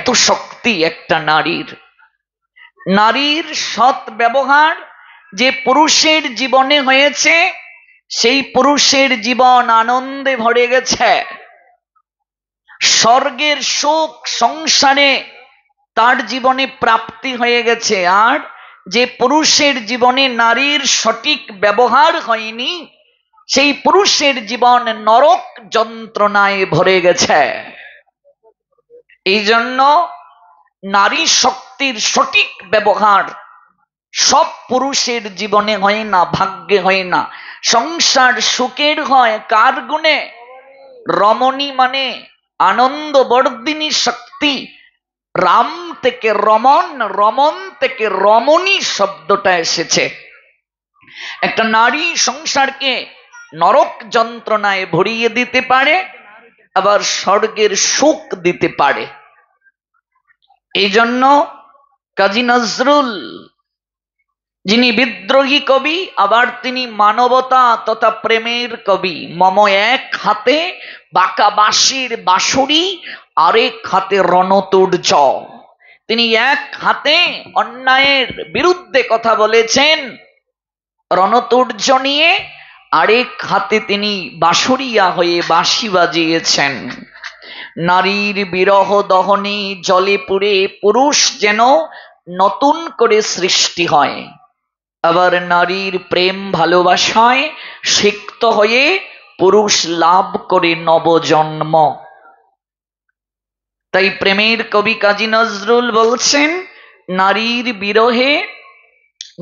এত শক্তি একটা নারীর। নারীর সৎ ব্যবহার যে পুরুষের জীবনে হয়েছে, সেই পুরুষের জীবন আনন্দে ভরে গেছে। স্বর্গের সুখ সংসারে তার জীবনে প্রাপ্তি হয়ে গেছে। আর যে পুরুষের জীবনে নারীর সঠিক ব্যবহার হয়নি, সেই পুরুষের জীবন নরক যন্ত্রণায় ভরে গেছে। এই জন্য নারী শক্তির সঠিক ব্যবহার সব পুরুষের জীবনে হয় না, ভাগ্যে হয় না। সংসার সুখের হয় কার গুণে? রমণী মানে আনন্দ বর্ধিনী শক্তি। রাম থেকে রমন, রমন থেকে রমণী শব্দটা এসেছে। একটা নারী সংসারকে নরক যন্ত্রণায় ভরিয়ে দিতে পারে, আবার স্বর্গের সুখ দিতে পারে। এই জন্য কাজী নজরুল, যিনি বিদ্রোহী কবি, আবার তিনি মানবতা তথা প্রেমের কবি। মম এক হাতে বাঁকা বাঁশির বাঁশুরি, আরেক হাতে রণতুর্য। তিনি এক হাতে অন্যায়ের বিরুদ্ধে কথা বলেছেন রণতুর্য নিয়ে, আরেক হাতে তিনি বাঁশুরিয়া হয়ে বাঁশি বাজিয়েছেন। নারীর বিরহ দহনে জলে পুড়ে পুরুষ যেন নতুন করে সৃষ্টি হয়, আবার নারীর প্রেম ভালোবাসায় সিক্ত হয়ে পুরুষ লাভ করে নবজন্ম। তাই প্রেমের কবি কাজী নজরুল বলছেন, নারীর বিরহে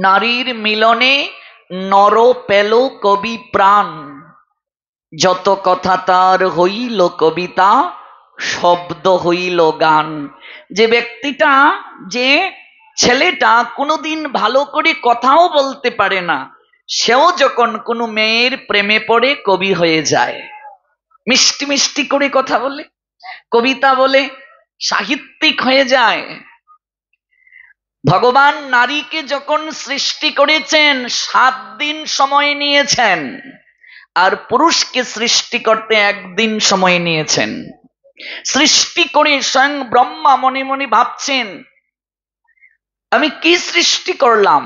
নারীর মিলনে নর পেল কবি প্রাণ, যত কথা তার হইল কবিতা, শব্দ হইল গান। যে ব্যক্তিটা, যে ছেলেটা কোনোদিন ভালো করে কথাও বলতে পারে না, সেও যখন কোনো মেয়ের প্রেমে পড়ে কবি হয়ে যায়। মিষ্টি মিষ্টি করে কথা বলে, কবিতা বলে, সাহিত্যিক হয়ে যায়। ভগবান নারীকে যখন সৃষ্টি করেছেন 7 দিন সময় নিয়েছেন, আর পুরুষকে সৃষ্টি করতে 1 দিন সময় নিয়েছেন। সৃষ্টি করে স্বয়ং ব্রহ্মা মনে মনে ভাবছেন, আমি কি সৃষ্টি করলাম?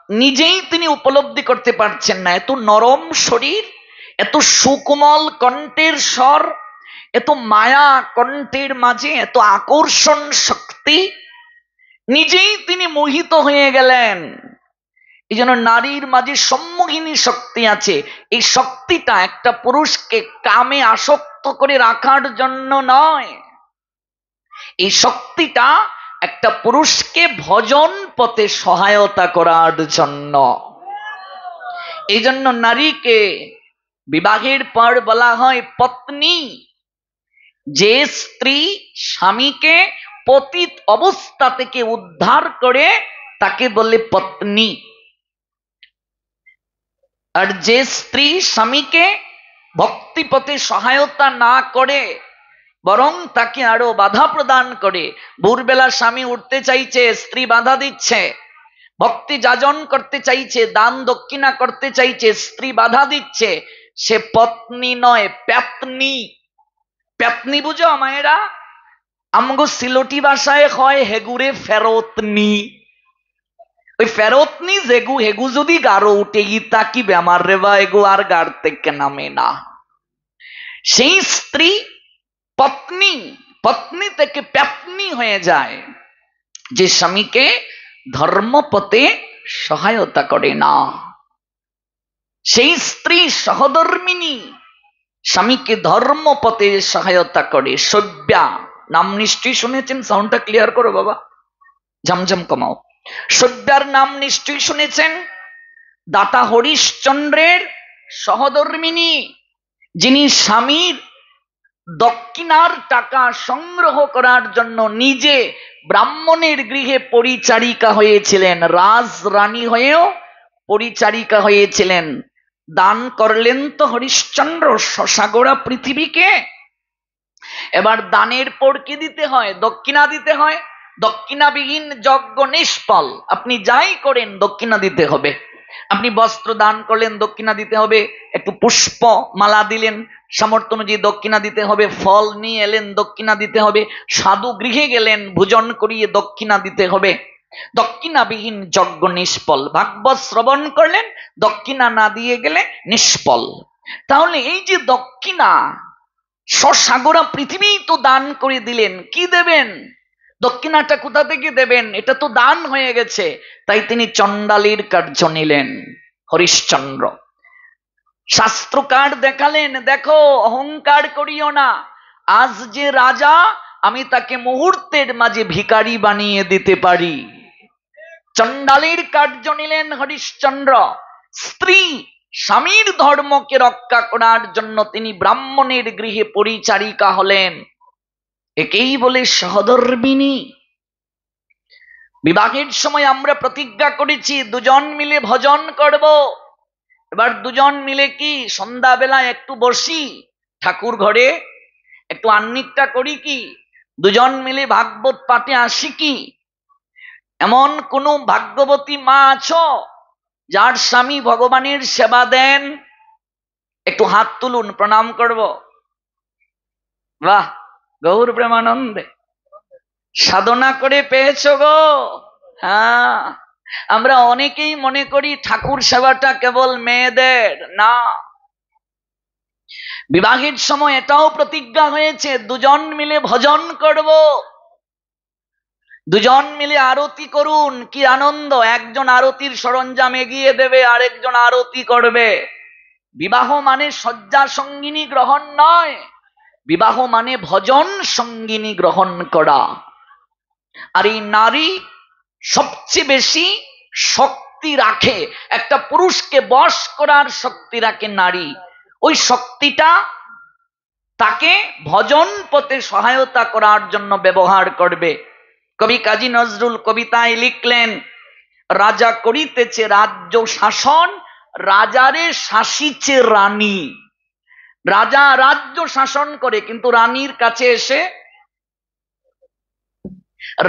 নিজেই তিনি উপলব্ধি করতে পারছেন না। এত নরম শরীর, এত সুকোমল কণ্ঠের স্বর, এত মায়া কণ্ঠের মাঝে, এত আকর্ষণ শক্তি, নিজেই তিনি মোহিত হয়ে গেলেন। এই জন্য নারীর মাঝে সম্মোহিনী শক্তি আছে। এই শক্তিটা একটা পুরুষকে কামে আসক্ত করে রাখার জন্য নয়, এই শক্তিটা একটা পুরুষকে ভজন পথে সহায়তা করার জন্য। এই জন্য নারীকে বিবাহের পর বলা হয় পত্নী। যে স্ত্রী স্বামীকে পতিত অবস্থা থেকে উদ্ধার করে তাকে বলে পত্নী। আর যে স্ত্রী স্বামীকে ভক্তি পথে সহায়তা না করে, বরং তাকে আরো বাধা প্রদান করে, ভোরবেলা স্বামী উঠতে চাইছে, স্ত্রী বাধা দিচ্ছে, ভক্তি যাজন করতে চাইছে, দান দক্ষিণা করতে চাইছে, স্ত্রী বাধা দিচ্ছে, সে পত্নী নয়, প্যাতনি। প্যাতনি বুঝো মায়েরা? আমগো সিলটি ভাষায় হয় হেগুরে ফেরতনি। ওই ফেরতনি যেগু হেগু যদি গাঢ় উঠে গীতা কি বেমার রে বা, এগু আর গাড় থেকে নামে না। সেই স্ত্রী পত্নী, পত্নী থেকে প্যাতনি হয়ে যায় যে স্বামীকে ধর্মপথে সহায়তা করে না। সেই স্ত্রী সহধর্মিনী, স্বামীকে ধর্মপথে সহায়তা করে। সভ্যা নাম নিশ্চয়ই শুনেছেন। সাউন্ডটা ক্লিয়ার করো বাবা, ঝমঝম কমাও। সভ্যার নাম নিশ্চয়ই শুনেছেন। দাতা হরিশ্চন্দ্রের সহধর্মিনী, যিনি স্বামীর দক্ষিণার টাকা সংগ্রহ করার জন্য নিজে ব্রাহ্মণের গৃহে পরিচারিকা হয়েছিলেন, রাজরানী হয়েও পরিচারিকা হয়েছিলেন। দান করলেন তো হরিশ্চন্দ্র শশাগোড়া পৃথিবীকে। এবার দানের পর কি দিতে হয়? দক্ষিণা দিতে হয়। দক্ষিণাবিহীন যজ্ঞ নিষ্ফল। আপনি যাই করেন দক্ষিণা দিতে হবে। আপনি বস্ত্র দান করলেন, দক্ষিণা দিতে হবে। একটু পুষ্প মালা দিলেন, সামর্থ্য অনুযায়ী দক্ষিণা দিতে হবে। ফল নিয়ে এলেন, দক্ষিণা দিতে হবে। সাধু গৃহে গেলেন, ভোজন করিয়ে দক্ষিণা দিতে হবে। দক্ষিণাবিহীন যজ্ঞ নিষ্ফল। ভাগবত শ্রবণ করলেন, দক্ষিণা না দিয়ে গেলে নিষ্ফল। তাহলে এই যে দক্ষিণা, সসাগরা পৃথিবী তো দান করে দিলেন, কি দেবেন? দক্ষিণাটা কোথা থেকে দেবেন? এটা তো দান হয়ে গেছে। তাই তিনি চণ্ডালীর কার্য নিলেন। হরিশ্চন্দ্র শাস্ত্রকার দেখালেন, দেখো অহংকার করিও না, আজ যে রাজা, আমি তাকে মুহূর্তের মাঝে ভিখারি বানিয়ে দিতে পারি। চণ্ডালীর কার্য নিলেন হরিশ্চন্দ্র। স্ত্রী স্বামীর ধর্মকে রক্ষা করার জন্য তিনি ব্রাহ্মণের গৃহে পরিচারিকা হলেন। একেই বলে সহধর্মিণী। বিবাহের সময় আমরা প্রতিজ্ঞা করেছি দুজন মিলে ভজন করব। এবার দুজন মিলে কি সন্ধ্যাবেলা একটু বসি ঠাকুর ঘরে, একটু আহ্নিকটা করি কি? দুজন মিলে ভাগবত পাঠে আসি কি? এমন কোন ভাগ্যবতী মা আছো যার স্বামী ভগবানের সেবা দেন? একটু হাত তুলুন, প্রণাম করব। বাহ, গৌর প্রেমানন্দে সাধনা করে পেয়েছ গো। হ্যাঁ, আমরা অনেকেই মনে করি ঠাকুর সেবাটা কেবল মেয়েদের। না, বিবাহের সময় এটাও প্রতিজ্ঞা হয়েছে দুজন মিলে ভজন করব। দুজন মিলে আরতি করুন, কি আনন্দ! একজন আরতির সরঞ্জাম এগিয়ে দেবে, আরেকজন আরতি করবে। বিবাহ মানে শয্যা সঙ্গিনী গ্রহণ নয়, বিবাহ মানে ভজন সঙ্গিনী গ্রহণ করা। আর এই নারী সবচেয়ে বেশি শক্তি রাখে, একটা পুরুষকে বশ করার শক্তি রাখে নারী। ওই শক্তিটা তাকে ভজন পথে সহায়তা করার জন্য ব্যবহার করবে। কবি কাজী নজরুল কবিতায় লিখলেন, রাজা করিতেছে রাজ্য শাসন, রাজারে শাসিছে রানী। রাজা রাজ্য শাসন করে, কিন্তু রানীর কাছে এসে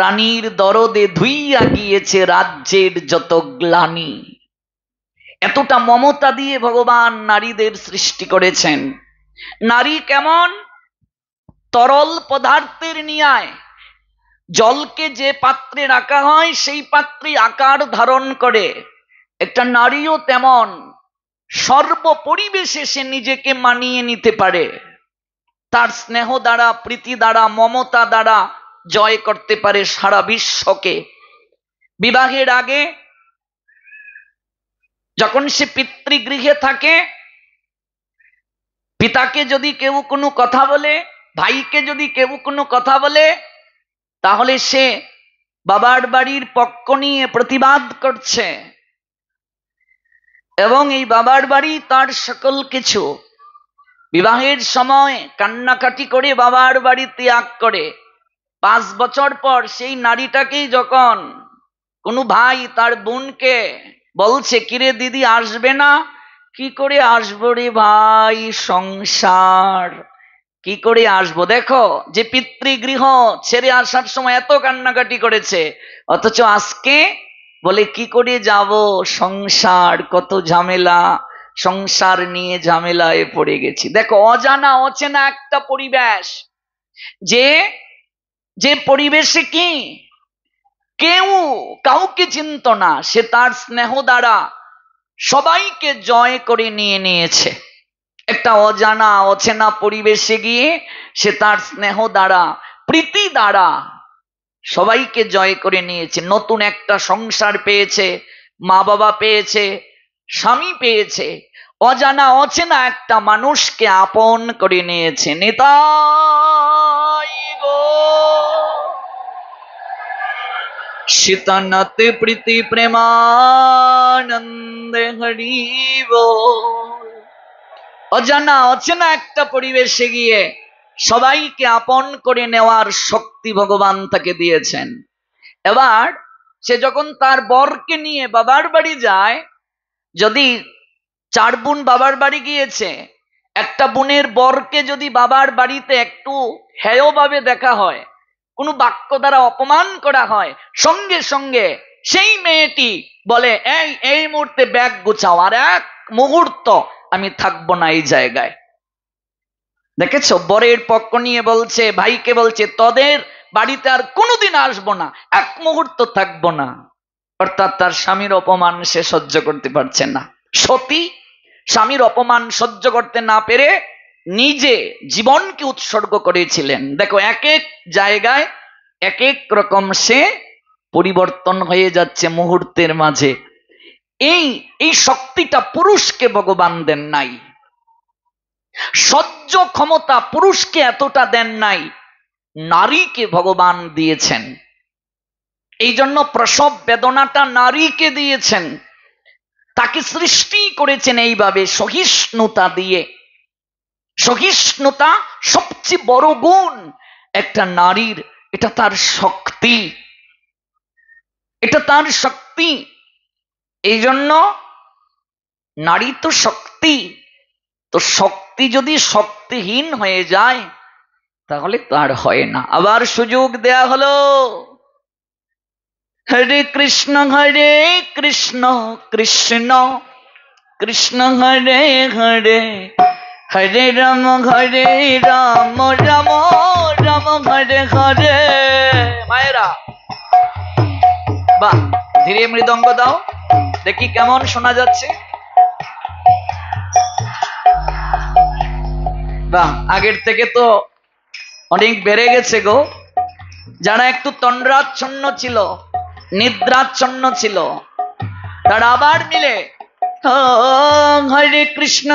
রানীর দরদে ধুইয়া গিয়েছে রাজ্যের যত গ্লানি। এতটা মমতা দিয়ে ভগবান নারীদের সৃষ্টি করেছেন। নারী কেমন? তরল পদার্থের ন্যায়। জলকে যে পাত্রে রাখা হয় সেই পাত্রে আকার ধারণ করে। একটা নারীও তেমন, সর্ব পরিবেশে সে নিজেকে মানিয়ে নিতে পারে। তার স্নেহ দ্বারা, প্রীতি দ্বারা, মমতা দ্বারা জয় করতে পারে সারা বিশ্বকে। বিবাহের আগে যখন সে পিতৃগৃহে থাকে, পিতাকে যদি কেউ কোনো কথা বলে, ভাইকে যদি কেউ কোনো কথা বলে, তাহলে সে বাবার বাড়ির পক্ষ নিয়ে প্রতিবাদ করছে, এবং এই বাবার বাড়ি তার সকল কিছু। বিবাহের সময় কান্নাকাটি করে বাবার বাড়ি ত্যাগ করে 5 বছর পর সেই নারীটাকেই যখন কোনো ভাই তার বোনকে বলছে, কিরে দিদি আসবে না? কি করে আসবো রে ভাই, সংসার কি করে আসবো? দেখো, যে পিতৃগৃহ ছেড়ে আসার সময় এত কান্নাকাটি করেছে, অথচ আজকে বলে কি করে যাব, সংসার, কত ঝামেলা, সংসার নিয়ে ঝামেলায় পড়ে গেছি। দেখো, অজানা অচেনা একটা পরিবেশ, যে যে পরিবেশে কি কেউ কাউকে চিনত না, সে তার স্নেহ দ্বারা সবাইকে জয় করে নিয়ে নিয়েছে। একটা অজানা অচেনা পরিবেশে গিয়ে সে তার স্নেহ দ্বারা, প্রীতি দ্বারা সবাইকে জয় করে নিয়েছে। নতুন একটা সংসার পেয়েছে, মা বাবা পেয়েছে, স্বামী পেয়েছে, অজানা অচেনা একটা মানুষকে আপন করে নিয়েছে। নিতাই গো শীতনতে প্রীতি প্রেমানন্দে হরি বল। অজানা অচেনা একটা পরিবেশে গিয়ে সবাইকে আপন করে নেওয়ার শক্তি ভগবান তাকে দিয়েছেন। এবার সে যখন তার বরকে নিয়ে বাবার বাড়ি যায়, যদি 4 বোন বাবার বাড়ি গিয়েছে, একটা বোনের বরকে যদি বাবার বাড়িতে একটু হেয়ভাবে দেখা হয়, কোনো বাক্য দ্বারা অপমান করা হয়, সঙ্গে সঙ্গে সেই মেয়েটি বলে, এই মুহূর্তে ব্যাগ গুছাও, আর এক মুহূর্ত আমি থাকবো না এই জায়গায়। দেখেছো, বরের পক্ষ নিয়ে বলছে, ভাইকে বলছে, তোদের বাড়িতে আর কোনোদিন আসবো না, এক মুহূর্ত থাকবো না। অর্থাৎ তার স্বামীর অপমান সে সহ্য করতে পারছে না। সতী স্বামীর অপমান সহ্য করতে না পেরে নিজে জীবনকে উৎসর্গ করেছিলেন। দেখো, এক এক জায়গায় এক এক রকম সে পরিবর্তন হয়ে যাচ্ছে মুহূর্তের মাঝে। এই শক্তিটা পুরুষকে ভগবান দেন নাই, সহ্য ক্ষমতা পুরুষকে এতটা দেন নাই, নারীকে ভগবান দিয়েছেন। এই জন্য প্রসব বেদনাটা নারীকে দিয়েছেন, তাকে সৃষ্টি করেছেন এইভাবে সহিষ্ণুতা দিয়ে। সহিষ্ণুতা সবচেয়ে বড় গুণ একটা নারীর, এটা তার শক্তি, এটা তার শক্তি। এই জন্য নারী তো শক্তি, তো শক্তি যদি শক্তিহীন হয়ে যায় তাহলে তার হয় না। আবার সুযোগ দেয়া হলো, হরে কৃষ্ণ কৃষ্ণ কৃষ্ণ হরে হরে, হরে রাম রাম রাম হরে হরে। মায়েরা, বাহ, ধীরে মৃদঙ্গ দাও, দেখি কেমন শোনা যাচ্ছে। বাহ, আগের থেকে তো অনেক বেড়ে গেছে গো। যারা একটু তন্দ্রাচ্ছন্ন ছিল, নিদ্রাচ্ছন্ন ছিল, তারা আবার মিলে হরে কৃষ্ণ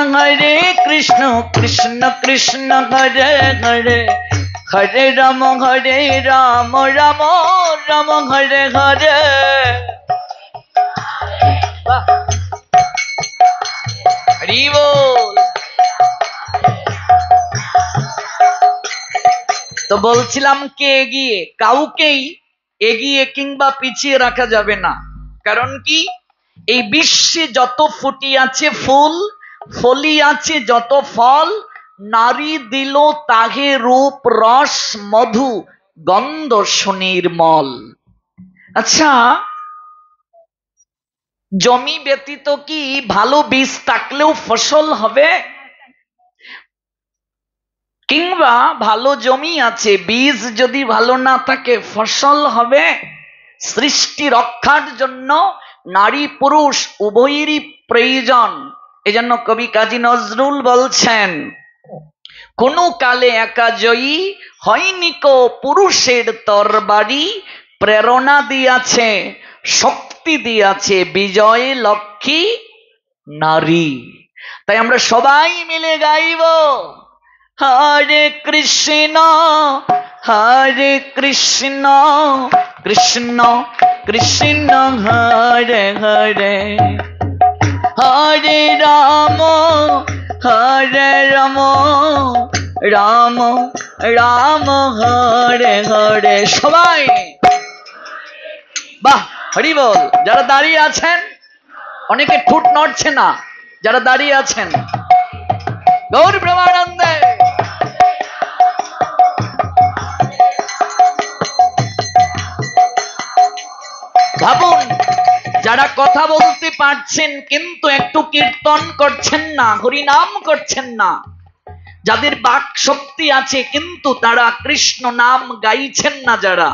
কৃষ্ণ কৃষ্ণ হরে হরে, হরে রাম রাম রাম হরে হরে। হরি বল। তো বলছিলাম, কে এগিয়ে? কাউকেই এগিয়ে কিংবা পিছিয়ে রাখা যাবে না। কারণ কি, এই বিশ্বে যত ফুটি আছে ফুল, ফলি আছে যত ফল, নারী দিল তাহে রূপ রস মধু গন্ধ সুনির্মল। আচ্ছা, জমি ব্যতীত কি ভালো বীজ থাকলেও ফসল হবে? কিংবা ভালো জমি আছে, বীজ যদি ভালো না থাকে ফসল হবে? সৃষ্টি রক্ষার জন্য নারী পুরুষ উভয়েরই প্রয়োজন। এজন্য কবি কাজী নজরুল বলছেন, কোন কালে একা জয়ী হয়নি কো পুরুষের তরবারি, প্রেরণা দিয়াছে শক্তি দিয়াছে বিজয় লক্ষ্মী নারী। তাই আমরা সবাই মিলে গাইব, হরে কৃষ্ণ কৃষ্ণ কৃষ্ণ হরে হরে, হরে রাম রাম রাম হরে হরে। সবাই বাহ, হরি বল। যারা দাঁড়িয়ে আছেন, অনেকে ঠোঁট নড়ছে না, যারা দাঁড়িয়ে আছেন, গৌর প্রেমানন্দে। ভাবুন, যারা কথা বলতে পারছেন কিন্তু একটু কীর্তন করছেন না, হরিনাম করছেন না, যাদের বাক শক্তি আছে কিন্তু তারা কৃষ্ণ নাম গাইছেন না, যারা,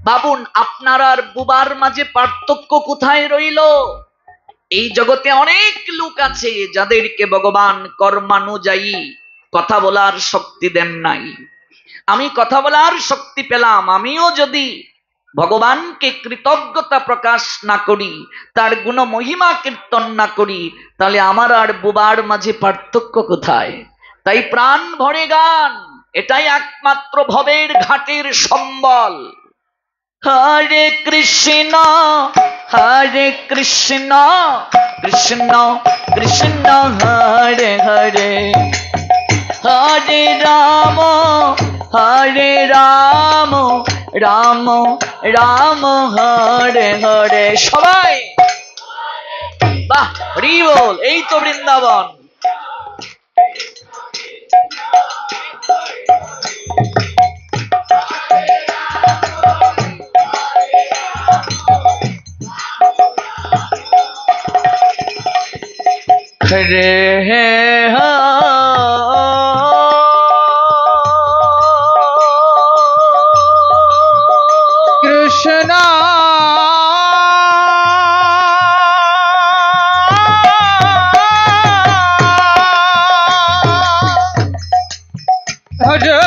ভাবুন আপনার আর বুবার মাঝে পার্থক্য কোথায় রইল? এই জগতে অনেক লোক আছে যাদেরকে ভগবান কর্মানুযায়ী কথা বলার শক্তি দেন নাই। আমি কথা বলার শক্তি পেলাম, আমিও যদি ভগবানকে কৃতজ্ঞতা প্রকাশ না করি, তার গুণ মহিমা কীর্তন না করি, তাহলে আমার আর বুবার মাঝে পার্থক্য কোথায়? তাই প্রাণ ভরে গান, এটাই একমাত্র ভবের ঘাটের সম্বল। হরে কৃষ্ণ কৃষ্ণ কৃষ্ণ হরে হরে, হরে রাম রাম রাম হরে হরে। সবাই বাহ, হরি বল। এই তো বৃন্দাবন। হরে কৃষ্ণ হরে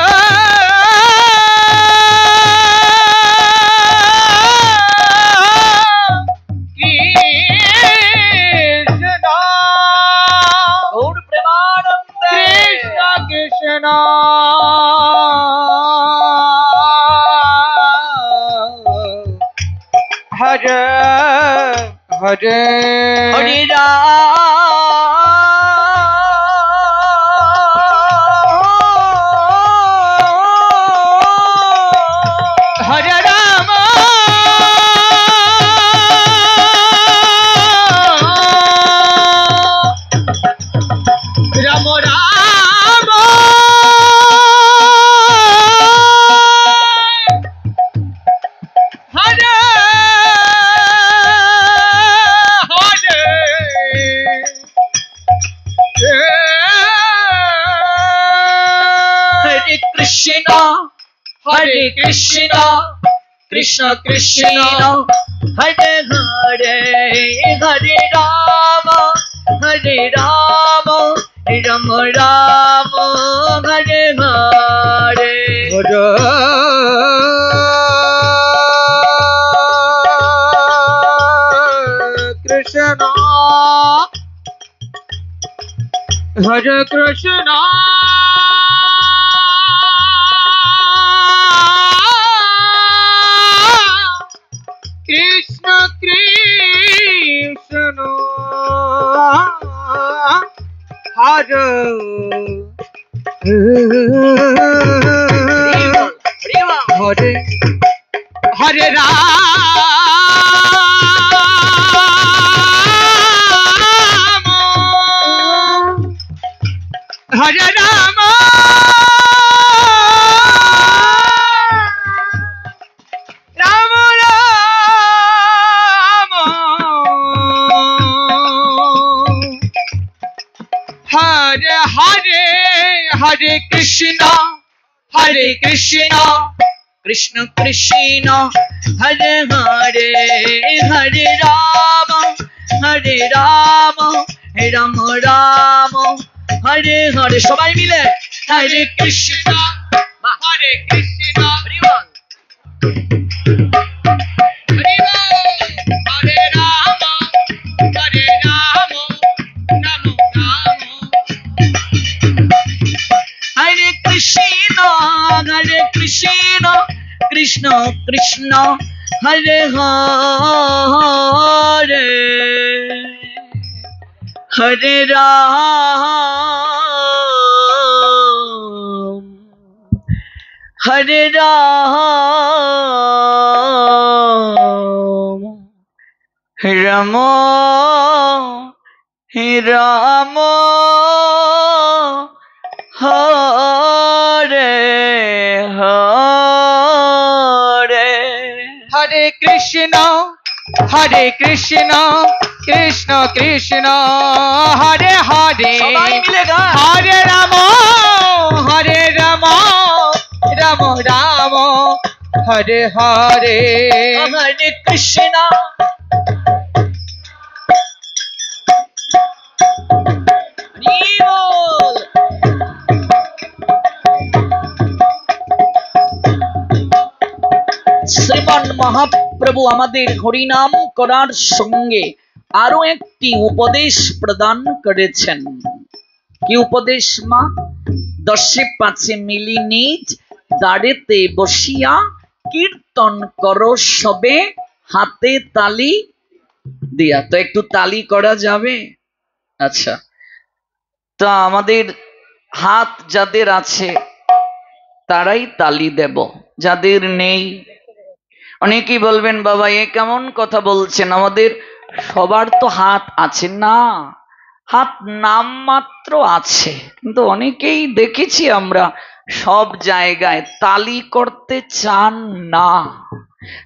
গৌর প্রেমানন্দে কৃষ্ণ হরে হরে হরে হরে রাম রাম রাম হরে হরে কৃষ্ণ হরে কৃষ্ণ কৃষ্ণ কৃষ্ণ হরে হরে হরে রাম রাম রাম রাম হরে হরে কৃষ্ণ হরে কৃষ্ণ কৃষ্ণ কৃষ্ণ হরে হরে হরে রাম হরে রাম রাম রাম হরে হরে হরে কৃষ্ণ হরে কৃষ্ণ কৃষ্ণ কৃষ্ণ হরে হরে হরে রাম রাম রাম রাম হরে হরে সবাই মিলে হরে কৃষ্ণ হরে কৃষ্ণ হরি বল। হরে হরে রাম রাম রাম হরে কৃষ্ণ কৃষ্ণ কৃষ্ণ হরে হরে হরে রাম হরে রাম রাম রাম হরে হরে হরে কৃষ্ণ কৃষ্ণ কৃষ্ণ হরে হরে সবাই মিলে গান। হরে রাম রাম রাম হরে হরে হরে কৃষ্ণ হরি বল। শ্রীমান মহাপ্রভু আমাদের হরিনাম করার সঙ্গে আরো একটি উপদেশ প্রদান করেছেন। কি উপদেশ মা? 10-5 মিলি নিজ দাঁড়েতে বসিয়া কীর্তন করো সবে হাতে তালি দিয়া। তো একটু তালি করা যাবে? আচ্ছা, তা আমাদের হাত যাদের আছে তারাই তালি দেব, যাদের নেই অনেকেই বলবেন বাবা এ কেমন কথা বলছেন, আমাদের সবার তো হাত আছে না, হাত নাম মাত্র আছে, কিন্তু অনেকেই দেখেছি আমরা সব জায়গায় তালি করতে চান না।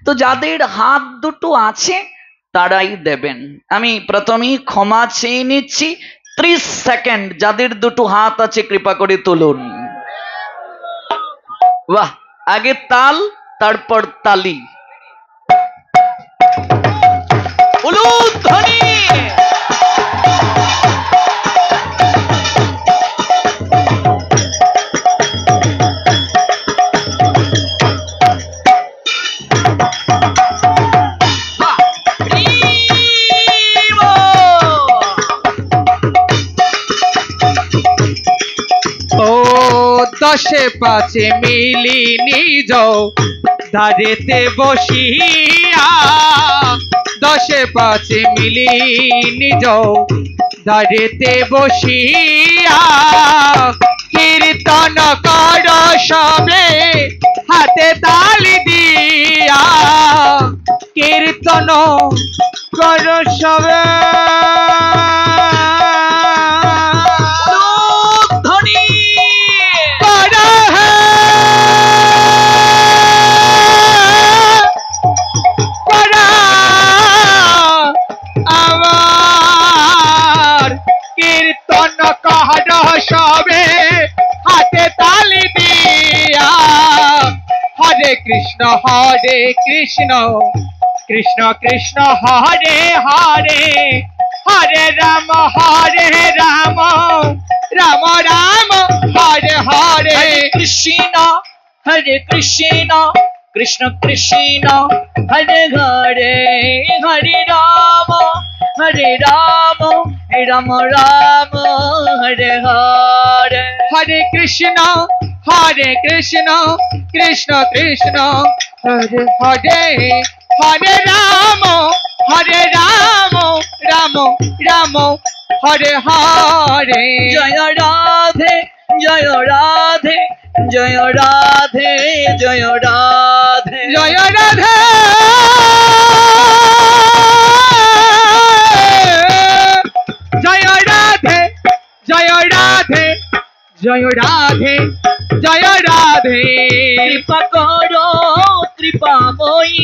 তো যাদের হাত দুটো আছে তারাই দেবেন। আমি প্রথমেই ক্ষমা চেয়ে নিচ্ছি, 30 সেকেন্ড যাদের দুটো হাত আছে কৃপা করে তুলুন। বাহ, আগে তাল তারপর তালি, উলুধ্বনি। ও দশে পাঁচে মিলি নিজ ধারেতে বসিয়া, দশে পাঁচে মিলি নিজ ধারেতে বসিয়া, কীর্তন কর সবে হাতে তালি দিয়া, কীর্তন কর সবে ধ্বনি করা করা আমার, কীর্তন কর সবে হাতে তালি দিয়া, হরে কৃষ্ণ কৃষ্ণ কৃষ্ণ হরে হরে, হরে রাম রাম রাম হরে হরে। কৃষ্ণ হরে কৃষ্ণ কৃষ্ণ কৃষ্ণ হরে হরে, হরে রাম রাম রাম হরে হরে। হরে কৃষ্ণ কৃষ্ণ কৃষ্ণ হরে হরে, হরে রাম রাম রাম হরে হরে। জয় রাধে জয় রাধে জয় রাধে জয় রাধে জয় রাধে জয় রাধে জয় রাধে জয় রাধে জয় রাধে। কৃপা করো কৃপাময়ী,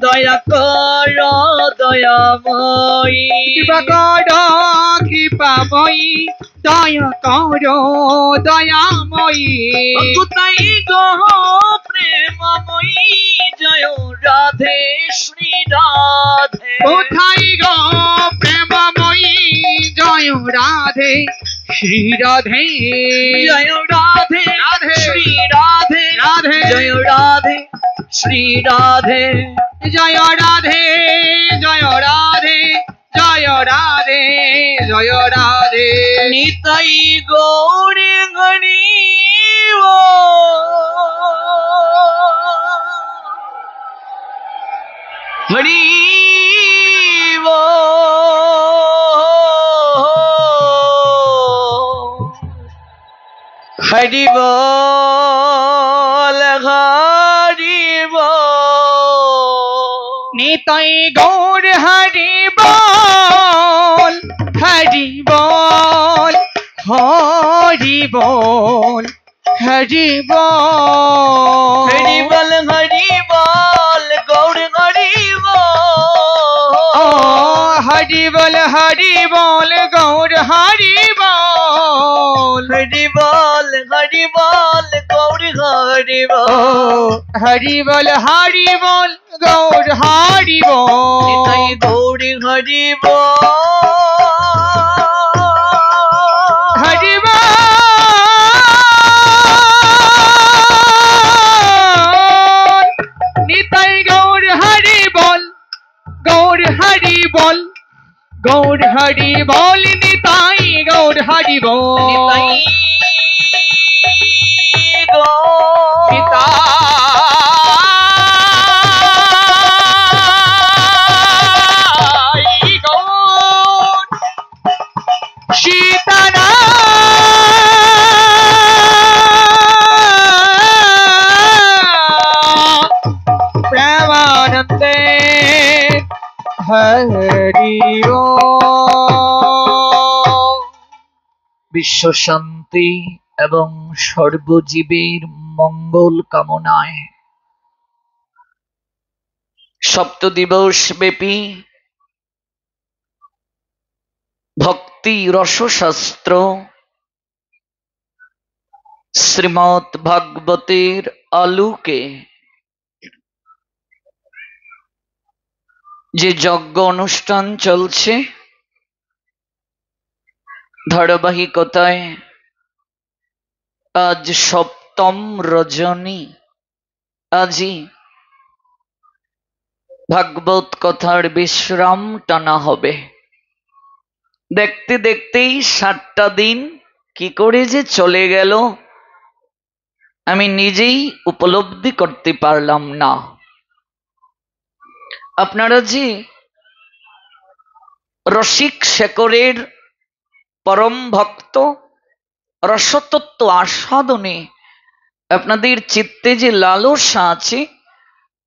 দয়া করো দয়াময়ী। কৃপা করো কৃপাময়ী, দয়া করো দয়াময়ী। কোথায় গো প্রেমময়ী, জয় রাধে শ্রী রাধে। কোথায় গো প্রেমময়ী, জয় রাধে শ্রী রাধে। জয় রাধে রাধে শ্রী রাধে রাধে জয় রাধে শ্রী রাধে। জয় রাধে জয় রাধে জয় রাধে জয় রাধে। নিতাই গৌরী হরি হরি হরি বল হরি বল। নিতাই গৌর হরি বল, হরি বল হরি বল হরি বল। হরি বল হরি বল গৌর হরি ও বল। হরি বল গৌর হরি বল। হরি বল গৌর হরি ও বল। হরি বল গৌর হরি নিতাই বল। গৌরী হরি বল। হরি বল নিতাই গৌর হরি বল, গৌর হরি বল, গৌর হরি বল নিতাই গৌর হরি বল। নিতাই গৌর নিতাই গৌর সীতারাম প্রেমানন্দে হরি বল। বিশ্ব শান্তি এবং সর্বজীবের মঙ্গল কামনায় সপ্তদিবস ব্যাপী ভক্ত ভক্তি রসশাস্ত্র শ্রীমৎ ভাগবতের আলোকে যে যজ্ঞ অনুষ্ঠান চলছে ধারাবাহিকতায় আজ সপ্তম রজনী। আজই ভাগবত কথার বিশ্রাম টানা হবে। দেখতে দেখতেই 7টা দিন কি করে যে চলে গেল আমি নিজেই উপলব্ধি করতে পারলাম না। আপনারা যে রসিক শেখরের পরম ভক্ত, রসতত্ত্ব আস্বাদনে আপনাদের চিত্তে যে লালসা আছে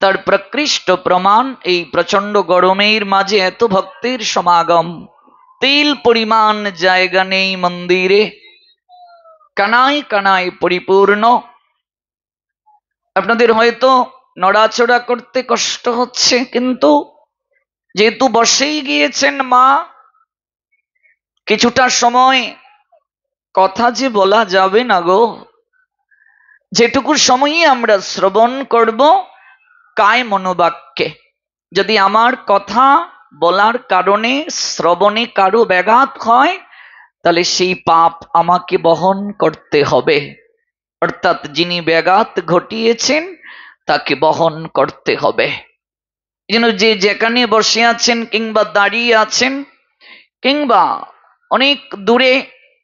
তার প্রকৃষ্ট প্রমাণ এই প্রচন্ড গরমের মাঝে এত ভক্তের সমাগম। তেল পরিমাণ জায়গা নেই মন্দিরে, কানায় কানায় পরিপূর্ণ। আপনাদের হয়তো নড়াচড়া করতে কষ্ট হচ্ছে, কিন্তু যেহেতু বসেই গিয়েছেন মা, কিছুটা সময় কথা যে বলা যাবে না গো। যেটুকু সময়ই আমরা শ্রবণ করব কায় মনোবাক্যে, যদি আমার কথা বলার কারণে শ্রবণে কারো ব্যাঘাত হয় তাহলে সেই পাপ আমাকে বহন করতে হবে, অর্থাৎ যিনি ব্যাঘাত ঘটিয়েছেন তাকে বহন করতে হবে। এই জন্য যে যেখানে বসে আছেন কিংবা দাঁড়িয়ে আছেন কিংবা অনেক দূরে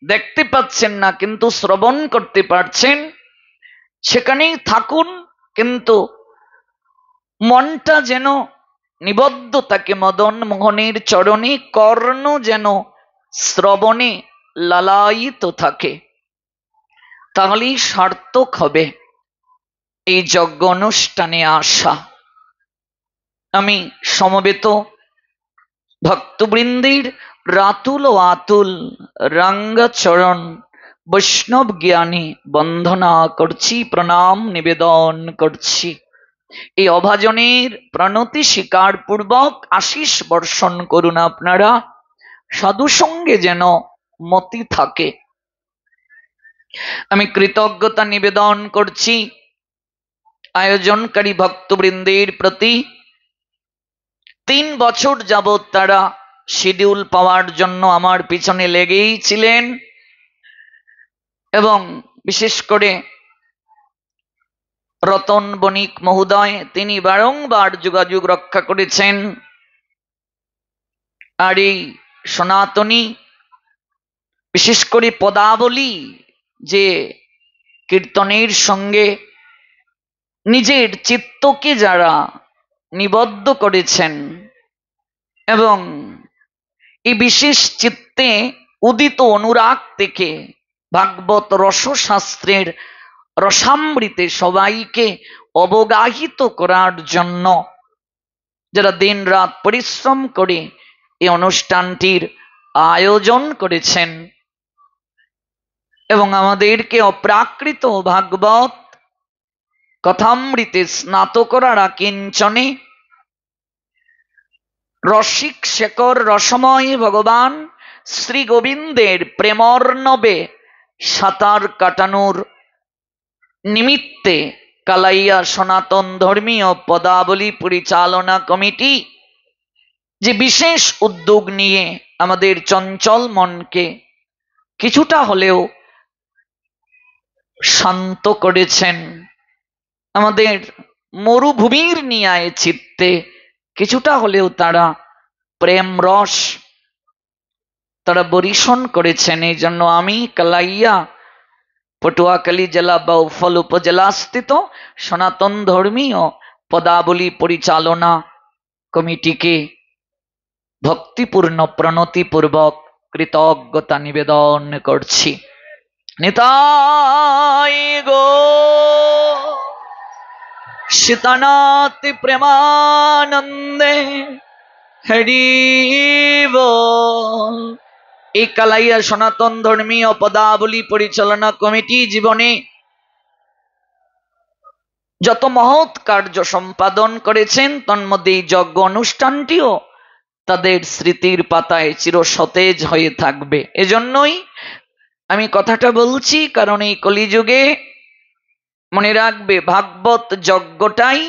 দেখতে পাচ্ছেন না কিন্তু শ্রবণ করতে পারছেন, সেখানেই থাকুন, কিন্তু মনটা যেন নিবদ্ধ থাকে মদন মোহনের চরণে, কর্ণ যেন শ্রবণে লালায়িত থাকে, তাহলেই সার্থক হবে এই যজ্ঞ অনুষ্ঠানে আসা। আমি সমবেত ভক্তবৃন্দের রাতুল ও আতুল রাঙ্গচরণ বৈষ্ণব জ্ঞানী বন্দনা করছি, প্রণাম নিবেদন করছি। এই অভাজনের প্রণতি স্বীকার পূর্বক আশিস বর্ষণ করুন আপনারা, সাধু সঙ্গে যেন মতি থাকে। আমি কৃতজ্ঞতা নিবেদন করছি আয়োজনকারী ভক্তবৃন্দের প্রতি। 3 বছর যাবৎ তারা শিডিউল পাওয়ার জন্য আমার পিছনে লেগেই ছিলেন, এবং বিশেষ করে রতন বণিক মহোদয়, তিনি বারংবার যোগাযোগ রক্ষা করেছেন। আর এই সনাতনী বিশেষ করে পদাবলী যে কীর্তনের সঙ্গে নিজের চিত্তকে যারা নিবদ্ধ করেছেন এবং এই বিশেষ চিত্তে উদিত অনুরাগ থেকে ভাগবত রসশাস্ত্রের রসামৃতে সবাইকে অবগাহিত করার জন্য যারা দিন রাত পরিশ্রম করে এই অনুষ্ঠানটির আয়োজন করেছেন এবং আমাদেরকে অপ্রাকৃত ভাগবত কথামৃতে স্নাত করার কিঞ্চনে রসিক শেখর রসময় ভগবান শ্রী গোবিন্দের প্রেমর্ণবে সাঁতার কাটানোর নিমিত্তে কালাইয়া সনাতন ধর্মীয় পদাবলী পরিচালনা কমিটি যে বিশেষ উদ্যোগ নিয়ে আমাদের চঞ্চল মনকে কিছুটা হলেও শান্ত করেছেন, আমাদের মরুভূমির ন্যায় চিত্তে কিছুটা হলেও তারা প্রেম রস তারা বরিশন করেছেন। এই জন্য আমি কালাইয়া পটুয়াখালী জেলা বাউফল উপজেলা স্থিত সনাতন ধর্মীয় পদাবলী পরিচালনা কমিটিকে ভক্তিপূর্ণ প্রণতিপূর্বক কৃতজ্ঞতা নিবেদন করছি। নিতাই গো সীতানাথ প্রেমানন্দে হরি বল। এই কালাইয়া সনাতন ধর্মীয় পদাবলী পরিচালনা কমিটি জীবনে যত মহৎ কার্য সম্পাদন করেছেন তন্মধ্যে এই যজ্ঞ অনুষ্ঠানটিও তাদের স্মৃতির পাতায় চির সতেজ হয়ে থাকবে। এজন্যই আমি কথাটা বলছি, কারণ এই কলিযুগে মনে রাখবে ভাগবত যজ্ঞটাই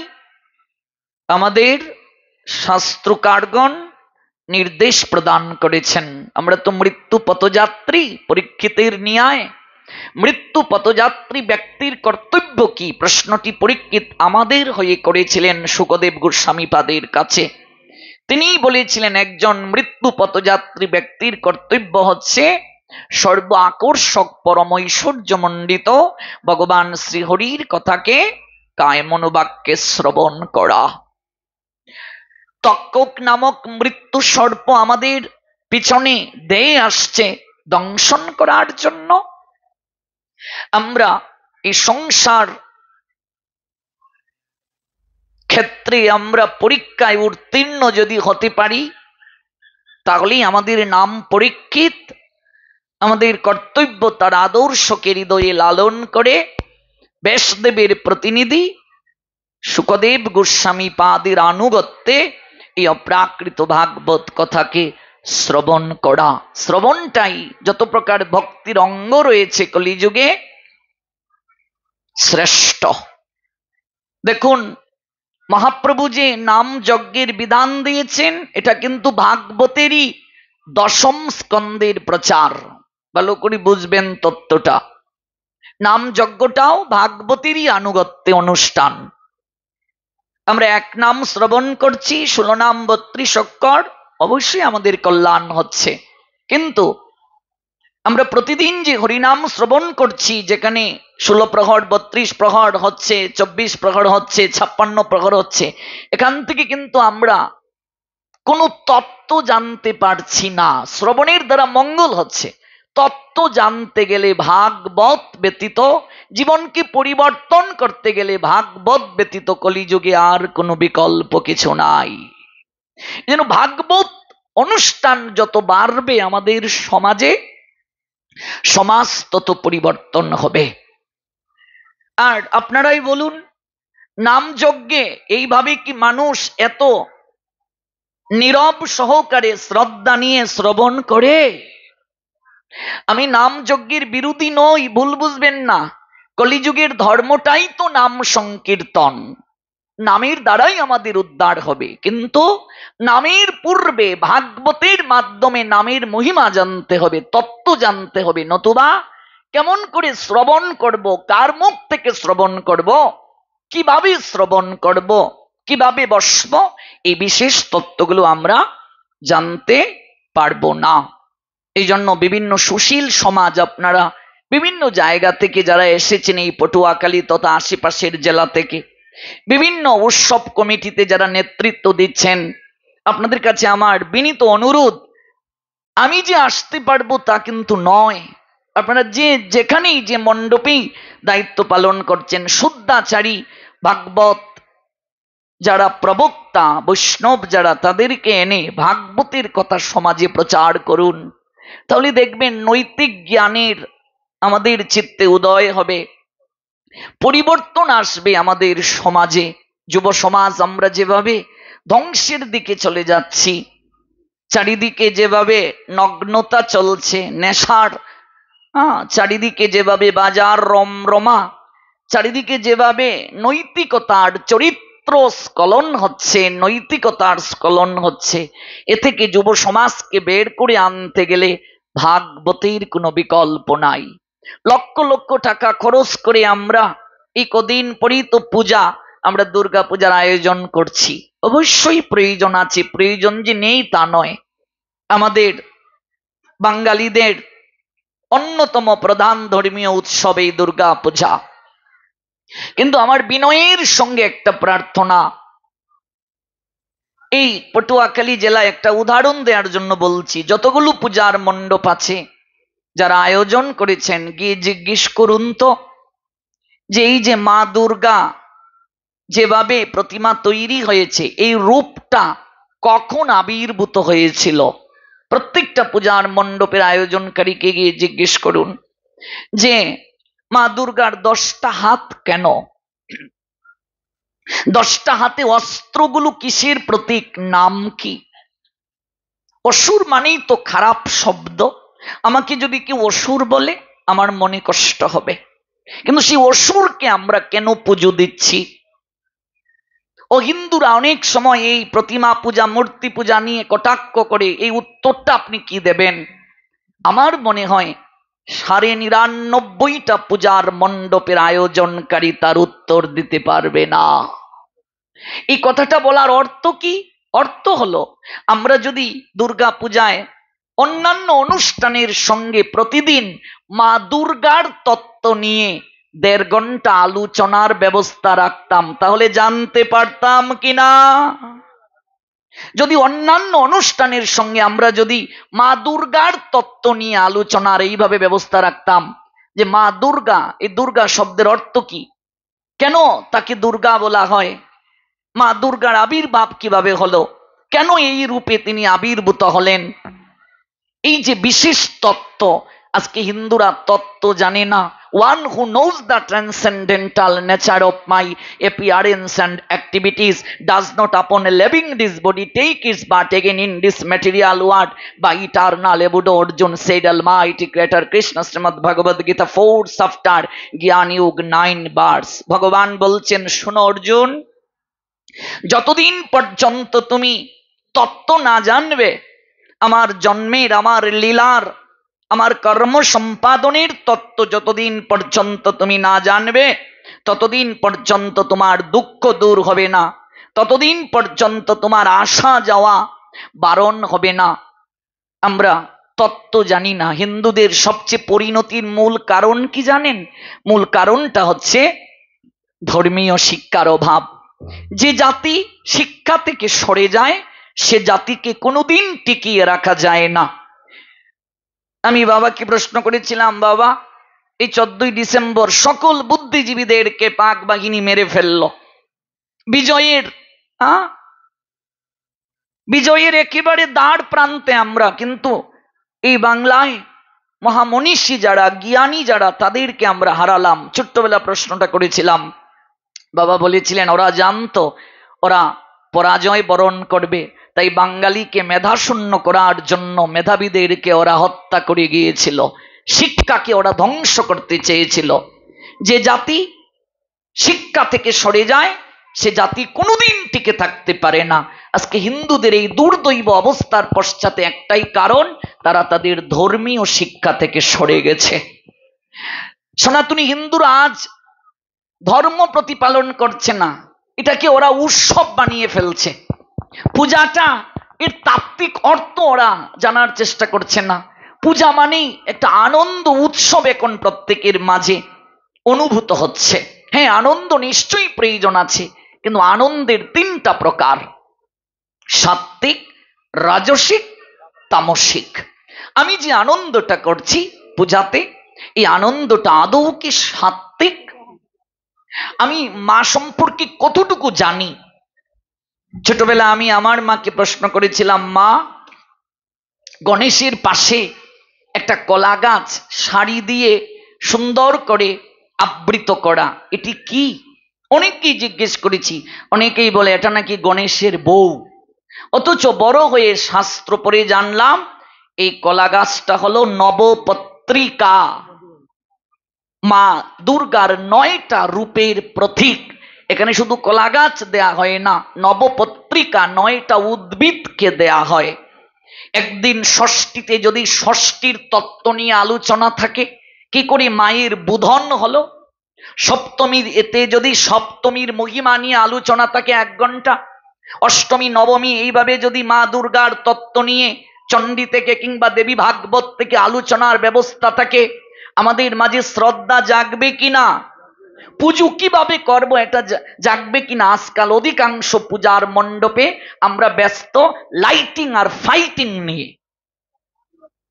আমাদের শাস্ত্রকারগণ নির্দেশ প্রদান করেছেন। আমরা তো মৃত্যু পথযাত্রী, পরীক্ষিতের ন্যায় মৃত্যু পথযাত্রী ব্যক্তির কর্তব্য কি, প্রশ্নটি পরীক্ষিত আমাদের হয়ে করেছিলেন শুকদেব গোস্বামী পাদের কাছে। তিনিই বলেছিলেন একজন মৃত্যু পথযাত্রী ব্যক্তির কর্তব্য হচ্ছে সর্ব আকর্ষক পরম ঐশ্বর্যমণ্ডিত ভগবান শ্রীহরির কথাকে কায়মনোবাক্যে শ্রবণ করা। তক্ষক নামক মৃত্যু সর্প আমাদের পিছনে দেয়ে আসছে দংশন করার জন্য। আমরা এই সংসার ক্ষেত্রে আমরা পরীক্ষায় উত্তীর্ণ যদি হতে পারি, তাহলেই আমাদের নাম পরীক্ষিত। আমাদের কর্তব্য তার আদর্শকে হৃদয়ে লালন করে ব্যাসদেবের প্রতিনিধি শুকদেব গোস্বামী পাদের আনুগত্যে এই অপ্রাকৃত ভাগবত কথাকে শ্রবণ করা। শ্রবণটাই যত প্রকার ভক্তির অঙ্গ রয়েছে কলিযুগে শ্রেষ্ঠ। দেখুন, মহাপ্রভু যে নাম যজ্ঞের বিধান দিয়েছেন, এটা কিন্তু ভাগবতেরই দশম স্কন্ধের প্রচার। ভালো করে বুঝবেন তত্ত্বটা। নাম যজ্ঞটাও ভাগবতেরই আনুগত্যে অনুষ্ঠান। আমরা এক নাম শ্রবণ করছি, 16 নাম 32 অক্ষর, অবশ্যই আমাদের কল্যাণ হচ্ছে। কিন্তু আমরা প্রতিদিন যে হরিনাম শ্রবণ করছি, যেখানে 16 প্রহর 32 প্রহর হচ্ছে, 24 প্রহর হচ্ছে, 56 প্রহর হচ্ছে, এখান থেকে কিন্তু আমরা কোনো তত্ত্ব জানতে পারছি না। শ্রবণের দ্বারা মঙ্গল হচ্ছে, তত্ত্ব জানতে গেলে ভাগবত ব্যতীত, জীবনকে পরিবর্তন করতে গেলে ভাগবত ব্যতীত কলিযুগে আর কোনো বিকল্প কিছু নাই। যেন ভাগবত অনুষ্ঠান যত বাড়বে আমাদের সমাজে, সমাজ তত পরিবর্তন হবে। আর আপনারাই বলুন, নাম যজ্ঞে এইভাবে কি মানুষ এত নীরব সহকারে শ্রদ্ধা নিয়ে শ্রবণ করে? আমি নাম যজ্ঞের বিরোধী নই, ভুল বুঝবেন না। কলিযুগের ধর্মটাই তো নাম সংকীর্তন। নামের দ্বারাই আমাদের উদ্ধার হবে, কিন্তু নামের পূর্বে ভাগবতের মাধ্যমে নামের মহিমা জানতে হবে, তত্ত্ব জানতে হবে। নতুবা কেমন করে শ্রবণ করব, কার মুখ থেকে শ্রবণ করব, কিভাবে শ্রবণ করব, কিভাবে বসব, এই বিশেষ তত্ত্বগুলো আমরা জানতে পারবো না। এই জন্য বিভিন্ন সুশীল সমাজ, আপনারা বিভিন্ন জায়গা থেকে যারা এসেছেন এই পটুয়াখালী তথা আশেপাশের জেলা থেকে, বিভিন্ন উৎসব কমিটিতে যারা নেতৃত্ব দিচ্ছেন, আপনাদের কাছে আমার বিনীত অনুরোধ, আমি যে আসতে পারবো তা কিন্তু নয়। আপনারা যে যেখানেই যে মণ্ডপেই দায়িত্ব পালন করছেন, শুদ্ধাচারী ভাগবত যারা প্রবক্তা বৈষ্ণব যারা, তাদেরকে এনে ভাগবতের কথা সমাজে প্রচার করুন। তাহলে দেখবেন নৈতিক জ্ঞানের আমাদের চিত্তে উদয় হবে, পরিবর্তন আসবে আমাদের সমাজে। যুব সমাজ আমরা যেভাবে ধ্বংসের দিকে চলে যাচ্ছি, চারিদিকে যেভাবে নগ্নতা চলছে, নেশার চারিদিকে যেভাবে বাজার রমরমা, চারিদিকে যেভাবে নৈতিকতার চরিত্র স্খলন হচ্ছে, নৈতিকতার স্খলন হচ্ছে, এ থেকে যুব সমাজকে বের করে আনতে গেলে ভাগবতের কোনো বিকল্প নাই। লক্ষ লক্ষ টাকা খরচ করে আমরা এই কদিন পরেই তো পূজা, আমরা দুর্গা পূজার আয়োজন করছি। অবশ্যই প্রয়োজন আছে, প্রয়োজন যে নেই তা নয়। আমাদের বাঙালিদের অন্যতম প্রধান ধর্মীয় উৎসব এই দুর্গা পূজা। কিন্তু আমার বিনয়ের সঙ্গে একটা প্রার্থনা, এই পটুয়াখালী জেলায় একটা উদাহরণ দেওয়ার জন্য বলছি, যতগুলো পূজার মণ্ডপ আছে যারা আয়োজন করেছেন, গিয়ে জিজ্ঞেস করুন তো যে এই যে মা দুর্গা যেভাবে প্রতিমা তৈরি হয়েছে, এই রূপটা কখন আবির্ভূত হয়েছিল? প্রত্যেকটা পূজার মণ্ডপের আয়োজনকারীকে গিয়ে জিজ্ঞেস করুন যে মা দুর্গার 10টা হাত কেন? 10টা হাতে অস্ত্রগুলো কিসের প্রতীক? নাম কি? অসুর মানেই তো খারাপ শব্দ। আমাকে যদি কেউ অসুর বলে আমার মনে কষ্ট হবে, কিন্তু সেই অসুরকে আমরা কেন পুজো দিচ্ছি? ও হিন্দুরা অনেক সময় এই প্রতিমা পূজা মূর্তি পূজা নিয়ে কটাক্ষ করে, এই উত্তরটা আপনি কি দেবেন? আমার মনে হয় ৯৯.৯টা পূজার মণ্ডপের আয়োজনকারী তার উত্তর দিতে পারবে না। এই কথাটা বলার অর্থ কি? অর্থ হলো, আমরা যদি দুর্গা পূজায় অন্যান্য অনুষ্ঠানের সঙ্গে প্রতিদিন মা দুর্গার তত্ত্ব নিয়ে ১.৫ ঘন্টা আলোচনার ব্যবস্থা রাখতাম, তাহলে জানতে পারতাম কিনা? যদি অন্যান্য অনুষ্ঠানের সঙ্গে আমরা যদি মা দুর্গার তত্ত্ব নিয়ে আলোচনার এইভাবে ব্যবস্থা রাখতাম যে মা দুর্গা, এই দুর্গা শব্দের অর্থ কি, কেন তাকে দুর্গা বলা হয়, মা দুর্গার আবির্ভাব কিভাবে হলো, কেন এই রূপে তিনি আবির্ভূত হলেন, এই যে বিশেষ তত্ত্ব, আজকে হিন্দুরা তত্ত্ব জানে না। One who knows the transcendental nature of my appearance and activities does not upon leaving this body take its birth again in this material world by eternal abode Arjun said almighty creator Krishna Shrimad Bhagavad Gita 4 chapter Jnana Yoga 9 verse. ভগবান বলছেন, শোনো অর্জুন, যতদিন পর্যন্ত তুমি তত্ত্ব না জানবে, আমার জন্মের, আমার লীলার, আমার কর্ম সম্পাদনের তত্ত্ব যতদিন পর্যন্ত তুমি না জানবে, ততদিন পর্যন্ত তোমার দুঃখ দূর হবে না, ততদিন পর্যন্ত তোমার আসা যাওয়া বারণ হবে না। আমরা তত্ত্ব জানি না। হিন্দুদের সবচেয়ে পরিণতির মূল কারণ কি জানেন? মূল কারণটা হচ্ছে ধর্মীয় শিক্ষার অভাব। যে জাতি শিক্ষা থেকে সরে যায়, সে জাতিকে কোনোদিন টিকিয়ে রাখা যায় না। আমি বাবাকে প্রশ্ন করেছিলাম, বাবা, এই 14ই ডিসেম্বর সকল বুদ্ধিজীবীদেরকে পাক বাহিনী মেরে ফেলল, বিজয়ের একেবারে দ্বার প্রান্তে আমরা, কিন্তু এই বাংলায় মহামনীষী যারা, জ্ঞানী যারা, তাদেরকে আমরা হারালাম। ছোট্টবেলা প্রশ্নটা করেছিলাম, বাবা বলেছিলেন ওরা জানতো ওরা পরাজয় বরণ করবে, তাই বাঙালিকে মেধাশূন্য করার জন্য মেধাবীদেরকে ওরা হত্যা করে গিয়েছিল, শিক্ষাকে ওরা ধ্বংস করতে চেয়েছিল। যে জাতি শিক্ষা থেকে সরে যায়, সে জাতি কোনোদিন টিকে থাকতে পারে না। আজকে হিন্দুদের এই দুর্দৈব অবস্থার পশ্চাতে একটাই কারণ, তারা তাদের ধর্মীয় শিক্ষা থেকে সরে গেছে। সনাতনী হিন্দুরা আজ ধর্ম প্রতিপালন করছে না, এটাকে ওরা উৎসব বানিয়ে ফেলছে। পূজাটা, এর তাত্ত্বিক অর্থ ওরা জানার চেষ্টা করছে না। পূজা মানেই একটা আনন্দ উৎসব এখন প্রত্যেকের মাঝে অনুভূত হচ্ছে। হ্যাঁ, আনন্দ নিশ্চয়ই প্রয়োজন আছে, কিন্তু আনন্দের 3টা প্রকার: সাত্ত্বিক, রাজসিক, তামসিক। আমি যে আনন্দটা করছি পূজাতে, এই আনন্দটা আদৌ কি সাত্ত্বিক? আমি মা সম্পর্কে কতটুকু জানি? ছোটবেলা আমি আমার মাকে প্রশ্ন করেছিলাম, মা, গণেশের পাশে একটা কলা গাছ শাড়ি দিয়ে সুন্দর করে আবৃত করা, এটি কি? অনেককেই জিজ্ঞেস করেছি, অনেকেই বলে এটা নাকি গণেশের বউ। অথচ বড় হয়ে শাস্ত্র পড়ে জানলাম এই কলা গাছটা হলো নবপত্রিকা, মা দুর্গার 9টা রূপের প্রতীক। এখানে শুধু কলা গাছ দেয়া হয় না, নবপত্রিকা 9টা উদ্ভিদকে দেয়া হয়। একদিন ষষ্ঠীতে যদি ষষ্ঠীর তত্ত্ব নিয়ে আলোচনা থাকে, কি করে মায়ের বোধন হলো, সপ্তমীর এতে যদি সপ্তমীর মহিমা নিয়ে আলোচনা থাকে 1 ঘন্টা, অষ্টমী নবমী এইভাবে যদি মা দুর্গার তত্ত্ব নিয়ে চণ্ডী থেকে কিংবা দেবী ভাগবত থেকে আলোচনার ব্যবস্থা থাকে, আমাদের মাঝে শ্রদ্ধা জাগবে কিনা, পুজো কিভাবে করব এটা জাগবে কিনা? আজকাল অধিকাংশ পূজার মণ্ডপে আমরা ব্যস্ত লাইটিং আর ফাইটিং নিয়ে।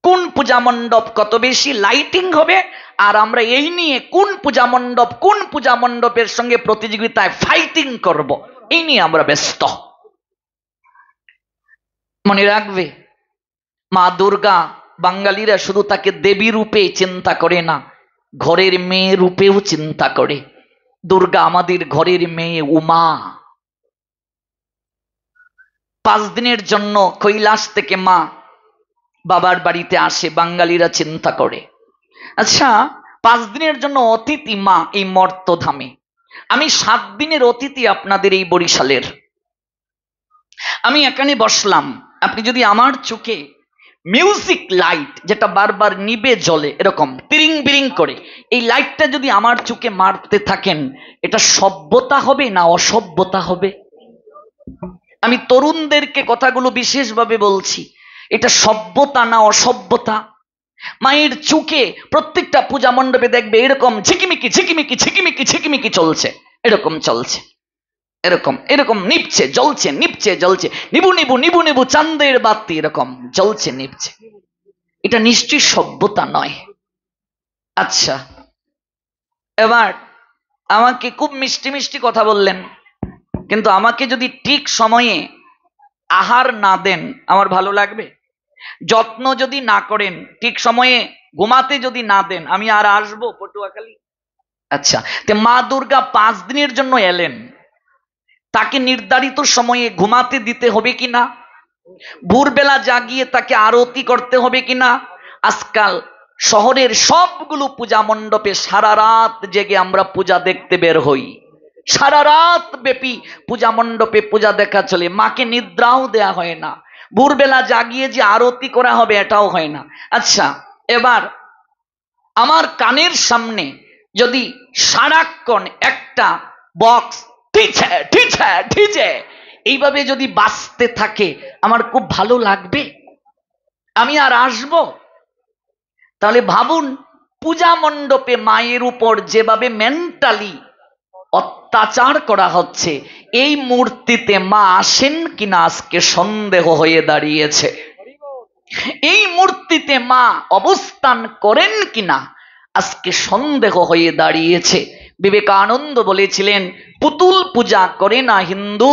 কোন পূজা মণ্ডপ কত বেশি লাইটিং হবে, আর আমরা এই নিয়ে কোন পূজা মণ্ডপের সঙ্গে প্রতিযোগিতায় ফাইটিং করব, এই নিয়ে আমরা ব্যস্ত। মনে রাখবে, মা দুর্গা বাঙালিরা শুধু তাকে দেবী রূপে চিন্তা করে না, ঘরের মেয়ে রূপেও চিন্তা করে। দুর্গা আমাদের ঘরের মেয়ে উমা। 5 দিনের জন্য কৈলাস থেকে মা বাবার বাড়িতে আসে, বাঙালিরা চিন্তা করে, আচ্ছা 5 দিনের জন্য অতিথি মা এই মর্তধামে, আমি 7 দিনের অতিথি আপনাদের এই বরিশালের, আমি এখানে বসলাম, আপনি যদি আমার চোখে মিউজিক লাইট যেটা বারবার নিবে জ্বলে এরকম তিরিং বিরিং করে, এই লাইটটা যদি আমার চোখে মারতে থাকেন, এটা সভ্যতা হবে না অসভ্যতা হবে? আমি তরুণদেরকে কথাগুলো বিশেষভাবে বলছি, এটা সভ্যতা না অসভ্যতা? মায়ের চোখে প্রত্যেকটা পূজা মণ্ডপে দেখবে এরকম ঝিকিমিকি ঝিকিমিকি ঝিকিমিকি ঝিকিমিকি চলছে, এরকম চলছে, এরকম এরকম নিপছে জ্বলছে, নিপছে জ্বলছে, নিবু নিবু নিবু নিবু চাঁদের বাতি এরকম জ্বলছে নিপছে, এটা নিশ্চয়ই সভ্যতা নয়। আচ্ছা, এবার আমাকে খুব মিষ্টি মিষ্টি কথা বললেন, কিন্তু আমাকে যদি ঠিক সময়ে আহার না দেন আমার ভালো লাগবে? যত্ন যদি না করেন, ঠিক সময়ে ঘুমাতে যদি না দেন, আমি আর আসবো পটুয়াখালী? আচ্ছা, তে মা দুর্গা 5 দিনের জন্য এলেন, তাকে নির্ধারিত সময়ে ঘুমাতে দিতে হবে কিনা? ভোরবেলা জাগিয়ে তাকে আরতি করতে হবে কিনা? আজকাল শহরের সবগুলো পূজা মণ্ডপে সারা রাত জেগে আমরা পূজা দেখতে বের হই, সারা রাত ব্যাপী পূজা মণ্ডপে পূজা দেখা চলে, মাকে নিদ্রাও দেয়া হয় না, ভোরবেলা জাগিয়ে যে আরতি করা হবে এটাও হয় না। আচ্ছা, এবার আমার কানের সামনে যদি সারাক্ষণ একটা বক্স ঠিছে ঠিছে ঠিছে এইভাবে যদি বাজতে থাকে, আমার খুব ভালো লাগবে? আমি আর আসবো? তাহলে ভাবুন, পূজা মণ্ডপে মায়ের উপর যেভাবে মেন্টালি অত্যাচার করা হচ্ছে, এই মূর্তিতে মা আসেন কিনা আজকে সন্দেহ হয়ে দাঁড়িয়েছে। এই মূর্তিতে মা অবস্থান করেন কিনা আজকে সন্দেহ হয়ে দাঁড়িয়েছে। বিবেকানন্দ বলেছিলেন, পুতুল পূজা করে না হিন্দু,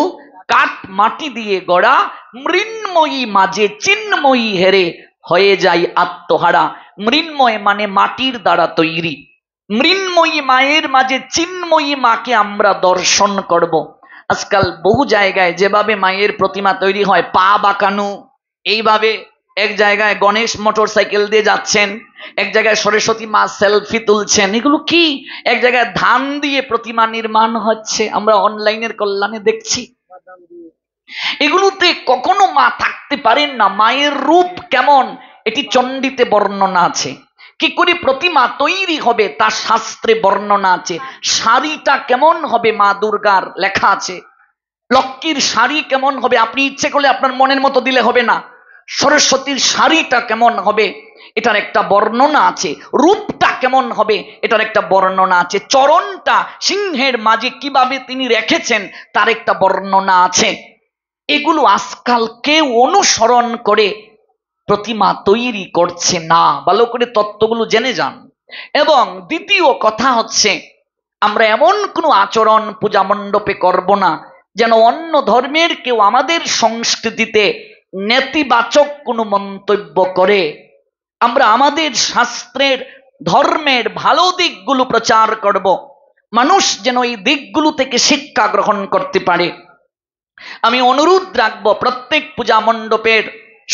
কাঠ মাটি দিয়ে গড়া, মৃন্ময়ী মাঝে চিন্ময়ী হেরে হয়ে যায় আত্মহারা। মৃন্ময় মানে মাটির দ্বারা তৈরি, মৃন্ময়ী মায়ের মাঝে চিন্ময়ী মাকে আমরা দর্শন করব। আজকাল বহু জায়গায় যেভাবে মায়ের প্রতিমা তৈরি হয়, পা বাঁকানো, এইভাবে এক জায়গায় গণেশ মোটর সাইকেল দিয়ে যাচ্ছেন, এক জায়গায় সরস্বতী মা সেলফি তুলছেন, এগুলো কি? এক জায়গায় ধান দিয়ে প্রতিমা নির্মাণ হচ্ছে, আমরা অনলাইনের কল্যাণে দেখছি। এগুলোতে কখনো মা থাকতে পারেন না। মায়ের রূপ কেমন এটি চণ্ডীতে বর্ণনা আছে, কি করে প্রতিমা তৈরি হবে তা শাস্ত্রে বর্ণনা আছে, শাড়িটা কেমন হবে মা দুর্গার লেখা আছে, লক্ষ্মীর শাড়ি কেমন হবে আপনি ইচ্ছে করলে আপনার মনের মতো দিলে হবে না, সরস্বতীর শাড়িটা কেমন হবে এটার একটা বর্ণনা আছে, রূপটা কেমন হবে এটার একটা বর্ণনা আছে, চরণটা সিংহের মাঝে কিভাবে তিনি রেখেছেন তার একটা বর্ণনা আছে। এগুলো আজকাল কেউ অনুসরণ করে প্রতিমা তৈরি করছে না। ভালো করে তত্ত্বগুলো জেনে যান। এবং দ্বিতীয় কথা হচ্ছে, আমরা এমন কোনো আচরণ পূজা মণ্ডপে করব না যেন অন্য ধর্মের কেউ আমাদের সংস্কৃতিতে নেতিবাচক কোনো মন্তব্য করে। আমরা আমাদের শাস্ত্রের ধর্মের ভালো দিকগুলো প্রচার করব, মানুষ যেন এই দিকগুলো থেকে শিক্ষা গ্রহণ করতে পারে। আমি অনুরোধ রাখবো প্রত্যেক পূজা মণ্ডপের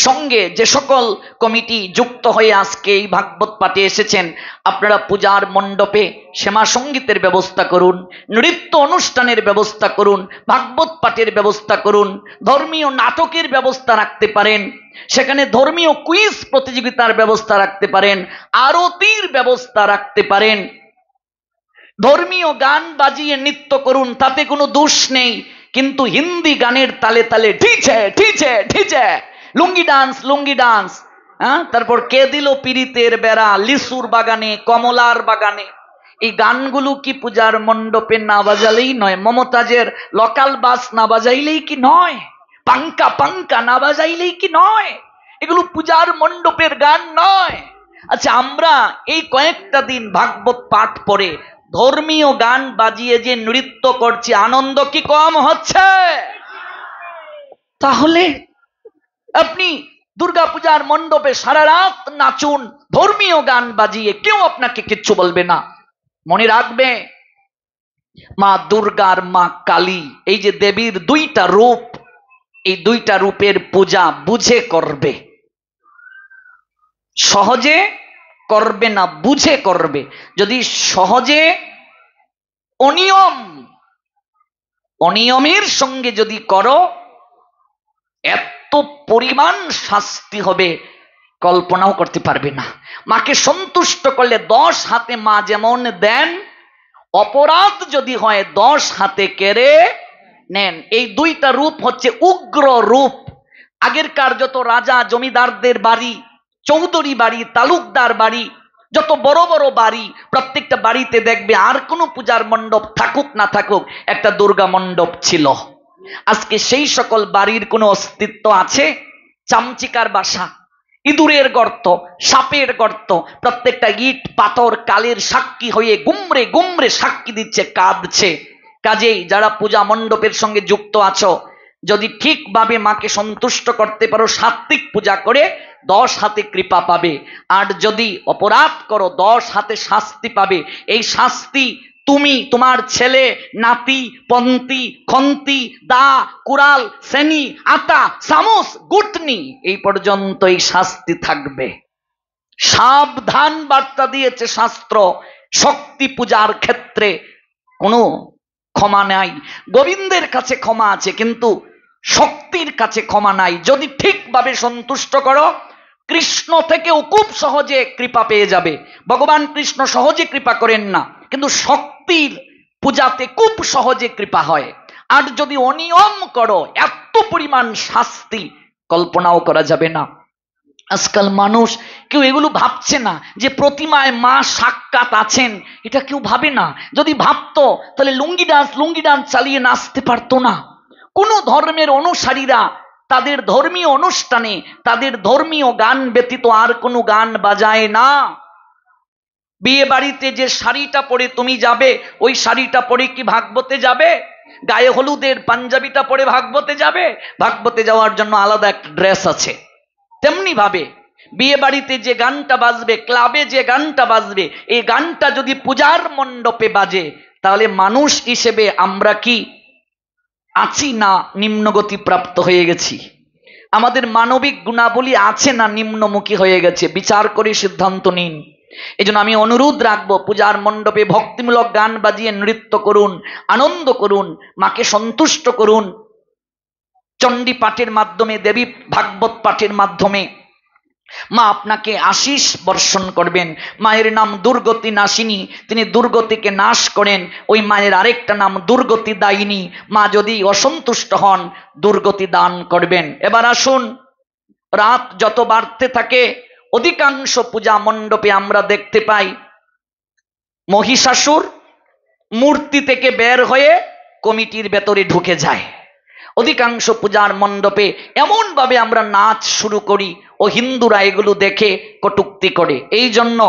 সঙ্গে যে সকল কমিটি যুক্ত হয়ে আজকে এই ভাগবত পাঠে এসেছেন, আপনারা পূজার মণ্ডপে শ্যামা সঙ্গীতের ব্যবস্থা করুন, নৃত্য অনুষ্ঠানের ব্যবস্থা করুন, ভাগবত পাঠের ব্যবস্থা করুন, ধর্মীয় নাটকের ব্যবস্থা রাখতে পারেন, সেখানে ধর্মীয় কুইজ প্রতিযোগিতার ব্যবস্থা রাখতে পারেন, আরতির ব্যবস্থা রাখতে পারেন, ধর্মীয় গান বাজিয়ে নৃত্য করুন, তাতে কোনো দোষ নেই। কিন্তু হিন্দি গানের তালে তালে ঠিছে ঠিছে ঠিছে, লুঙ্গি ডান্স, হ্যাঁ, তারপর কে দিল পিরিতের বেড়া, লিসুর বাগানে, কমলার বাগানে, এই গানগুলো কি পূজার মণ্ডপে না বাজালেই নয়? মমতাজের লোকাল বাস না বাজাইলেই কি নয়? পাঙ্কা পাঙ্কা না বাজাইলেই কি নয়? এগুলো পূজার মণ্ডপের গান নয়। আচ্ছা, আমরা এই কয়েকটা দিন ভাগবত পাঠ পড়ে ধর্মীয় গান বাজিয়ে যে নৃত্য করছি, আনন্দ কি কম হচ্ছে? তাহলে আপনি দুর্গাপূজার মণ্ডপে সারা রাত নাচুন ধর্মীয় গান বাজিয়ে, কেউ আপনাকে কিচ্ছু বলবে না। মনে রাখবে, মা দুর্গার মা কালী, এই যে দেবীর দুইটা রূপ, এই দুইটা রূপের পূজা বুঝে করবে। সহজে করবে না, বুঝে করবে। যদি সহজে অনিয়মের সঙ্গে যদি করো, এত পরিমাণ শাস্তি হবে কল্পনাও করতে পারবে না। মাকে সন্তুষ্ট করলে 10 হাতে মা যেমন দেন, অপরাধ যদি হয় 10 হাতে কেড়ে নেন। এই দুইটা রূপ হচ্ছে উগ্র রূপ। আগেরকার যত রাজা জমিদারদের বাড়ি, চৌধুরী বাড়ি, তালুকদার বাড়ি, যত বড় বড় বাড়ি, প্রত্যেকটা বাড়িতে দেখবে আর কোনো পূজার মণ্ডপ থাকুক না থাকুক, একটা দুর্গা মণ্ডপ ছিল। আজকে সেই সকল বাড়ির কোনো অস্তিত্ব আছে? চামচিকার বাসা, ইঁদুরের গর্ত, সাপের গর্ত, প্রত্যেকটা ইট পাথর কালের সাক্ষী হয়ে গুমরে গুমরে সাক্ষী দিচ্ছে, কাঁদছে। কাজেই যারা পূজা মণ্ডপের সঙ্গে যুক্ত আছো, যদি ঠিকভাবে মাকে সন্তুষ্ট করতে পারো, সাত্বিক পূজা করে 10 হাতে কৃপা পাবে। আর যদি অপরাধ করো 10 হাতে শাস্তি পাবে। এই শাস্তি তুমি, তোমার ছেলে, নাতি, পন্তি, খন্তি, দা, কুড়াল, সেনি, আতা, চামচ, গুটনি, এই পর্যন্ত এই শাস্তি থাকবে। সাবধান বার্তা দিয়েছে শাস্ত্র। শক্তি পূজার ক্ষেত্রে কোনো ক্ষমা নাই। গোবিন্দের কাছে ক্ষমা আছে, কিন্তু শক্তির কাছে ক্ষমা নাই। যদি ঠিকভাবে সন্তুষ্ট করো, কৃষ্ণ থেকেও খুব সহজে কৃপা পেয়ে যাবে। ভগবান কৃষ্ণ সহজে কৃপা করেন না, কিন্তু শক্তির পূজাতে খুব সহজে কৃপা হয়। আর যদি অনিয়ম করো, এত পরিমাণ শাস্তি কল্পনাও করা যাবে না। আজকাল মানুষ কেউ এগুলো ভাবছে না যে প্রতিমায় মা সাক্ষাৎ আছেন, এটা কেউ ভাবে না। যদি ভাবতো তাহলে লুঙ্গি ডান্স চালিয়ে নাচতে পারতো না। কোন ধর্মের অনুসারীরা তাদের ধর্মীয় অনুষ্ঠানে তাদের ধর্মীয় গান ব্যতীত আর কোনো গান বাজায় না। বিয়ে বাড়িতে যে শাড়িটা পরে তুমি যাবে, ওই শাড়িটা পরে কি ভাগবতে যাবে? গায়ে হলুদের পাঞ্জাবিটা পরে ভাগবতে যাবে? ভাগবতে যাওয়ার জন্য আলাদা একটা ড্রেস আছে। তেমনি ভাবে বিয়ে বাড়িতে যে গানটা বাজবে, ক্লাবে যে গানটা বাজবে, এই গানটা যদি পূজার মণ্ডপে বাজে, তাহলে মানুষ হিসেবে আমরা কি আছি না নিম্নগতি প্রাপ্ত হয়ে গেছি? আমাদের মানবিক গুণাবলী আছে না নিম্নমুখী হয়ে গেছে? বিচার করে সিদ্ধান্ত নিন। এই জন্য আমি অনুরোধ রাখবো, পূজার মণ্ডপে ভক্তিমূলক গান বাজিয়ে নৃত্য করুন, আনন্দ করুন, মাকে সন্তুষ্ট করুন। চণ্ডী পাঠের মাধ্যমে, দেবী ভাগবত পাঠের মাধ্যমে মা আপনাকে আশীষ বর্ষণ করবেন। মায়ের নাম দুর্গতি নাশিনী, তিনি দুর্গতিকে নাশ করেন। ওই মায়ের আরেকটা নাম দুর্গতি দায়িনী। মা যদি অসন্তুষ্ট হন, দুর্গতি দান করবেন। এবার আসুন, রাত যত বাড়তে থাকে, অধিকাংশ পূজা মণ্ডপে আমরা দেখতে পাই মহিষাসুর মূর্তি থেকে বের হয়ে কমিটির ভেতরে ঢুকে যায়। অধিকাংশ পূজার মণ্ডপে এমন ভাবে আমরা নাচ শুরু করি, ও হিন্দুরা এগুলো দেখে কটূক্তি করে। এই জন্য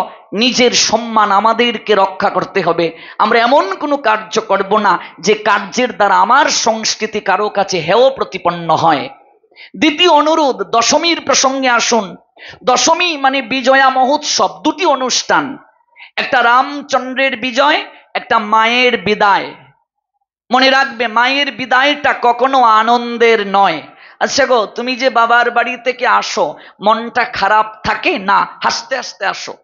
নিজের সম্মান আমাদেরকে রক্ষা করতে হবে। আমরা এমন কোনো কার্য করব না যে কার্যের দ্বারা আমার সংস্কৃতি কারো কাছে হেয় প্রতিপন্ন হয়। দ্বিতীয় অনুরোধ, দশমীর প্রসঙ্গে আসুন। দশমী মানে বিজয়া মহোৎসব, দুটি অনুষ্ঠান, একটা রামচন্দ্রের বিজয়, একটা মায়ের বিদায়। মনে রাখবে, মায়ের বিদায়টা কখনো আনন্দের নয়। আচ্ছা গো, তুমি যে বাবার বাড়ি থেকে আসো, মনটা খারাপ থাকে না? হাসতে হাসতে আসো।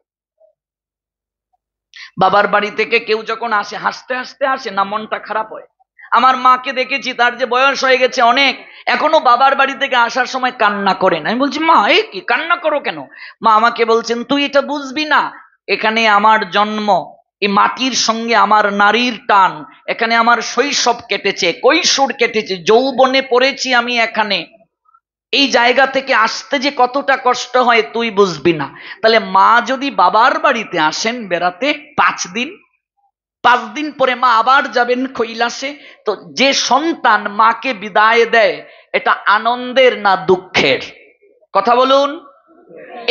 বাবার বাড়ি থেকে কেউ যখন আসে, হাসতে হাসতে আসে না মনটা খারাপ হয়? আমার মাকে দেখেছি, তার যে বয়স হয়ে গেছে অনেক, এখনো বাবার বাড়ি থেকে আসার সময় কান্না করেন। আমি বলছি, মা এ কি কান্না করো কেন? মা আমাকে বলছেন, তুই এটা বুঝবি না, এখানে আমার জন্ম, এই মাটির সঙ্গে আমার নারীর টান, এখানে আমার শৈশব কেটেছে, কৈশোর কেটেছে, যৌবনে পড়েছি আমি এখানে। এই জায়গা থেকে আসতে যে কতটা কষ্ট হয় তুই বুঝবি না। তাহলে মা যদি বাবার বাড়িতে আসেন বেড়াতে 5 দিন, 5 দিন পরে মা আবার যাবেন কৈলাসে, তো যে সন্তান মাকে বিদায় দেয়, এটা আনন্দের না দুঃখের? কথা বলুন।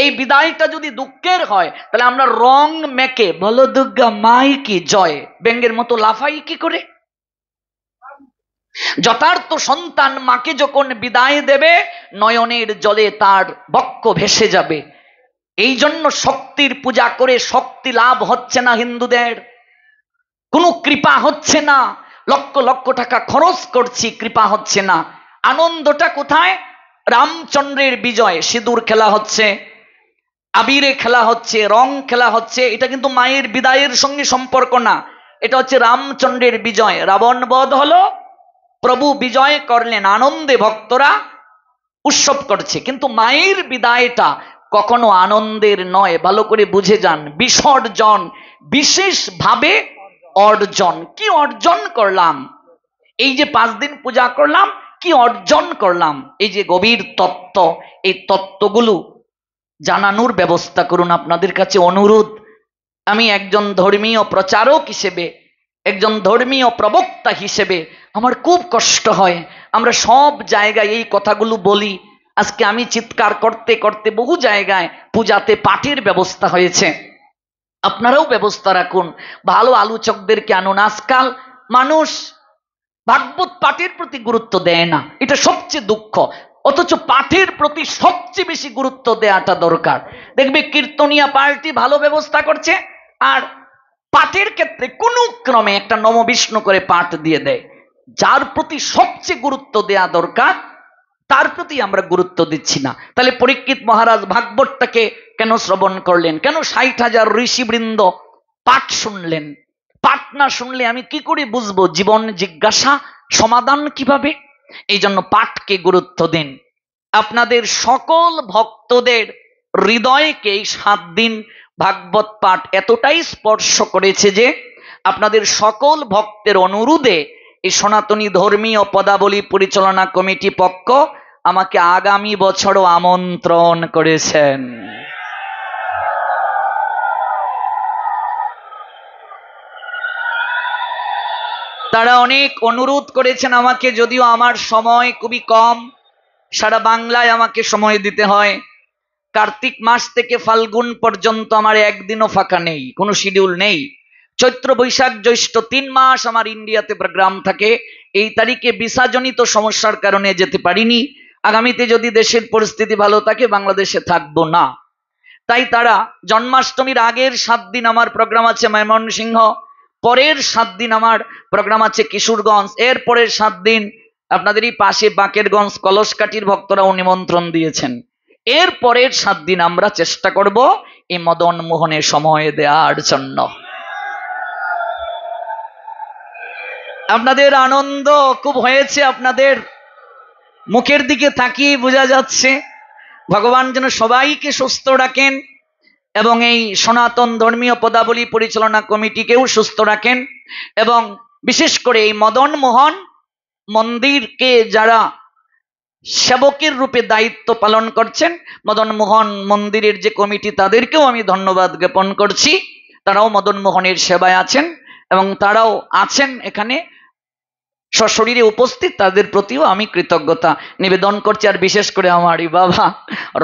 এই বিদায়টা যদি দুঃখের হয়, তাহলে আমরা রং মেকে বলো দুর্গা মাই কি জয় ব্যঙ্গের মতো লাফাই কি করে? যথার্থ সন্তান মাকে যখন বিদায় দেবে, নয়নের জলে তার বক্ষ ভেসে যাবে। এই জন্য শক্তির পূজা করে শক্তি লাভ হচ্ছে না হিন্দুদের, কোনো কৃপা হচ্ছে না। লক্ষ লক্ষ টাকা খরচ করছি, কৃপা হচ্ছে না। আনন্দটা কোথায়? রামচন্দ্রের বিজয়, সিঁদুর খেলা হচ্ছে, আবিরে খেলা হচ্ছে, রং খেলা হচ্ছে, এটা কিন্তু মায়ের বিদায়ের সঙ্গে সম্পর্ক না। এটা হচ্ছে রামচন্দ্রের বিজয়, রাবণ বধ হলো, প্রভু বিজয় করলেন, আনন্দে ভক্তরা উৎসব করছে। কিন্তু মায়ের বিদায়টা কখনো আনন্দের নয়, ভালো করে বুঝে যান। বিসর্জন, বিশেষভাবে অর্জন। কি অর্জন করলাম? এই যে 5 দিন পূজা করলাম, কি অর্জন করলাম? এই যে গভীর তত্ত্ব, এই তত্ত্বগুলো জানানোর ব্যবস্থা করুন। আপনাদের কাছে অনুরোধ, আমি একজন ধর্মীয় প্রচারক হিসেবে, একজন ধর্মীয় প্রবক্তা হিসেবে আমার খুব কষ্ট হয়। আমরা সব জায়গায় এই কথাগুলো বলি। আজকে আমি চিৎকার করতে করতে বহু জায়গায় পূজাতে পাঠের ব্যবস্থা হয়েছে, আপনারাও ব্যবস্থা রাখুন, ভালো আলোচকদেরকে আনুন। আজকাল মানুষ ভাগবত পাঠের প্রতি গুরুত্ব দেয় না, এটা সবচেয়ে দুঃখ। অথচ পাঠের প্রতি সবচেয়ে বেশি গুরুত্ব দেওয়াটা দরকার। দেখবে কীর্তনিয়া পার্টি ভালো ব্যবস্থা করছে, আর পাঠের ক্ষেত্রে কোনো ক্রমে একটা নমবিষ্ণু করে পাঠ দিয়ে দেয়। যার প্রতি সবচেয়ে গুরুত্ব দেয়া দরকার তার প্রতি আমরা গুরুত্ব দিচ্ছি না। তাহলে পরীক্ষিত মহারাজ ভাগবতটাকে কেন শ্রবণ করলেন? কেন 60,000 ঋষিবৃন্দ পাঠ শুনলেন? পাঠ না শুনলে আমি কি করে বুঝবো জীবন জিজ্ঞাসা সমাধান কিভাবে? এই জন্য পাঠকে গুরুত্ব দিন। আপনাদের সকল ভক্তদের হৃদয়কে এই 7 দিন ভাগবত পাঠ এতটাই স্পর্শ করেছে যে আপনাদের সকল ভক্তের অনুরোধে এই সনাতনী ধর্মীয় পদাবলী পরিচালনা কমিটি পক্ষ আমাকে আগামী বছরও আমন্ত্রণ করেছেন। তারা অনেক অনুরোধ করেছেন আমাকে, যদিও আমার সময় খুবই কম, সারা বাংলায় আমাকে সময় দিতে হয়। কার্তিক মাস থেকে ফাল্গুন পর্যন্ত আমার একদিনও ফাঁকা নেই, কোনো শিডিউল নেই। চৈত্র বৈশাখ জ্যৈষ্ঠ 3 মাস আমার ইন্ডিয়াতে প্রোগ্রাম থাকে। এই তারিখে ভিসাজনিত সমস্যার কারণে যেতে পারিনি। আগামীতে যদি দেশের পরিস্থিতি ভালো থাকে বাংলাদেশে থাকবো না। তাই তারা জন্মাষ্টমীর আগের 7 দিন আমার প্রোগ্রাম আছে ময়মনসিংহ, পরের 7 দিন আমার প্রোগ্রাম আছে কিশোরগঞ্জ, এর পরের 7 দিন আপনাদেরই পাশে বাকেরগঞ্জ কলসকাঠির ভক্তরাও নিমন্ত্রণ দিয়েছেন। এর পরের 7 দিন আমরা চেষ্টা করব এই মদন মোহনে সময় দেওয়ার জন্য। আপনাদের আনন্দ খুব হয়েছে, আপনাদের মুখের দিকে তাকিয়ে বোঝা যাচ্ছে। ভগবান যেন সবাইকে সুস্থ রাখেন এবং এই সনাতন ধর্মীয় পদাবলী পরিচালনা কমিটিকেও সুস্থ রাখেন, এবং বিশেষ করে এই মদন মোহন মন্দিরকে যারা সেবকের রূপে দায়িত্ব পালন করছেন, মদন মোহন মন্দিরের যে কমিটি, তাদেরকেও আমি ধন্যবাদ জ্ঞাপন করছি। তারাও মদন মোহনের সেবায় আছেন এবং তারাও আছেন এখানে সশরীরে উপস্থিত, তাদের প্রতিও আমি কৃতজ্ঞতা নিবেদন করছি। আর বিশেষ করে আমারই বাবা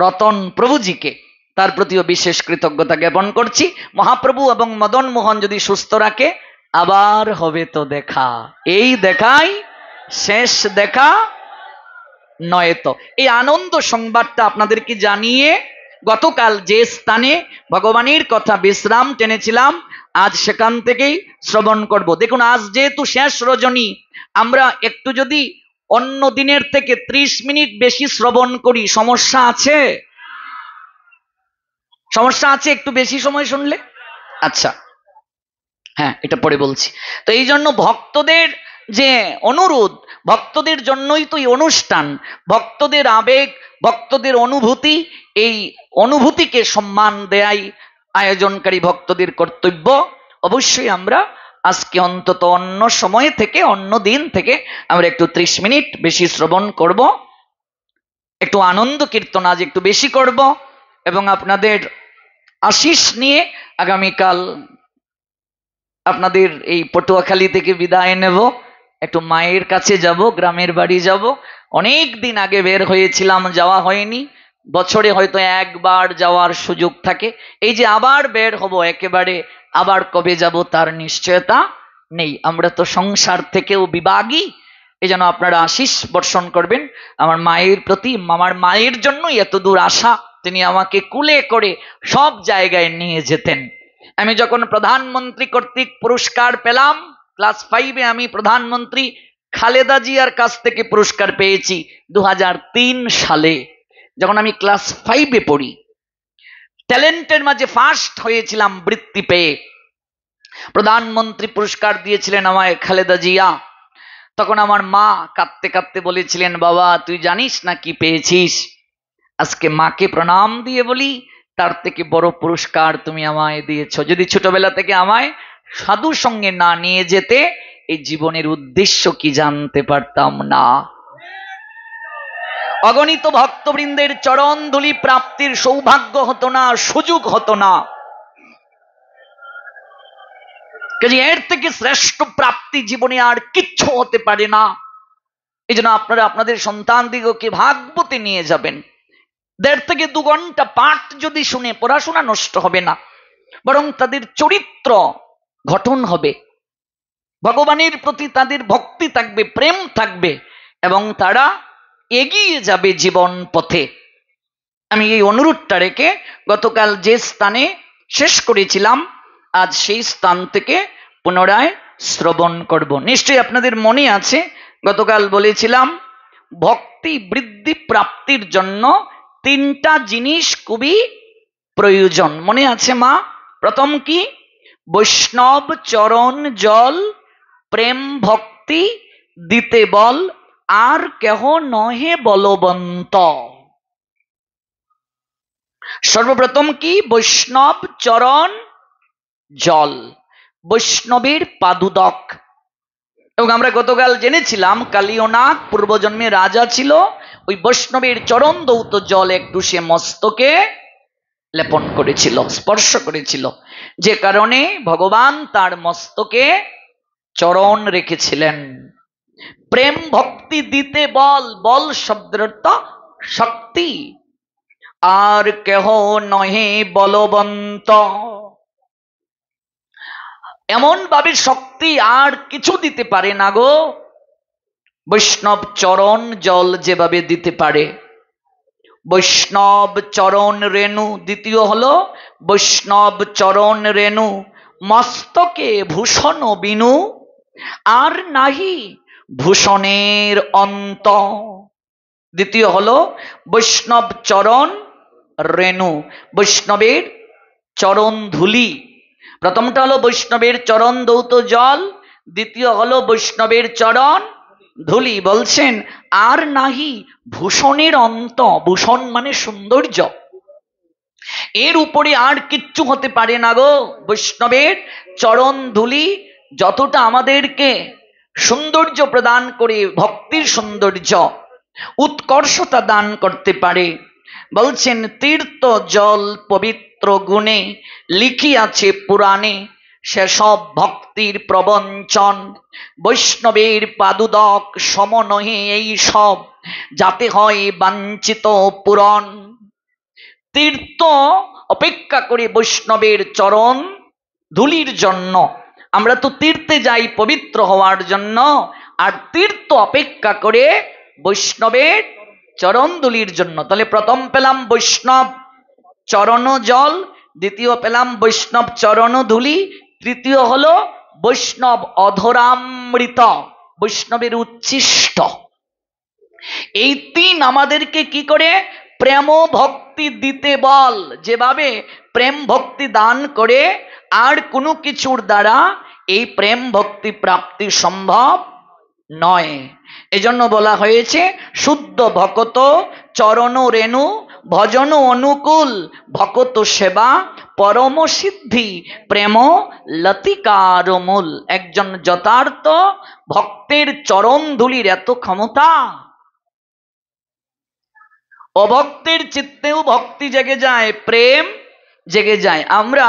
রতন প্রভুজিকে, তার প্রতিও বিশেষ কৃতজ্ঞতা জ্ঞাপন করছি। মহাপ্রভু এবং মদন মোহন যদি সুস্থ রাখে আবার হবে তো দেখা, এই দেখাই শেষ দেখা নয়। তো এই আনন্দ সংবাদটা আপনাদেরকে জানিয়ে গতকাল যে স্থানে ভগবানের কথা বিশ্রাম টেনেছিলাম আজ সেখান থেকেই শ্রবণ করব। দেখুন, আজ যেহেতু শেষ রজনী, আমরা একটু যদি অন্য দিনের থেকে 30 মিনিট বেশি শ্রবণ করি, সমস্যা আছে? সমস্যা আছে একটু বেশি সময় শুনলে? আচ্ছা, হ্যাঁ, এটা পরে বলছি। তো এই জন্য ভক্তদের যে অনুরোধ, ভক্তদের জন্যই তো এই অনুষ্ঠান, ভক্তদের আবেগ, ভক্তদের অনুভূতি, এই অনুভূতিকে সম্মান দেয়াই আয়োজনকারী ভক্তদের কর্তব্য। অবশ্যই আমরা আজকে অন্তত অন্য সময় থেকে, অন্য দিন থেকে আমরা একটু 30 মিনিট বেশি শ্রবণ করব, একটু আনন্দ কীর্তন আজ একটু বেশি করব, এবং আপনাদের আশিস নিয়ে আগামীকাল আপনাদের এই পটুয়াখালী থেকে বিদায় নেব, একটু মায়ের কাছে যাব, গ্রামের বাড়ি যাব। অনেক দিন আগে বের হয়েছিলাম, যাওয়া হয়নি। বছরে হয়তো একবার যাওয়ার সুযোগ থাকে। এই যে আবার বের হব, একেবারে আবার কবে যাব তার নিশ্চয়তা নেই। আমরা তো সংসার থেকেও বিভাগী। এই জন্য আপনারা আশিস বর্ষণ করবেন আমার মায়ের প্রতি। আমার মায়ের জন্যই এত দূর আসা। তিনি আমাকে কুলে করে সব জায়গায় নিয়ে যেতেন। আমি যখন প্রধানমন্ত্রী কর্তৃক পুরস্কার পেলাম, ক্লাস 5-এ আমি প্রধানমন্ত্রী খালেদা জিয়ার কাছ থেকে পুরস্কার পেয়েছি 2003 সালে, যখন আমি ক্লাস 5-এ পড়ি। ট্যালেন্টের মাঝে ফার্স্ট হয়েছিলাম বৃত্তি পেয়ে। প্রধানমন্ত্রী পুরস্কার দিয়েছিলেন আমায়, খালেদা জিয়া। তখন আমার মা কাঁদতে কাঁদতে বলেছিলেন, বাবা তুই জানিস না কি পেয়েছিস? আজকে মাকে প্রণাম দিয়ে বলি, তার থেকে বড় পুরস্কার তুমি আমায় দিয়েছ। যদি ছোটবেলা থেকে আমায় সাধু সঙ্গে না নিয়ে যেতে, এই জীবনের উদ্দেশ্য কি জানতে পারতাম না। অগণিত ভক্তবৃন্দের চরণ ধুলি প্রাপ্তির সৌভাগ্য হতো না, সুযোগ হতো না। এর থেকে শ্রেষ্ঠ প্রাপ্তি জীবনে আর কিচ্ছু হতে পারে না। এই জন্য আপনারা আপনাদের সন্তানদিগকে ভাগবতে নিয়ে যাবেন। 1.5 থেকে 2 ঘন্টা পাঠ যদি শুনে পড়াশোনা নষ্ট হবে না, বরং তাদের চরিত্র গঠন হবে, ভগবানের প্রতি তাদের ভক্তি থাকবে, প্রেম থাকবে, এবং তারা এগিয়ে যাবে জীবন পথে। আমি এই অনুরোধটা রেখে গতকাল যে স্থানে শেষ করেছিলাম, আজ সেই স্থান থেকে পুনরায় শ্রবণ করব। নিশ্চয়ই আপনাদের মনে আছে, গতকাল বলেছিলাম ভক্তি বৃদ্ধি প্রাপ্তির জন্য 3টা জিনিস খুবই প্রয়োজন। মনে আছে মা? প্রথম কি? বৈষ্ণব চরণ জল, প্রেম ভক্তি দিতে বল, আর কেহ নহে বলবন্ত। সর্বপ্রথম কি? বৈষ্ণব চরণ জল, বৈষ্ণবের পাদুদক। এবং আমরা গতকাল জেনেছিলাম কালিয়নাগ পূর্বজন্মে রাজা ছিল, ওই বৈষ্ণবের চরণ দৌত জল একটু সে মস্তকে লেপন করেছিল, স্পর্শ করেছিল, যে কারণে ভগবান তার মস্তকে চরণ রেখেছিলেন। প্রেম ভক্তি দিতে বল, বল শব্দের অর্থ শক্তি, আর কেহ নহে বলবন্ত। এমন ভাবে শক্তি আর কিছু দিতে পারে না গো, বৈষ্ণব চরণ জল যেভাবে দিতে পারে। বৈষ্ণব চরণ রেণু, দ্বিতীয় হলো বৈষ্ণব চরণ রেণু, মস্তকে ভূষণ বিনু, আর নাহি ভূষণের অন্ত। দ্বিতীয় হলো বৈষ্ণব চরণ রেণু, বৈষ্ণবের চরণ ধুলি। প্রথমটা হলো বৈষ্ণবের চরণ দৌত জল, দ্বিতীয় হলো বৈষ্ণবের চরণ ধুলি। বলছেন আর নাহি ভূষণের অন্ত, ভূষণ মানে সৌন্দর্য, এর উপরে আর কিচ্ছু হতে পারে না গো। বৈষ্ণবের চরণ ধুলি যতটা আমাদেরকে সৌন্দর্য প্রদান করে, ভক্তির সৌন্দর্য উৎকর্ষতা দান করতে পারে। বলছেন তীর্থ জল পবিত্র গুণে, লিখিয়াছে পুরাণে, সেসব ভক্তির প্রবঞ্চন, বৈষ্ণবের পাদুদক সম নহে এই সব, যাতে হয় বাঞ্ছিত পূরণ। তীর্থ অপেক্ষা করে বৈষ্ণবের চরণ ধুলির জন্য, আমরা তো তীর্থে যাই পবিত্র হওয়ার জন্য, আর তীর্থ অপেক্ষা করে বৈষ্ণবের চরণ ধুলির জন্য। তাহলে প্রথম পেলাম বৈষ্ণব চরণ জল, দ্বিতীয় পেলাম বৈষ্ণব চরণ ধুলি, তৃতীয় হলো বৈষ্ণব অধরামৃত, বৈষ্ণবের উচ্ছিষ্ট। এই 3 আমাদেরকে কি করে? প্রেম ভক্তি দিতে বল, যেভাবে প্রেম ভক্তি দান করে আর কোনো কিছুর দ্বারা এই প্রেম ভক্তি প্রাপ্তি সম্ভব নয়। এজন্য বলা হয়েছে শুদ্ধ ভকত চরণ রেণু, ভজন অনুকূল ভকত সেবা, পরম সিদ্ধি প্রেম লতিকার মূল। একজন যথার্থ ভক্তের চরণ ধুলির এত ক্ষমতা, অভক্তের চিত্তেও ভক্তি জেগে যায়, প্রেম জেগে যায়। আমরা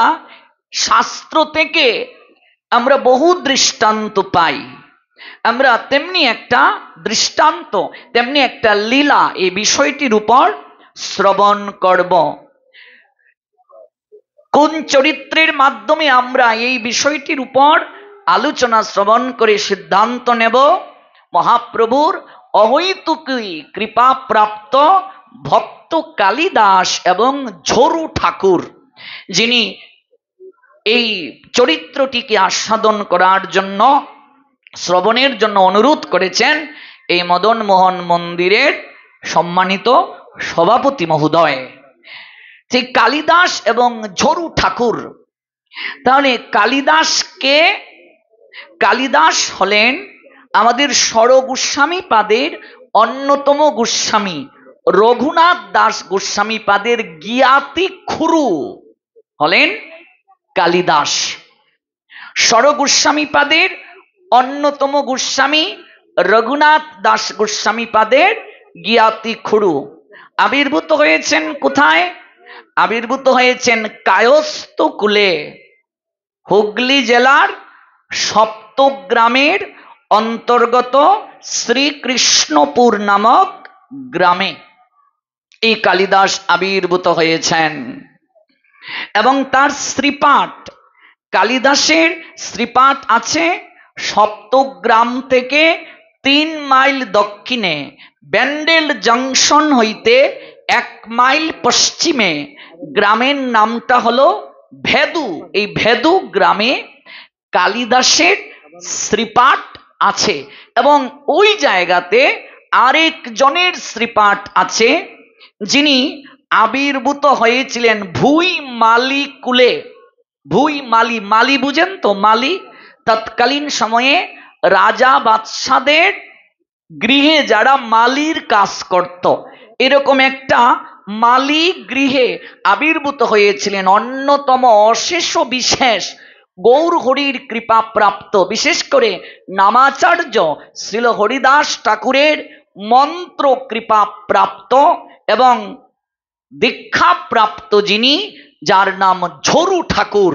শাস্ত্র থেকে আমরা বহু দৃষ্টান্ত পাই, আমরা তেমনি একটা দৃষ্টান্ত, তেমনি একটা লীলা এই বিষয়টির উপর শ্রবণ করব। কোন চরিত্রের মাধ্যমে আমরা এই বিষয়টির উপর আলোচনা শ্রবণ করে সিদ্ধান্ত নেব? মহাপ্রভুর অহৈতুকী কৃপা প্রাপ্ত ভক্ত কালিদাস এবং ঝরু ঠাকুর, যিনি এই চরিত্রটিকে আস্বাদন করার জন্য, শ্রবণের জন্য অনুরোধ করেছেন এই মদন মোহন মন্দিরের সম্মানিত সভাপতি মহোদয়। সেই কালিদাস এবং ঝরু ঠাকুর। তাহলে কালিদাসকে, কালিদাস হলেন আমাদের ষড় গোস্বামী পাদের অন্যতম গোস্বামী, রঘুনাথ দাস গোস্বামী পাদের জ্ঞাতি খুরু হলেন কালিদাস। ষড় গোস্বামী পাদের অন্যতম গোস্বামী রঘুনাথ দাস গোস্বামী পাদের জ্ঞাতি খুরু। আবির্ভূত হয়েছেন কোথায়? আবির্ভূত হয়েছেন কায়স্থ কুলে, হুগলি জেলার সপ্তগ্রামের অন্তর্গত শ্রীকৃষ্ণপুর নামক গ্রামে এই কালিদাস আবির্ভূত হয়েছেন। এবং তার শ্রীপাঠ, কালিদাসের শ্রীপাঠ আছে সপ্তগ্রাম থেকে 3 মাইল দক্ষিণে ব্যান্ডেল জংশন হইতে 1 মাইল পশ্চিমে। গ্রামের নামটা হলো ভেদু। এই ভেদু গ্রামে কালিদাসের শ্রীপাঠ আছে। এবং ওই জায়গাতে আরেকজনের শ্রীপাঠ আছে যিনি আবির্ভূত হয়েছিলেন ভুই মালি কুলে। ভুই মালি, মালি বুঝেন তো? মালি তৎকালীন সময়ে রাজা বাদশাদের গৃহে যারা মালির কাজ করত, এরকম একটা মালি গৃহে আবির্ভূত হয়েছিলেন অন্যতম অশেষ বিশেষ গৌর হরির কৃপা প্রাপ্ত, বিশেষ করে নামাচার্য শ্রীল হরিদাস ঠাকুরের মন্ত্র কৃপা প্রাপ্ত এবং দীক্ষা প্রাপ্ত যিনি, যার নাম ঝরু ঠাকুর।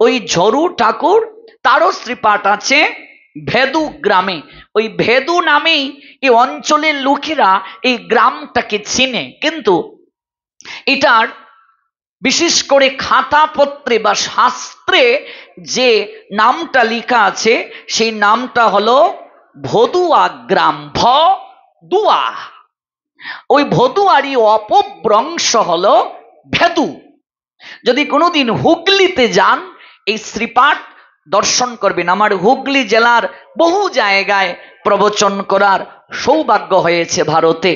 ওই ঝরু ঠাকুর, তারও শ্রীপাঠ আছে ভেদু গ্রামে। ওই ভেদু নামেই এই অঞ্চলের লোকেরা এই গ্রামটাকে চিনে। কিন্তু এটার বিশেষ করে খাতাপত্রে বা শাস্ত্রে যে নামটা লেখা আছে সেই নামটা হলো ভদুয়া গ্রাম, ভদুয়া। ওই ভদুয়ারই অপভ্রংশ হলো ভেদু। যদি কোনোদিন হুগলিতে যান এই শ্রীপাঠ দর্শন করবেন। আমার হুগলি জেলার বহু জায়গায় প্রবচন করার সৌভাগ্য হয়েছে ভারতে।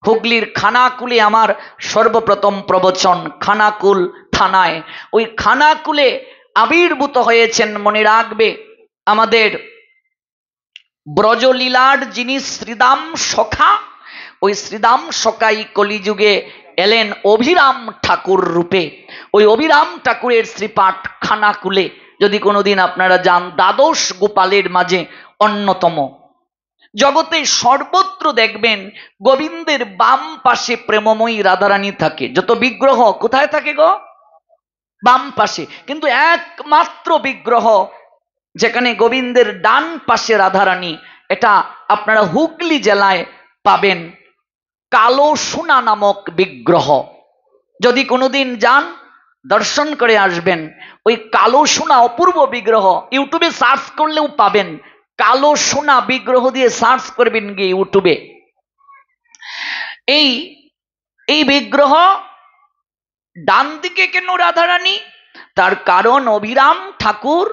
হুগলির খানাকুলে আমার সর্বপ্রথম প্রবচন, খানাকুল থানায়। ওই খানাকুলে আবির্ভূত হয়েছেন, মনে রাখবে, আমাদের ব্রজলীলার যিনি শ্রীদাম সখা, ওই শ্রীদাম সখাই কলিযুগে এলেন অভিরাম ঠাকুর রূপে। ওই অভিরাম ঠাকুরের শ্রীপাঠ খানাকুলে যদি কোনোদিন আপনারা যান, দ্বাদশ গোপালের মাঝে অন্যতম। জগতে সর্বত্র দেখবেন গোবিন্দের বাম পাশে প্রেমময়ী রাধারানী থাকে। যত বিগ্রহ কোথায় থাকে গো? বাম পাশে। কিন্তু একমাত্র বিগ্রহ যেখানে গোবিন্দের ডান পাশে রাধারানী, এটা আপনারা হুগলি জেলায় পাবেন, কালো সোনা নামক বিগ্রহ। যদি কোনোদিন যান দর্শন করে আসবেন। ওই কালো সোনা অপূর্ব বিগ্রহ, ইউটিউবে সার্চ করলেও পাবেন। কালো সোনা বিগ্রহ দিয়ে সার্চ করবেন গিয়ে ইউটিউবে। এই বিগ্রহ ডান দিকে কেন রাধারানী? তার কারণ অভিরাম ঠাকুর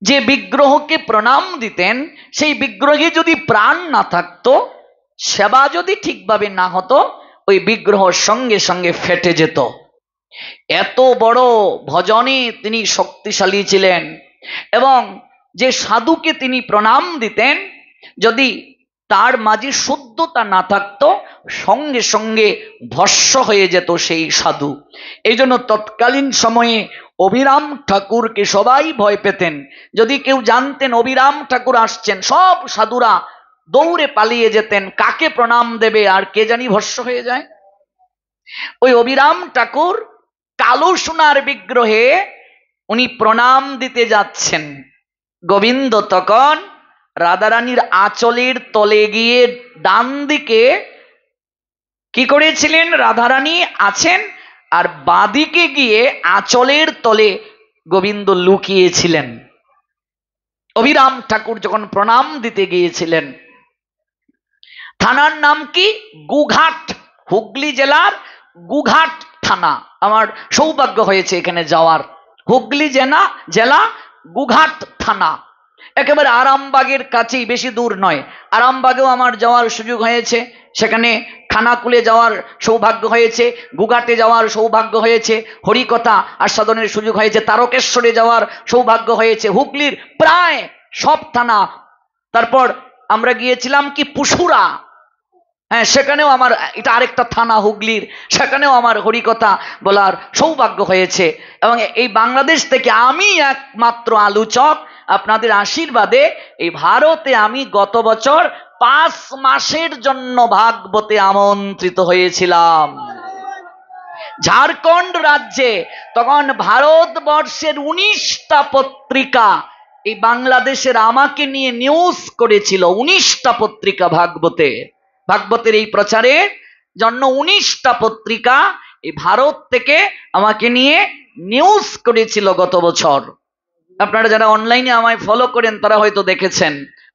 যে বিগ্রহকে প্রণাম দিতেন, সেই বিগ্রহে যদি প্রাণ না থাকতো, সেবা যদি ঠিকভাবে না হতো, ওই বিগ্রহ সঙ্গে সঙ্গে ফেটে যেত। এত বড় ভজনে তিনি শক্তিশালী ছিলেন। এবং যে সাধুকে তিনি প্রণাম দিতেন, যদি তার মাঝে শুদ্ধতা না থাকতো, সঙ্গে সঙ্গে ভস্ম হয়ে যেত সেই সাধু। এই জন্য তৎকালীন সময়ে অভিরাম ঠাকুরকে সবাই ভয় পেতেন। যদি কেউ জানতেন অভিরাম ঠাকুর আসছেন, সব সাধুরা দৌড়ে পালিয়ে যেতেন। কাকে প্রণাম দেবে আর কে জানি ভস্ম হয়ে যায়। ওই অভিরাম ঠাকুর কালো সোনার বিগ্রহে উনি প্রণাম দিতে যাচ্ছেন। গোবিন্দ তখন রাধারানীর আঁচলের তলে গিয়ে ডান দিকে কি করেছিলেন? রাধারানী আছেন, আর বাঁদিকে গিয়ে আঁচলের তলে গোবিন্দ লুকিয়েছিলেন। অভিরাম ঠাকুর যখন প্রণাম দিতে গিয়েছিলেন, থানার নাম কি? গুঘাট। হুগলি জেলার গুঘাট থানা। আমার সৌভাগ্য হয়েছে এখানে যাওয়ার। হুগলি জেলা গুঘাট থানা। একেবারে আরামবাগের কাছেই, বেশি দূর নয়। আরামবাগেও আমার যাওয়ার সুযোগ হয়েছে, সেখানে খানাকুলে যাওয়ার সৌভাগ্য হয়েছে, গুগাতে যাওয়ার সৌভাগ্য হয়েছে, হরিকথা আস্বাদনের সুযোগ হয়েছে, তারকেশ্বরে যাওয়ার সৌভাগ্য হয়েছে, হুগলির প্রায় সব থানা। তারপর আমরা গিয়েছিলাম কি পুশুরা, হ্যাঁ সেখানেও আমার, এটা আরেকটা থানা হুগলির, সেখানেও আমার হরিকথা বলার সৌভাগ্য হয়েছে। এবং এই বাংলাদেশ থেকে আমি একমাত্র আলোচক, আপনাদের আশীর্বাদে এই ভারতে আমি গত বছর 5 মাসের জন্য ভাগবতে আমন্ত্রিত হয়েছিলাম। ঝাড়খণ্ড রাজ্যে তখন ভারতবর্ষের 19টা পত্রিকা এই বাংলাদেশের আমাকে নিয়ে নিউজ করেছিল। 19টা পত্রিকা ভাগবতের এই প্রচারের জন্য 19টা পত্রিকা এই ভারত থেকে আমাকে নিয়ে নিউজ করেছিল গত বছর। আপনারা যারা অনলাইনে আমায় ফলো করেন তারা হয়তো দেখেছেন,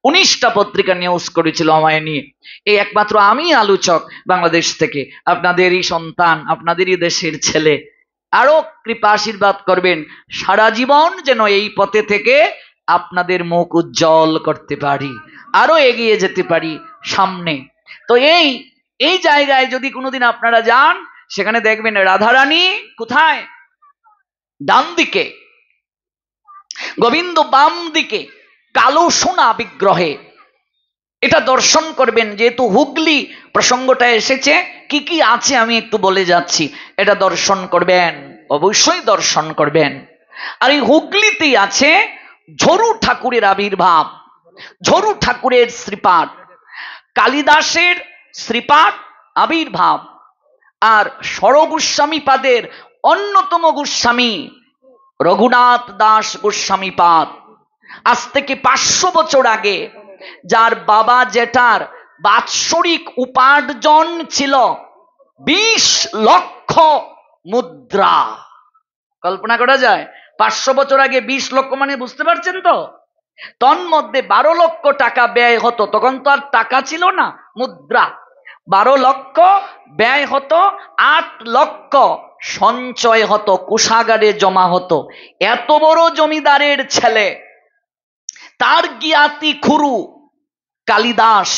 19টা পত্রিকা নিউজ করেছিল আমায় নিয়ে। এই একমাত্র আমি আলোচক বাংলাদেশ থেকে, আপনাদেরই সন্তান, আপনাদেরই দেশের ছেলে। আরো কৃপা আশীর্বাদ করবেন, সারা জীবন যেন এই পথে থেকে আপনাদের মুখ উজ্জ্বল করতে পারি, আরো এগিয়ে যেতে পারি সামনে। তো এই জায়গায় যদি কোনোদিন আপনারা যান, সেখানে দেখবেন রাধারানী কোথায়, ডান দিকে, গোবিন্দ বাম দিকে, কালো সোনা বিগ্রহে। এটা দর্শন করবেন, যেহেতু হুগলি প্রসঙ্গটা এসেছে, কি কি আছে আমি একটু বলে যাচ্ছি, এটা দর্শন করবেন, অবশ্যই দর্শন করবেন। আর এই হুগলিতেই আছে ঝরু ঠাকুরের আবির্ভাব, ঝরু ঠাকুরের শ্রীপাঠ, কালিদাসের শ্রীপাঠ আবির্ভাব, আর স্বরগোস্বামী পাদের অন্যতম গোস্বামী রঘুনাথ দাস গোস্বামী পাদ। আজ থেকে 500 বছর আগে যার বাবা জেঠার বাৎসরিক উপার্জন ছিল 20 লক্ষ মুদ্রা। কল্পনা করা যায়? 500 বছর আগে 20 লক্ষ মানে বুঝতে পারছেন তো? তন্মধ্যে 12 লক্ষ টাকা ব্যয় হতো, তখন তো আর টাকা ছিল না, মুদ্রা। 12 লক্ষ ব্যয় হতো, 8 লক্ষ সঞ্চয় হতো, কোষাগারে জমা হতো। এত বড় জমিদারের ছেলে, তার জ্ঞাতি খুরু কালিদাস,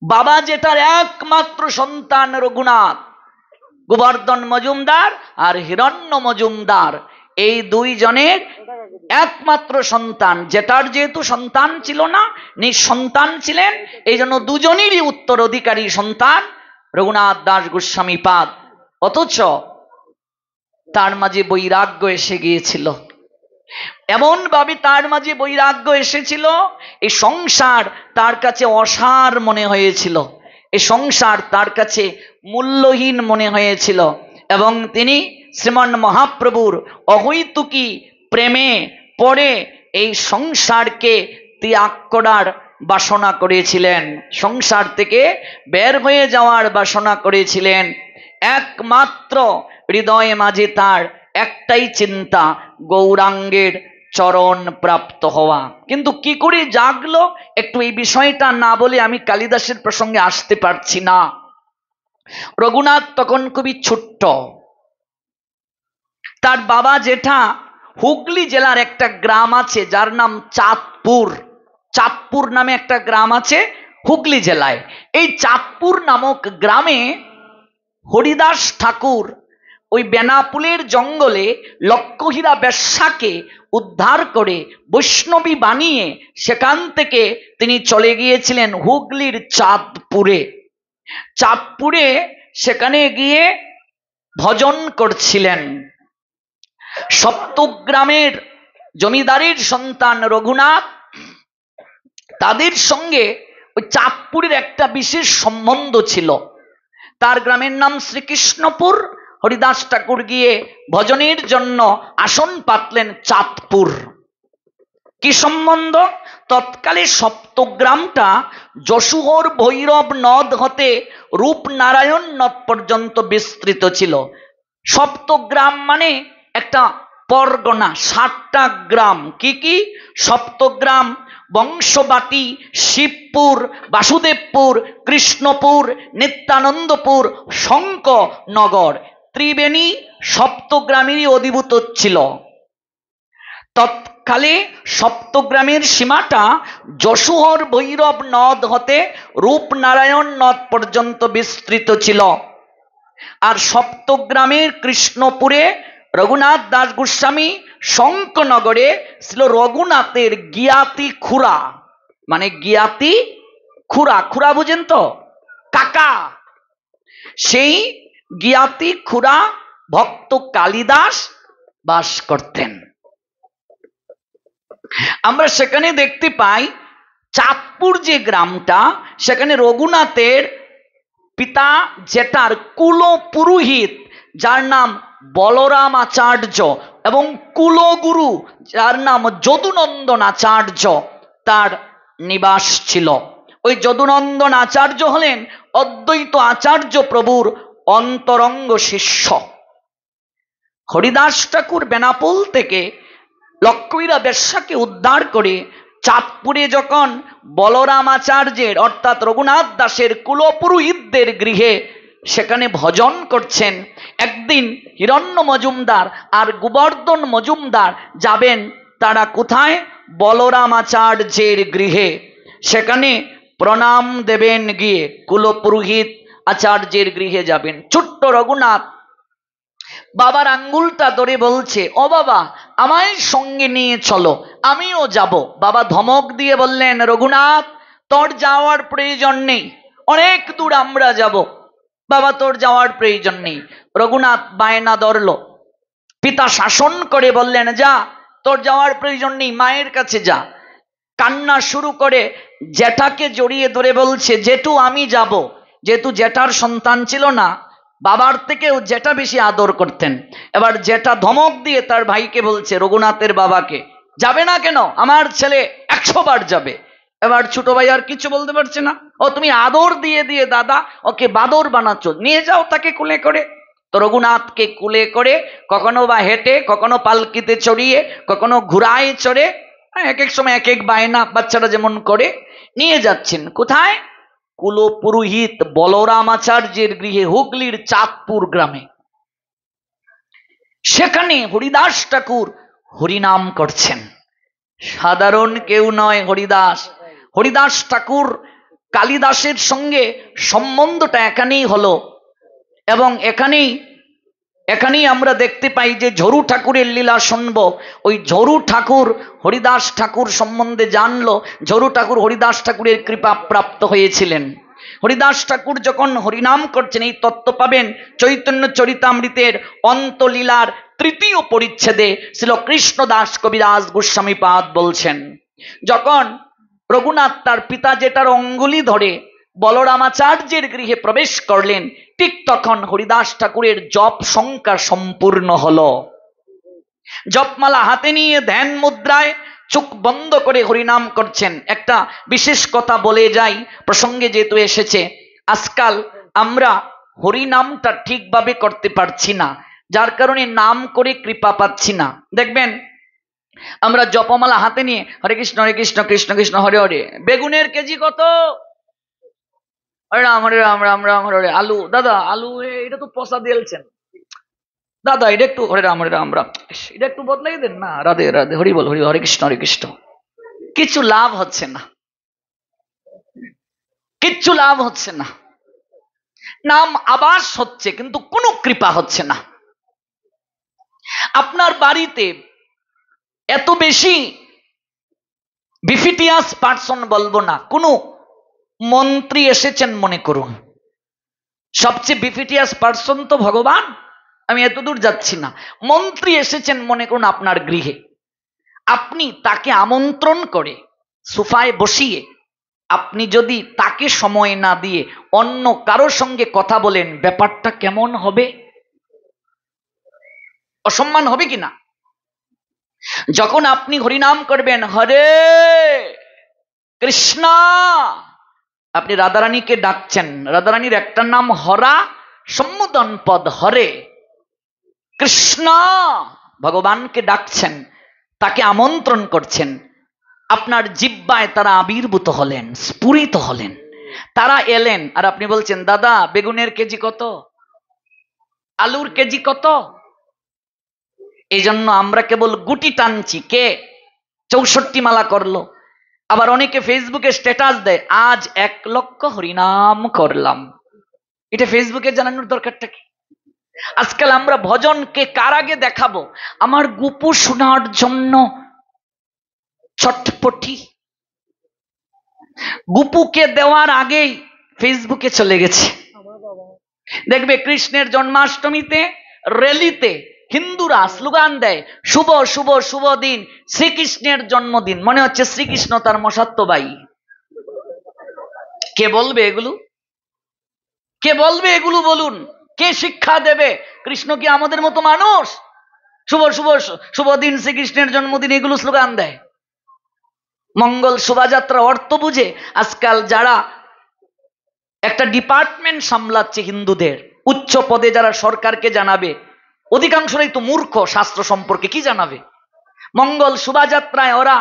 বাবা জেঠার একমাত্র সন্তান রঘুনাথ, গোবর্ধন মজুমদার আর হিরণ্য মজুমদার, এই 2 জনের একমাত্র সন্তান। জেঠার যেহেতু সন্তান ছিল না, নিঃসন্তান ছিলেন, এই জন্য 2 জনেরই উত্তরাধিকারী সন্তান রঘুনাথ দাস গোস্বামী পাদ। অথচ তার মাঝে বৈরাগ্য এসে গিয়েছিল, এমন ভাবে তার মাঝে বৈরাগ্য এসেছিল, এই সংসার তার কাছে অসার মনে হয়েছিল, এই সংসার তার কাছে মূল্যহীন মনে হয়েছিল। এবং তিনি শ্রীমান মহাপ্রভুর অহৈতুকী প্রেমে পড়ে এই সংসারকে ত্যাগ করার বাসনা করেছিলেন, সংসার থেকে বের হয়ে যাওয়ার বাসনা করেছিলেন। একমাত্র হৃদয়ে মাঝে তার একটাই চিন্তা, গৌরাঙ্গের চরণ প্রাপ্ত হওয়া। কিন্তু কি করে জাগলো, একটু এই বিষয়টা না বলে আমি কালিদাসের প্রসঙ্গে আসতে পারছি না। রঘুনাথ তখন খুবই ছোট্ট, তার বাবা জেঠা হুগলি জেলার একটা গ্রাম আছে যার নাম চাঁদপুর, চাঁদপুর নামে একটা গ্রাম আছে হুগলি জেলায়। এই চাঁদপুর নামক গ্রামে হরিদাস ঠাকুর ওই বেনাপুলের জঙ্গলে লক্ষ্মীহীরা বেশ্যাকে উদ্ধার করে বৈষ্ণবী বানিয়ে সেখান থেকে তিনি চলে গিয়েছিলেন হুগলির চাঁদপুরে। চাঁদপুরে সেখানে গিয়ে ভজন করছিলেন। সপ্তগ্রামের জমিদারের সন্তান রঘুনাথ, তাদের সঙ্গে ওই চাঁদপুরের একটা বিশেষ সম্বন্ধ ছিল। তার গ্রামের নাম শ্রীকৃষ্ণপুর। হরিদাস ঠাকুর গিয়ে ভজনের জন্য আসন পাতলেন চাঁদপুর। কি সম্বন্ধ? তৎকালে সপ্তগ্রামটা যশোহর ভৈরব নদ হতে রূপনারায়ণ নদ পর্যন্ত বিস্তৃত ছিল। সপ্তগ্রাম মানে একটা পরগনা, 7টা গ্রাম। কি কি? সপ্তগ্রাম, বংশবাটি, শিবপুর, বাসুদেবপুর, কৃষ্ণপুর, নিত্যানন্দপুর, শঙ্কনগর, ত্রিবেণী সপ্তগ্রামেরই অধিভূত ছিল। তৎকালে সপ্তগ্রামের সীমাটা যশোহর ভৈরব নদ হতে রূপনারায়ণ নদ পর্যন্ত বিস্তৃত ছিল। আর সপ্তগ্রামের কৃষ্ণপুরে রঘুনাথ দাস গোস্বামী শঙ্কনগরে ছিল রঘুনাথের জ্ঞাতি খুড়া, মানে জ্ঞাতি খুড়া, খুড়া বুঝেন তো, কাকা। সেই জ্ঞাতি খুড়া ভক্ত কালিদাস বাস করতেন। আমরা সেখানে দেখতে পাই চাঁদপুর যে গ্রামটা, সেখানে রঘুনাথের পিতা জেঠার কুল পুরোহিত যার নাম বলরাম আচার্য এবং কুলগুরু যার নাম যদুনন্দন আচার্য, তার নিবাস ছিল। ওই যদুনন্দন আচার্য হলেন অদ্বৈত আচার্য প্রভুর অন্তরঙ্গ শিষ্য। হরিদাস ঠাকুর বেনাপোল থেকে লক্ষ্মীরা বেশ্যাকে উদ্ধার করে চাঁদপুরে যখন বলরাম আচার্যের অর্থাৎ রঘুনাথ দাসের কুলপুরোহিতদের গৃহে সেখানে ভজন করছেন, একদিন হিরণ্য মজুমদার আর গোবর্ধন মজুমদার যাবেন তারা কোথায়? বলরাম আচার্যের গৃহে। সেখানে প্রণাম দেবেন, গিয়ে কুলপুরোহিত আচার্যের গৃহে যাবেন। ছোট্ট রঘুনাথ বাবার আঙ্গুলটা ধরে বলছে, ও বাবা আমায় সঙ্গে নিয়ে চলো, আমিও যাব। বাবা ধমক দিয়ে বললেন, রঘুনাথ তোর যাওয়ার প্রয়োজন নেই, অনেক দূর আমরা যাব, বাবা তোর যাওয়ার প্রয়োজন নেই। রঘুনাথ বায়না ধরল, পিতা শাসন করে বললেন, যা, তোর যাওয়ার প্রয়োজন নেই, মায়ের কাছে যা। কান্না শুরু করে জেঠাকে জড়িয়ে ধরে বলছে, জেঠু আমি যাব। যেহেতু জেঠার সন্তান ছিল না, বাবার থেকেও জেঠা বেশি আদর করতেন। এবার জেঠা ধমক দিয়ে তার ভাইকে বলছে, রঘুনাথের বাবাকে, যাবে না কেন? আমার ছেলে 100 বার যাবে। এবার ছোট ভাই আর কিছু বলতে পারছে না। ও তুমি আদর দিয়ে দিয়ে দাদা ওকে বাদর বানাচ্ছ, নিয়ে যাও তাকে কোলে করে। তো রঘুনাথকে কোলে করে কখনো বা হেঁটে, কখনো পালকিতে চড়িয়ে, কখনো ঘোড়ায় চড়ে, এক এক সময় এক এক বায়না বাচ্চারা যেমন করে, নিয়ে যাচ্ছেন কোথায়? কুলপুরোহিত বলরাম আচার্যের গৃহে, হুগলির চাঁদপুর গ্রামে। সেখানে হরিদাস ঠাকুর হরিনাম করছেন। সাধারণ কেউ নয় হরিদাস। হরিদাস ঠাকুর কালিদাসের সঙ্গে সম্বন্ধটা এখানেই হলো, এবং এখানেই আমরা দেখতে পাই যে ঝরু ঠাকুরের লীলা শুনবো। ওই ঝরু ঠাকুর হরিদাস ঠাকুর সম্বন্ধে জানলো। ঝরু ঠাকুর হরিদাস ঠাকুরের কৃপা প্রাপ্ত হয়েছিলেন। হরিদাস ঠাকুর যখন হরিনাম করছেন, এই তত্ত্ব পাবেন চৈতন্য চরিতামৃতের অন্তলীলার 3য় পরিচ্ছেদে। শ্রী কৃষ্ণদাস কবিরাজ গোস্বামী পাদ বলছেন, যখন রঘুনাথ তার পিতা জেঠার অঙ্গুলি ধরে বলরামাচার্যের গৃহে প্রবেশ করলেন, ঠিক তখন হরিদাস ঠাকুরের জপ সংখ্যা সম্পূর্ণ হলো। জপমালা হাতে নিয়ে ধ্যান মুদ্রায় চোখ বন্ধ করে হরিনাম করছেন। একটা বিশেষ কথা বলে যাই, প্রসঙ্গে যেহেতু এসেছে, আজকাল আমরা হরিনামটা ঠিকভাবে করতে পারছি না, যার কারণে নাম করে কৃপা পাচ্ছি না। দেখবেন আমরা জপমালা হাতে নিয়ে হরে কৃষ্ণ কৃষ্ণ কৃষ্ণ হরে হরে, বেগুনের কেজি কত? হরে রাম রাম রাম হরে হরে। আলু, দাদা আলু এটা তো পচা দিয়েছেন, দাদা এটা একটু হরে রাম রাম, এটা একটু বদলাই দেন না, রাধে রাধে, হরি বল, হরি হরে কৃষ্ণ। কিছু লাভ হচ্ছে না, কিচ্ছু লাভ হচ্ছে না। নাম আবাস হচ্ছে কিন্তু কোনো কৃপা হচ্ছে না। আপনার বাড়িতে এত বেশি বিফিটিয়াস পার্সন বলবো না, কোনো মন্ত্রী এসেছেন মনে করুন, সবচেয়ে বিফিটিয়াস পার্সন তো ভগবান, আমি এতদূর যাচ্ছি না। মন্ত্রী এসেছেন মনে করুন আপনার গৃহে, আপনি তাকে আমন্ত্রণ করে সোফায় বসিয়ে আপনি যদি তাকে সময় না দিয়ে অন্য কারোর সঙ্গে কথা বলেন, ব্যাপারটা কেমন হবে? অসম্মান হবে কিনা? যখন আপনি হরিনাম করবেন, হরে কৃষ্ণ, আপনি রাধারানীকে ডাকছেন, রাধারানীর একটা নাম হরা, সম্বোধন পদ হরে কৃষ্ণ, ভগবানকে ডাকছেন, তাকে আমন্ত্রণ করছেন। আপনার জিহ্বায় তারা আবির্ভূত হলেন, স্ফুরিত হলেন, তারা এলেন, আর আপনি বলছেন, দাদা বেগুনের কেজি কত, আলুর কেজি কত? এই জন্য আমরা কেবল গুটি টানছি। কে? 64 মালা করলো। আবার অনেকে ফেসবুকে স্ট্যাটাস দেয়, আজ 1 লক্ষ হরিনাম করলাম। এটা ফেসবুকে জানানোর দরকারটা কি? আজকাল আমরা ভজনকে কার আগে দেখাবো? আমার গুপু শোনার জন্য ছটপটি। গুপুকে দেওয়ার আগেই ফেসবুকে চলে গেছে। দেখবে কৃষ্ণের জন্মাষ্টমীতে র্যালিতে হিন্দুরা স্লোগান দেয়, শুভ শুভ শুভ দিন, শ্রীকৃষ্ণের জন্মদিন। মনে হচ্ছে শ্রীকৃষ্ণ তার মসাত্ত ভাই। কে বলবে এগুলো? কে বলবে এগুলো? বলুন, কে শিক্ষা দেবে? কৃষ্ণ কি আমাদের মতো মানুষ? শুভ শুভ শুভ দিন, শ্রীকৃষ্ণের জন্মদিন, এগুলো স্লোগান দেয়। মঙ্গল শোভাযাত্রা অর্থ বুঝে আজকাল যারা একটা ডিপার্টমেন্ট সামলাচ্ছে হিন্দুদের, উচ্চ পদে যারা সরকারকে জানাবে, অধিকাংশরাই তো মূর্খ, শাস্ত্র সম্পর্কে কি জানাবে? মঙ্গল শোভাযাত্রায় ওরা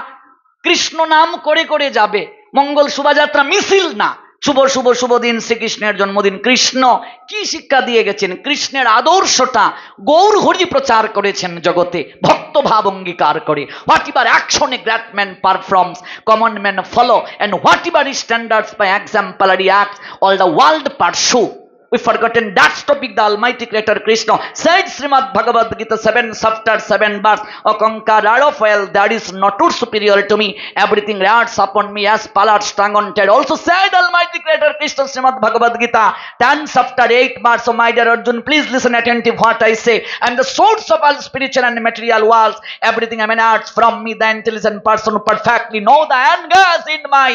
কৃষ্ণ নাম করে করে যাবে। মঙ্গল শোভাযাত্রা মিছিল না, শুভ শুভ শুভ দিন, শ্রীকৃষ্ণের জন্মদিন। কৃষ্ণ কি শিক্ষা দিয়ে গেছেন? কৃষ্ণের আদর্শটা গৌর হরি প্রচার করেছেন জগতে, ভক্ত ভাব অঙ্গীকার করে। What ever action a great man performs, common man follow, and whatever standards by exemplary acts, all the world pursue. We forgotten that topic the Almighty Creator Krishna said, Srimad Bhagavad Gita 7 chapter 7 verse, O conqueror of hell, there is no two superior to me. Everything rests upon me as pallets strung on thread. Also said Almighty Creator Krishna, Srimad Bhagavad Gita 10 chapter 8 verse. So my dear Arjun, please listen attentive what I say. I am the source of all spiritual and material worlds. Everything emanates from me. The intelligent person who perfectly know the angers in my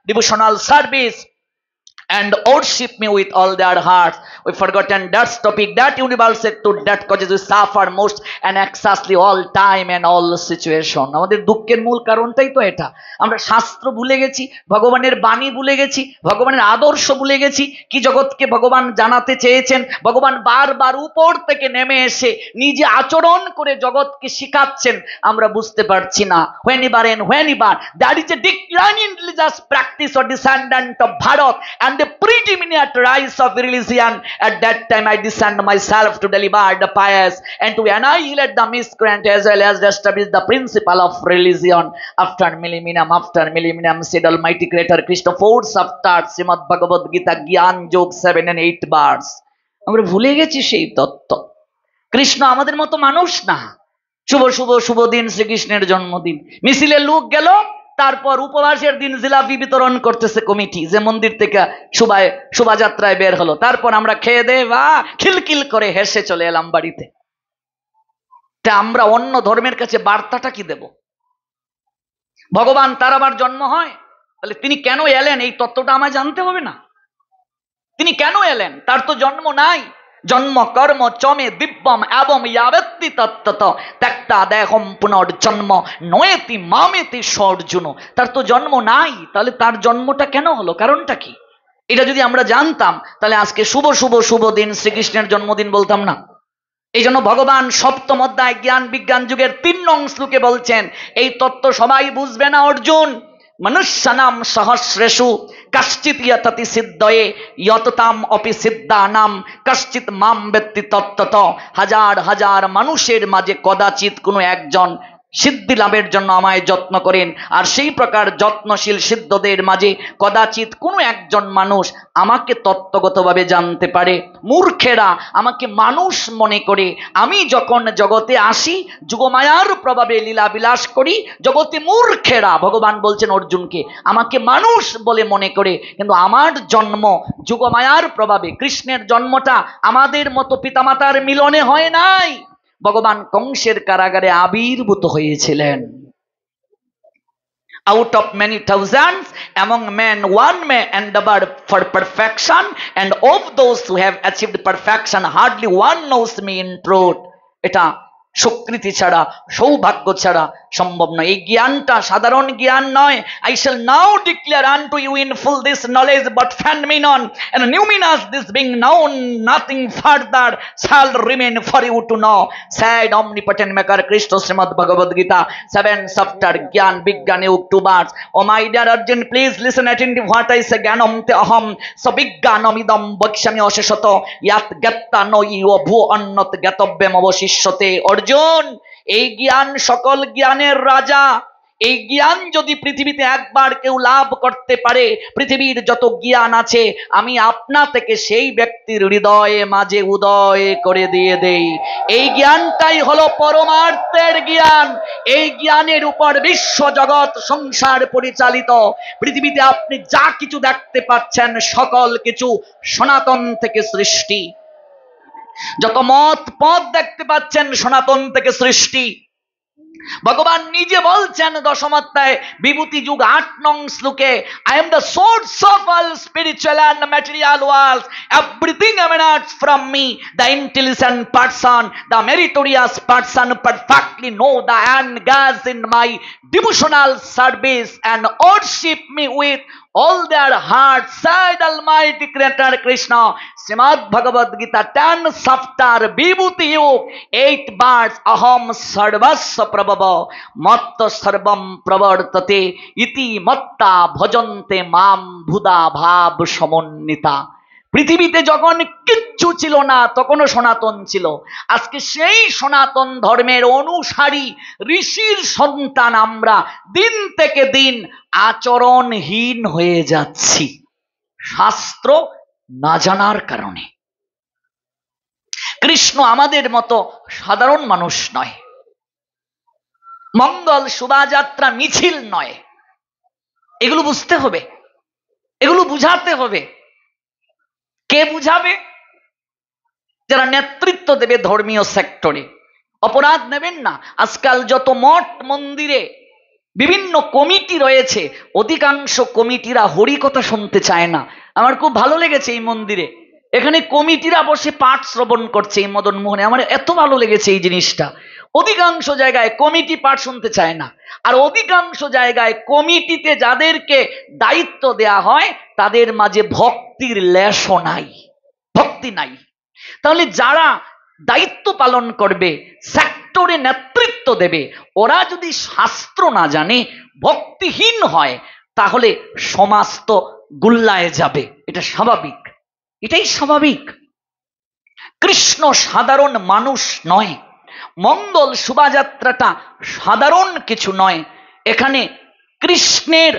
devotional service and worship me with all their hearts. We forgotten that topic, that universal truth that causes we suffer most and excessively all time and all situation. আমাদের দুঃখের মূল কারণটাই তো এটা। আমরা শাস্ত্র ভুলে গেছি, ভগবানের বাণী ভুলে গেছি, ভগবানের আদর্শ ভুলে গেছি। কি জগৎকে ভগবান জানাতে চেয়েছেন? ভগবান বারবার উপর থেকে নেমে এসে নিজে আচরণ করে জগৎকে শিখাচ্ছেন, আমরা বুঝতে পারছি না। whenever there is a decline in religious practice or descendant of Bharat and the predominant rise of religion, at that time I descend myself to deliver the pious and to annihilate the miscreant as well as establish the principle of religion. After millennium, said Almighty Creator Krishna, 4 chapters Srimad Bhagavad Gita, Gyan Jog 7 and 8 verse. আমরা ভুলে গেছি সেই তত্ত্ব। কৃষ্ণ আমাদের মতো মানুষ না। শুভ শুভ শুভ দিন, শ্রীকৃষ্ণের জন্মদিন, মিছিলে লোক গেল, তারপর উপবাসের দিন জিলাপি বিতরণ করতেছে কমিটি, যে মন্দির থেকে শোভাযাত্রায় বের হলো। তারপর আমরা খেয়ে দে বা খিলখিল করে হেসে চলে এলাম বাড়িতে। তা আমরা অন্য ধর্মের কাছে বার্তাটা কি দেব? ভগবান তার আবার জন্ম হয়, তাহলে তিনি কেন এলেন এই তত্ত্বটা আমায় জানতে হবে না? তিনি কেন এলেন? তার তো জন্ম নাই। জন্ম কর্ম চমে দিব্যম এবং ইয়াবেত্তি তত্ত্বত ত্যক্তা দেহম পুনর্জন্ম নয়েতি মামেতি সর্জুন। তার তো জন্ম নাই, তাহলে তার জন্মটা কেন হলো? কারণটা কি? এটা যদি আমরা জানতাম, তাহলে আজকে শুভ শুভ শুভ দিন, শ্রীকৃষ্ণের জন্মদিন বলতাম না। এই জন্য ভগবান সপ্তম অধ্যায় জ্ঞান বিজ্ঞান যুগের 3 নং শ্লোকে বলছেন, এই তত্ত্ব সবাই বুঝবে না অর্জুন। মনুষ্যানাম সহস্রেষু কশ্চিৎ ইয়ততি সিদ্ধয়ে ইয়ততাম অপি সিদ্ধানাম কশ্চিৎ মাম বেত্তি তত্ত্বত। হাজার হাজার মানুষের মাঝে কদাচিৎ কোনো একজন সিদ্ধি লাভের জন্য আমায় যত্ন করেন, আর সেই প্রকার যত্নশীল সিদ্ধদের মাঝে কদাচিৎ কোনো একজন মানুষ আমাকে তত্ত্বগতভাবে জানতে পারে। মূর্খেরা আমাকে মানুষ মনে করে। আমি যখন জগতে আসি, যুগমায়ার প্রভাবে লীলা বিলাস করি, জগতে মূর্খেরা, ভগবান বলছেন অর্জুনকে, আমাকে মানুষ বলে মনে করে। কিন্তু আমার জন্ম যুগমায়ার প্রভাবে। কৃষ্ণের জন্মটা আমাদের মতো পিতামাতার মিলনে হয় নাই। ভগবান কংসের কারাগারে আবির্ভূত হয়েছিলেন। Out of many thousands, among men one may endeavor for perfection, and of those who have achieved perfection hardly one knows me in truth. এটা স্বীকৃতি ছাড়া, সৌভাগ্য ছাড়া সম্ভব নয়। এই জ্ঞানটা সাধারণ জ্ঞান নয়। I shall now declare unto you in full this knowledge, but phenomenon and numinous this being known, nothing further shall remain for you to know, said omnipotent maker Krishna, Srimad Bhagavad Gita 7 chapter Gyan Bigyan Yug 2 verse. Oh my dear Arjun, please listen attentive what I say. Gyanam te aham sabigyanam idam bakshami asheshato yat gatta no io bhu annat gatobbyam avashishyate. Arjun, এই জ্ঞান সকল জ্ঞানের রাজা, এই জ্ঞান যদি পৃথিবীতে একবার কেউ লাভ করতে পারে, পৃথিবীর যত জ্ঞান আছে আমি আপনা থেকে সেই ব্যক্তির হৃদয়ে মাঝে উদয় করে দিয়ে দেই। এই জ্ঞানটাই হলো পরমার্থের জ্ঞান। এই জ্ঞানের উপর বিশ্ব জগৎ সংসার পরিচালিত। পৃথিবীতে আপনি যা কিছু দেখতে পাচ্ছেন সকল কিছু সনাতন থেকে সৃষ্টি। যত মত পথ দেখতে পাচ্ছেন সনাতন থেকে সৃষ্টি। ভগবান নিজে বলছেন দশম অধ্যায়ে বিভূতি যুগ ৮ নং শ্লোকে, I am the source of all spiritual and material worlds. Everything emanates from me. The intelligent person, the meritorious person perfectly know the end goes in my devotional service and worship me with all their heart, said Almighty Creator Krishna. Srimad Bhagavad Gita 10 chapter Vibhuti Yug 8 verse, Aham sarvasya prabhava matta sarvam pravartate iti matta bhajante mam bhuda bhav samannita. পৃথিবীতে যখন কিচ্ছু ছিল না তখনও সনাতন ছিল। আজকে সেই সনাতন ধর্মের অনুসারী ঋষির সন্তান আমরা দিন থেকে দিন আচরণহীন হয়ে যাচ্ছি শাস্ত্র না জানার কারণে। কৃষ্ণ আমাদের মতো সাধারণ মানুষ নয়, মঙ্গল শোভাযাত্রা মিছিল নয়। এগুলো বুঝতে হবে, এগুলো বুঝাতে হবে। কে বুঝাবে? যারা নেতৃত্ব দেবে ধর্মীয় সেক্টরে। অপরাধ নেবেন না, আজকাল যত মঠ মন্দিরে বিভিন্ন কমিটি রয়েছে অধিকাংশ কমিটিরা হরিকথা শুনতে চায় না। আমার খুব ভালো লেগেছে এই মন্দিরে, এখানে কমিটিরা বসে পাঠ শ্রবণ করছে এই মদন মোহনে। আমার এত ভালো লেগেছে এই জিনিসটা। অধিকাংশ জায়গায় কমিটি পাঠ শুনতে চায় না, আর অধিকাংশ জায়গায় কমিটিতে যাদেরকে দায়িত্ব দেয়া হয় তাদের মাঝে ভক্তির লেশও নাই, ভক্তি নাই। তাহলে যারা দায়িত্ব পালন করবে, সেক্টরে নেতৃত্ব দেবে, ওরা যদি শাস্ত্র না জানে, ভক্তিহীন হয়, তাহলে সমাজ তো গুল্লায় যাবে। এটা স্বাভাবিক, এটাই স্বাভাবিক। কৃষ্ণ সাধারণ মানুষ নয়, মঙ্গল শোভাযাত্রাটা সাধারণ কিছু নয়। এখানে কৃষ্ণের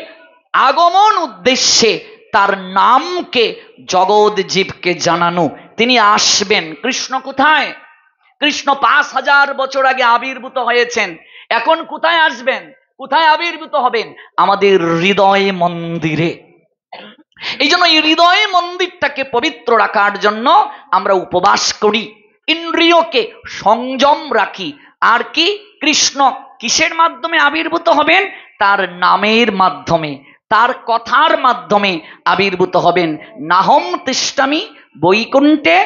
আগমন উদ্দেশ্যে তার নামকে জগৎ জীবকে জানানো। তিনি আসবেন। কৃষ্ণ কোথায়? কৃষ্ণ 5000 বছর আগে আবির্ভূত হয়েছেন। এখন কোথায় আসবেন? কোথায় আবির্ভূত হবেন? আমাদের হৃদয় মন্দিরে। এই জন্য এই হৃদয় মন্দিরটাকে পবিত্র রাখার জন্য আমরা উপবাস করি, ইন্দ্রিয়কে সংযম রাখি। আর কি? কৃষ্ণ কিসের মাধ্যমে আবির্ভূত হবেন? তার নামের মাধ্যমে, তার কথার মাধ্যমে আবির্ভূত হবেন। নাহম তিষ্ঠামি বৈকুণ্ঠে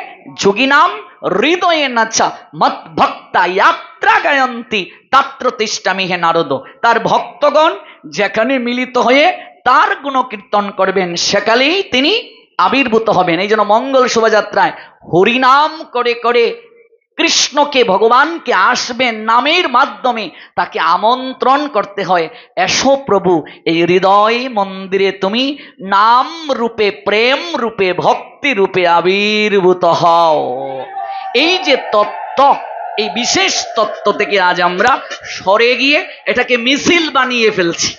যোগিনাম হৃদয়ে নাচা মত ভক্তা যাত্রা গায়ন্তি তাত্র তিষ্ঠামি হে নারদ। তার ভক্তগণ যেখানে মিলিত হয়ে তার গুণকীর্তন করবেন সেকালেই তিনি আবির্ভূত হবেন। এই জন্য মঙ্গল শোভাযাত্রায় হরিনাম করে করে কৃষ্ণকে, ভগবানকে আসবেন নামের মাধ্যমে তাকে আমন্ত্রণ করতে হয়। এসো প্রভু, এই হৃদয় মন্দিরে তুমি নাম রূপে, প্রেম রূপে, ভক্তি রূপে আবির্ভূত হও। এই যে তত্ত্ব, এই বিশেষ তত্ত্ব থেকে আজ আমরা সরে গিয়ে এটাকে মিছিল বানিয়ে ফেলছি।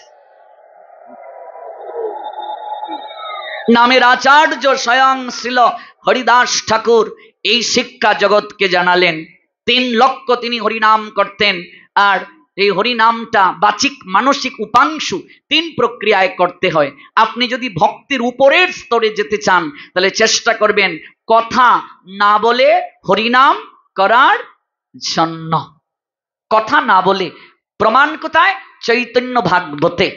নামের আচার্য স্বয়ং শ্রীল হরিদাস ঠাকুর এই শিক্ষা জগৎকে জানালেন। 3 লক্ষ তিনি হরিনাম করতেন। আর এই হরিনামটা বাচিক মানসিক উপাংশু 3 প্রক্রিয়ায় করতে হয়। আপনি যদি ভক্তির উপরের স্তরে যেতে চান তাহলে চেষ্টা করবেন কথা না বলে হরিনাম করার জন্য। কথা না বলে। প্রমাণ কোথায়? চৈতন্য ভাগবতে।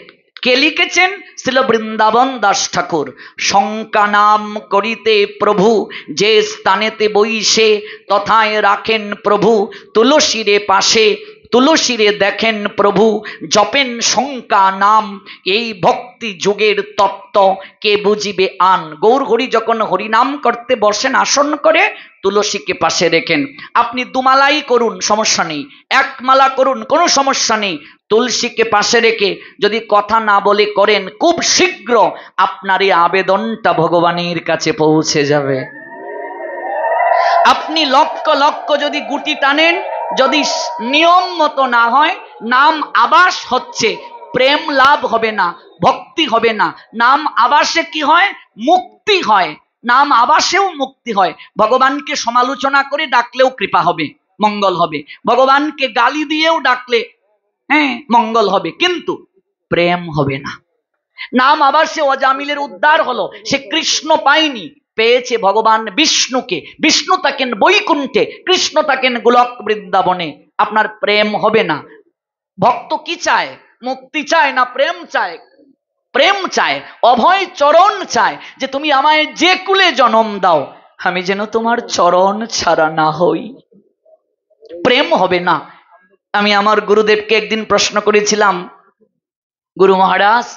কে লিখেছেন? শ্রীল বৃন্দাবন দাস ঠাকুর। শঙ্কা নাম করিতে প্রভু যে স্থানেতে বইসে তথায় রাখেন প্রভু তুলসীরে পাশে, তুলসীরে দেখেন প্রভু জপেন শঙ্কা নাম। এই ভক্তি যুগের তত্ত্ব কে বুঝিবে আন। গৌর হরি যখন হরিনাম করতে বসেন আসন করে, তুলসীকে পাশে রেখেন। আপনি 2 মালাই করুন, সমস্যা নেই। 1 মালা করুন, কোনো সমস্যা নেই। তুলসীকে পাশে রেখে যদি কথা না বলে করেন, খুব শীঘ্র আপনার এই আবেদনটা ভগবানের কাছে পৌঁছে যাবে। আপনি লক্ষ লক্ষ যদি গুটি টানেন, যদি নিয়ম মতো না হয়, নাম আবাস হচ্ছে, প্রেম লাভ হবে না, ভক্তি হবে না। নাম আবাসে কি হয়? মুক্তি হয়। নাম আবাসেও মুক্তি হয়। ভগবানকে সমালোচনা করে ডাকলেও কৃপা হবে, মঙ্গল হবে। ভগবানকে গালি দিয়েও ডাকলে মঙ্গল হবে, কিন্তু প্রেম হবে না। নাম আবাসে অজামিলের উদ্ধার হলো, সে কৃষ্ণ পায়নি, পেয়েছে ভগবান বিষ্ণুকে। বিষ্ণু থাকেন বৈকুণ্ঠে, কৃষ্ণ থাকেন গোলক বৃন্দাবনে। আপনার প্রেম হবে না। ভক্ত কি চায়? মুক্তি চায় না প্রেম চায়? প্রেম চায়, অভয় চরণ চায়, যে তুমি আমায় যে কুলে জন্ম দাও, আমি যেন তোমার চরণ ছাড়া না হই। প্রেম হবে না। আমি আমার গুরুদেবকে একদিন প্রশ্ন করেছিলাম, গুরু মহারাজ,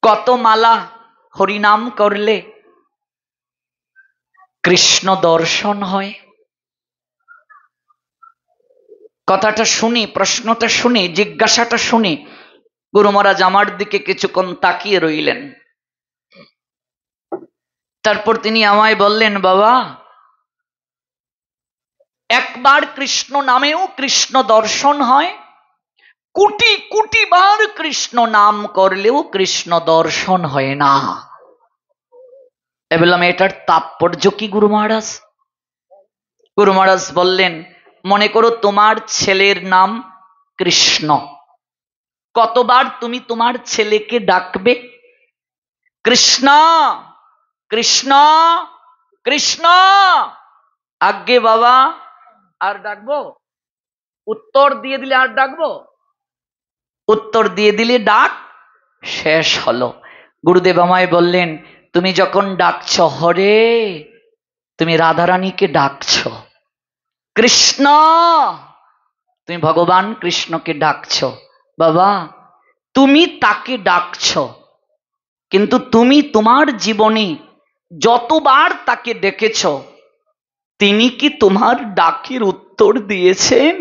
কত মালা হরিনাম করলে কৃষ্ণ দর্শন হয়? কথাটা শুনি, প্রশ্নটা শুনি, জিজ্ঞাসাটা শুনি গুরু মহারাজ আমার দিকে কিছুক্ষণ তাকিয়ে রইলেন। তারপর তিনি আমায় বললেন, বাবা, একবার কৃষ্ণ নামেও কৃষ্ণ দর্শন হয়, কোটি কোটি বার কৃষ্ণ নাম করলেও কৃষ্ণ দর্শন হয় না। বললাম, এটার তাৎপর্য কি গুরু মহারাজ? গুরু মহারাজ বললেন, মনে করো তোমার ছেলের নাম কৃষ্ণ, কতবার তুমি তোমার ছেলেকে ডাকবে? কৃষ্ণ কৃষ্ণ কৃষ্ণ। আজ্ঞে বাবা, আর ডাকবো? উত্তর দিয়ে দিলে আর ডাকবো? উত্তর দিয়ে দিলে ডাক শেষ হলো। গুরুদেব আমায় বললেন, তুমি যখন ডাকছ হরে, তুমি রাধারানীকে ডাকছ। কৃষ্ণ, তুমি ভগবান কৃষ্ণকে ডাকছ। বাবা, তুমি তাকে ডাকছ, কিন্তু তুমি তোমার জীবনে যতবার তাকে ডেকেছ, তিনি কি তোমার ডাকের উত্তর দিয়েছেন?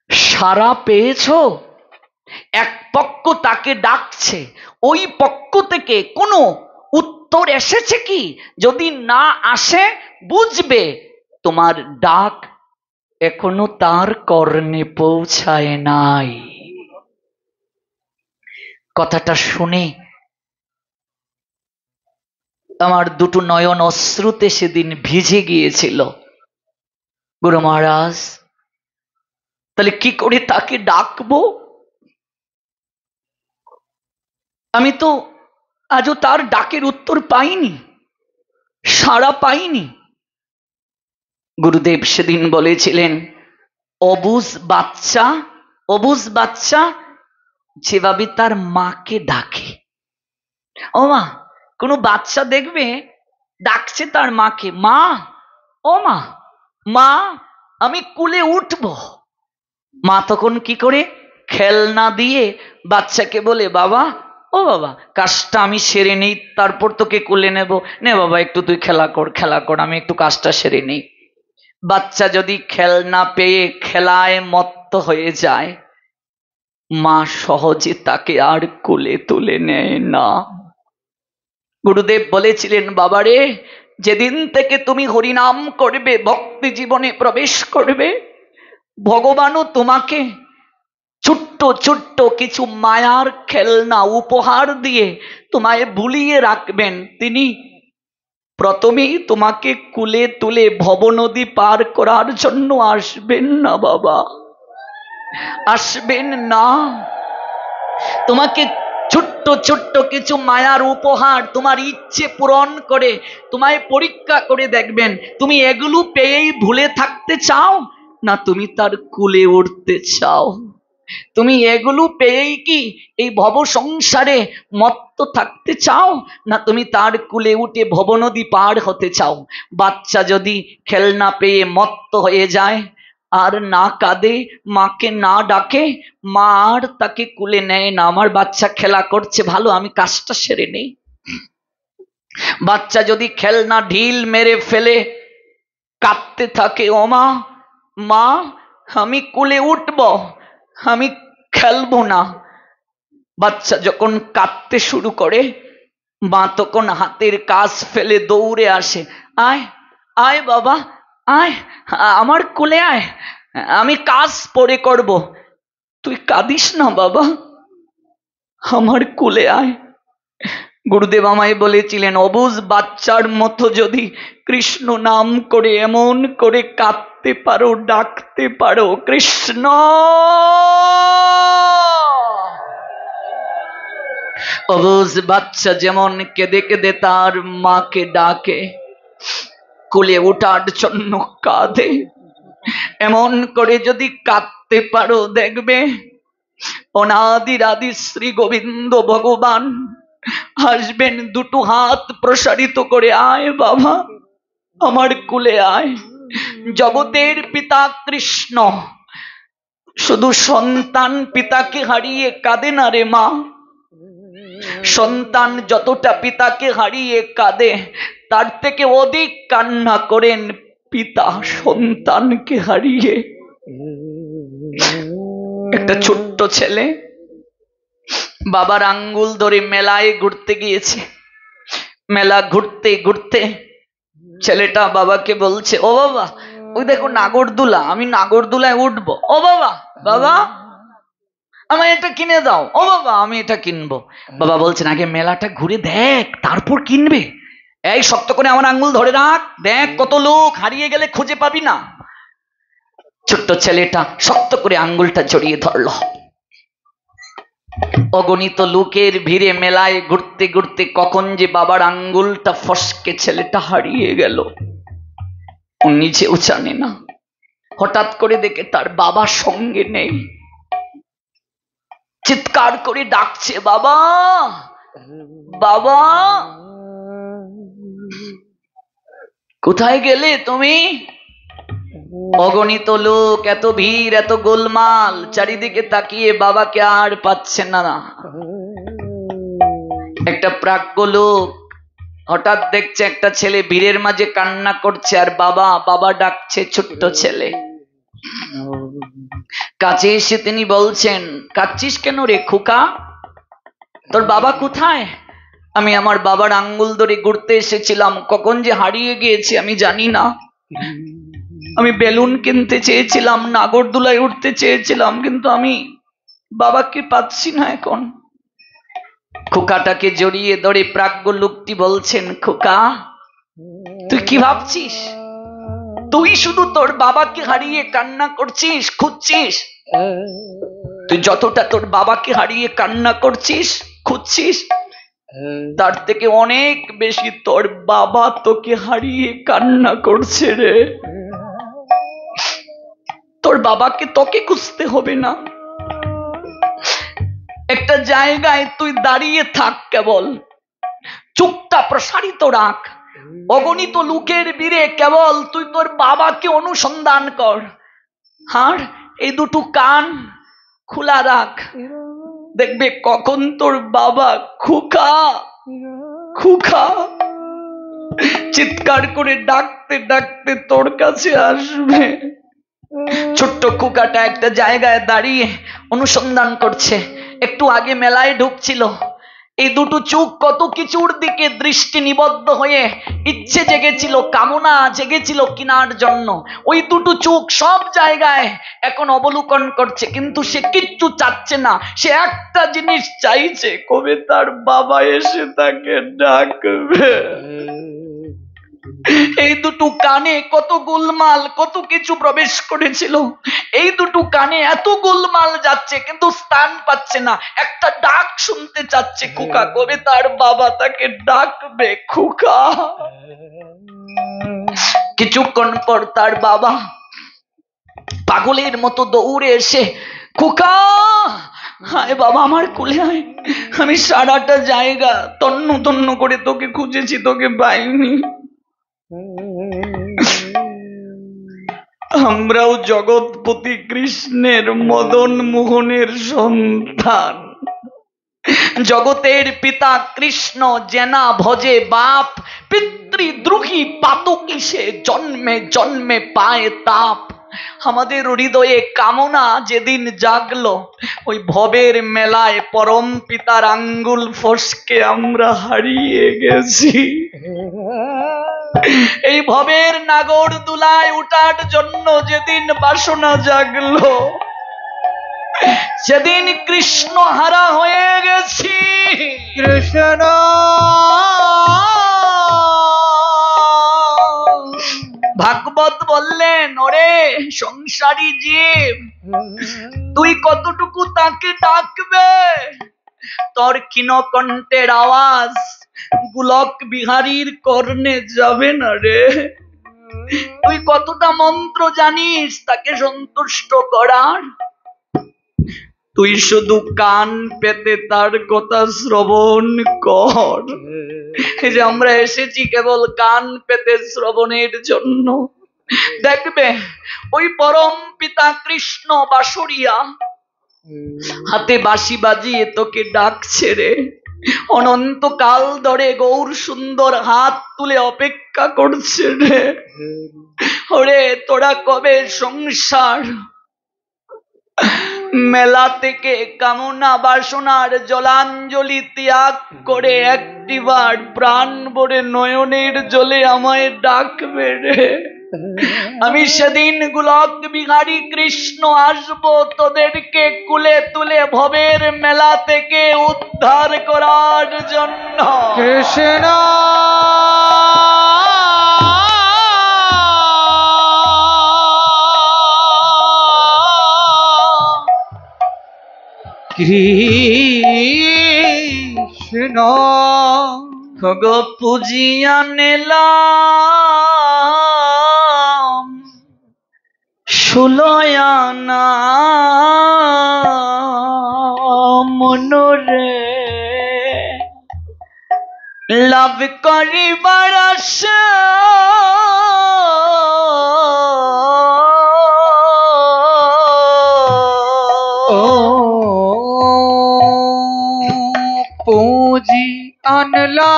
সাড়া পেয়েছ? এক পক্ষ তাকে ডাকছে, ওই পক্ষ থেকে কোনো উত্তর এসেছে কি? যদি না আসে, বুঝবে তোমার ডাক এখনো তার কর্ণে পৌঁছায় নাই। কথাটা শুনে আমার দুটো নয়ন অশ্রুতে সেদিন ভিজে গিয়েছিল। গুরু মহারাজ, তাহলে কি করে তাকে ডাকবো? আমি তো আজও তার ডাকের উত্তর পাইনি, সাড়া পাইনি। গুরুদেব সেদিন বলেছিলেন, অবুঝ বাচ্চা, অবুঝ বাচ্চা যেভাবে তার মাকে ডাকে। ও মা, কোনো বাচ্চা দেখবে ডাকছে তার মাকে, মা, ও মা, মা আমি কুলে উঠব। মা তখন কি করে? খেলনা দিয়ে বাচ্চাকে বলে, বাবা, ও বাবা, কাজটা আমি সেরে নেই, তারপর তোকে কুলে নেব। নে বাবা, একটু তুই খেলা কর, খেলা কর, আমি একটু কাজটা সেরে নেই। বাচ্চা যদি খেলনা পেয়ে খেলায় মত্ত হয়ে যায়, মা সহজে তাকে আর কোলে তুলে নেয় না। গুরুদেব বলেছিলেন, বাবারে, যেদিন থেকে তুমি হরিনাম করবে, ভক্তি জীবনে প্রবেশ করবে, ভগবানও তোমাকে ছোট্ট ছোট্ট কিছু মায়ার খেলনা উপহার দিয়ে তোমায় ভুলিয়ে রাখবেন। তিনি প্রথমেই তোমাকে কুলে তুলে ভবনদী পার করার জন্য আসবেন না বাবা, আসবেন না। তোমাকে ছোট্ট ছোট্ট কিছু মায়ার উপহার, তোমার ইচ্ছে পূরণ করে তোমায় পরীক্ষা করে দেখবেন, তুমি এগুলো পেয়েই ভুলে থাকতে চাও না তুমি তার কুলে উঠতে চাও? তুমি এগুলো পেয়েই কি এই ভব সংসারে মত্ত থাকতে চাও, না তুমি তার কুলে উঠে ভবনদী পার হতে চাও? বাচ্চা যদি খেলনা পেয়ে মত্ত হয়ে যায়, আর না কাঁদে, মাকে না ডাকে, মা আর তাকে কুলে নেয় না। আমার বাচ্চা খেলা করছে, ভালো, আমি কাজটা সেরে নেই। বাচ্চা যদি খেলনা ঢিল মেরে ফেলে কাঁদতে থাকে, ও মা, মা আমি কুলে উঠব, আমি খেলবো না। বাচ্চা যখন কাঁদতে শুরু করে, মা তখন হাতের কাজ ফেলে দৌড়ে আসে, আয় আয় বাবা, আয় আমার কোলে আয়, আমি কাজ পরে করব। তুই কাঁদিস না বাবা, আমার কোলে আয়। গুরুদেব আমায় বলেছিলেন, অবুঝ বাচ্চার মতো যদি কৃষ্ণ নাম করে এমন করে কাঁদতে পারো, ডাকতে পারো কৃষ্ণ, অবুঝ বাচ্চা যেমন কেঁদে কেঁদে তার মাকে ডাকে, কোলে ওঠার জন্য কাঁদে, এমন করে যদি কাঁদতে পারো, দেখবে অনাদির আদি শ্রী গোবিন্দ ভগবান আসবেন, দুটো হাত প্রসারিত করে, আয় বাবা আমার কোলে আয়। জগতের পিতা কৃষ্ণ শুধু সন্তান পিতাকে হারিয়ে কাঁদে না রে মা, সন্তান যতটা পিতাকে হারিয়ে কাঁদে তার থেকে অধিক কান্না করেন পিতা সন্তানকে হারিয়ে। একটা ছোট্ট ছেলে বাবার আঙ্গুল ধরে মেলায় ঘুরতে গিয়েছে, মেলা ঘুরতে ঘুরতে ছেলেটা বাবাকে বলছে, ও বাবা ওই দেখো নাগরদোলা, আমি নাগরদোলায় উঠবো, ও বাবা, বাবা আমায় এটা কিনে দাও, ও বাবা আমি এটা কিনবো। বাবা বলছেন, আগে মেলাটা ঘুরে দেখ তারপর কিনবে, এই শক্ত করে আমার আঙ্গুল ধরে রাখ, দেখ কত লোক, হারিয়ে গেলে খুঁজে পাবি না। ছোট্ট ছেলেটা শক্ত করে আঙ্গুলটা জড়িয়ে ধরল। অগণিত লোকের ভিড়ে মেলায় ঘুরতে ঘুরতে কখন যে বাবার আঙ্গুলটা ফসকে ছেলেটা হারিয়ে গেল ও নিজেও জানে না। হঠাৎ করে দেখে তার বাবা সঙ্গে নেই, চিৎকার করে ডাকছে, বাবা বাবা কোথায় গেলে তুমি? অগণিত লোক, এত ভিড়, এত গোলমাল, চারিদিকে তাকিয়ে বাবাকে আর পাচ্ছে না। একটা প্রাজ্ঞ লোক হঠাৎ দেখছে একটা ছেলে ভিড়ের মাঝে কান্না করছে, আর বাবা বাবা ডাকছে ছোট্ট ছেলে। কাছে এসে তিনি বলছেন, কাঁদছিস কেন রে খোকা, তোর বাবা কোথায়? আমি আমার বাবার আঙ্গুল ধরে ঘুরতে এসেছিলাম, কখন যে হারিয়ে গিয়েছি আমি জানি না। আমি বেলুন কিনতে চেয়েছিলাম, নাগরদোলায় উঠতে চেয়েছিলাম, কিন্তু আমি বাবাকে পাচ্ছি না এখন। খোকাটাকে জড়িয়ে ধরে প্রাজ্ঞ লোকটি বলছেন, খোকা তুই কি ভাবছিস? তুই শুধু তোর বাবাকে হারিয়ে কান্না করছিস, খুঁজছিস। তুই যতটা তোর বাবাকে হারিয়ে কান্না করছিস, খুঁজছিস, তার থেকে অনেক বেশি তোর বাবা তোকে হারিয়ে কান্না করছে রে। তোর বাবাকে তোকে খুঁজতে হবে না, একটা জায়গায় তুই দাঁড়িয়ে থাক, কেবল চোখটা প্রসারিত রাখ, অগণিত লোকের ভিড়ে কেবল তুই তোর বাবাকে অনুসন্ধান কর। আর এই দুটো কান খোলা রাখ, দেখবে কখন তোর বাবা খোকা খোকা চিৎকার করে ডাকতে ডাকতে তোর কাছে আসবে। ছোট্ট খোকাটা একটা জায়গায় দাঁড়িয়ে অনুসন্ধান করছে। একটু আগে মেলায় ঢুকছিল, এই দুটো চোখ কত কিছুর দিকে দৃষ্টি নিবদ্ধ হয়ে ইচ্ছে জেগেছিল, কামনা জেগেছিল কেনার জন্য। ওই দুটো চোখ সব জায়গায় এখন অবলোকন করছে, কিন্তু সে কিচ্ছু চাচ্ছে না। সে একটা জিনিস চাইছে, কবে তার বাবা এসে তাকে ডাকবে। এই দুটো কানে কত গোলমাল, কত কিছু প্রবেশ করেছিল, এই দুটো কানে এত গোলমাল যাচ্ছে, কিন্তু স্থান পাচ্ছে না। একটা ডাক শুনতে চাচ্ছে, খোকা কবে তার বাবা তাকে ডাকবে খোকা। কিছুক্ষণ পর তার বাবা পাগলের মতো দৌড়ে এসে, খোকা হায় বাবা আমার কোলে আয়, আমি সারাটা জায়গা তন্ন তন্ন করে তোকে খুঁজেছি, তোকে পাইনি। আমরাও জগৎপতি কৃষ্ণের মদন মোহনের সন্তান। জগতের পিতা কৃষ্ণ জেনা ভজে বাপ, পিতৃদ্রোহী পাতকী সে জন্মে জন্মে পায় তাপ। আমাদের হৃদয়ে কামনা যেদিন জাগলো, ওই ভবের মেলায় পরম পিতার আঙ্গুল ফসকে আমরা হারিয়ে গেছি। এই ভবের নাগরদোলায় উঠার জন্য যেদিন বাসনা জাগলো, সেদিন কৃষ্ণ হারা হয়ে গেছি। কৃষ্ণ ভাগবত বললেন, ওরে সংসারী জীব, তুই কতটুকু তাকে ডাকবে? তোর ক্ষীণ কণ্ঠের আওয়াজ গোলক বিহারীর কর্ণে যাবে না রে। তুই কতটা মন্ত্র জানিস তাকে সন্তুষ্ট করার? তুই শুধু কান পেতে তার কথা শ্রবণ কর। এই যে আমরা এসেছি কেবল কান পেতে শ্রবণের জন্য। দেখবে ওই পরম পিতা কৃষ্ণ বাঁশরিয়া হাতে বাঁশি বাজিয়ে তোকে ডাকছে রে। অনন্তকাল ধরে গৌর সুন্দর হাত তুলে অপেক্ষা করছে রে। ওরে তোরা কবে সংসার মেলা থেকে কামনা বাসনার জলাঞ্জলি ত্যাগ করে একটিবার প্রাণ ভরে নয়নের জলে আমায় ডাকবে রে। আমি সেদিন গোলক বিহারী কৃষ্ণ আসব তোদেরকে কুলে তুলে ভবের মেলা থেকে উদ্ধার করার জন্য। কৃষ্ণ কৃষ্ণ গো পুজিয়া নিলাম সুলয়ানা মনরে, লাভ করিবার আশা পুঁজি আনলা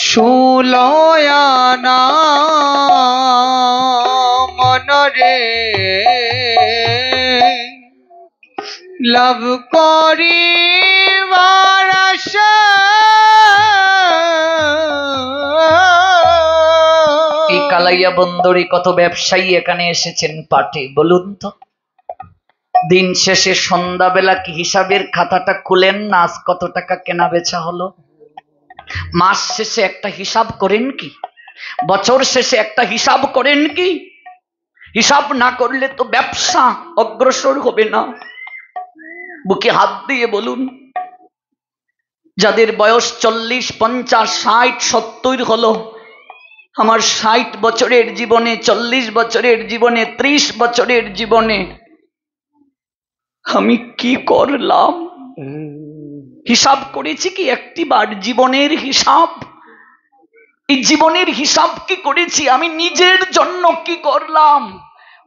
সুলয়ানা মনরে, লাভ করিবার আশা। এই কালাইয়া বন্দরে কত ব্যবসায়ী এখানে এসেছেন পাটে, বলুন তো। দিন শেষে সন্ধ্যাবেলা কি হিসাবের খাতাটা খুলেন না? আজ কত টাকা কেনা বেচা হলো? মাস শেষে একটা হিসাব করেন কি? বছর শেষে একটা হিসাব করেন কি? হিসাব না করলে তো ব্যবসা অগ্রসর হবে না। বুকে হাত দিয়ে বলুন, যাদের বয়স 40, 50, 60, 70 হলো, আমার 60 বছরের জীবনে, 40 বছরের জীবনে, 30 বছরের জীবনে আমি কি করলাম? হিসাব করেছি কি একটিবার? জীবনের হিসাব, এই জীবনের হিসাব কি করেছি? আমি নিজের জন্য কি করলাম?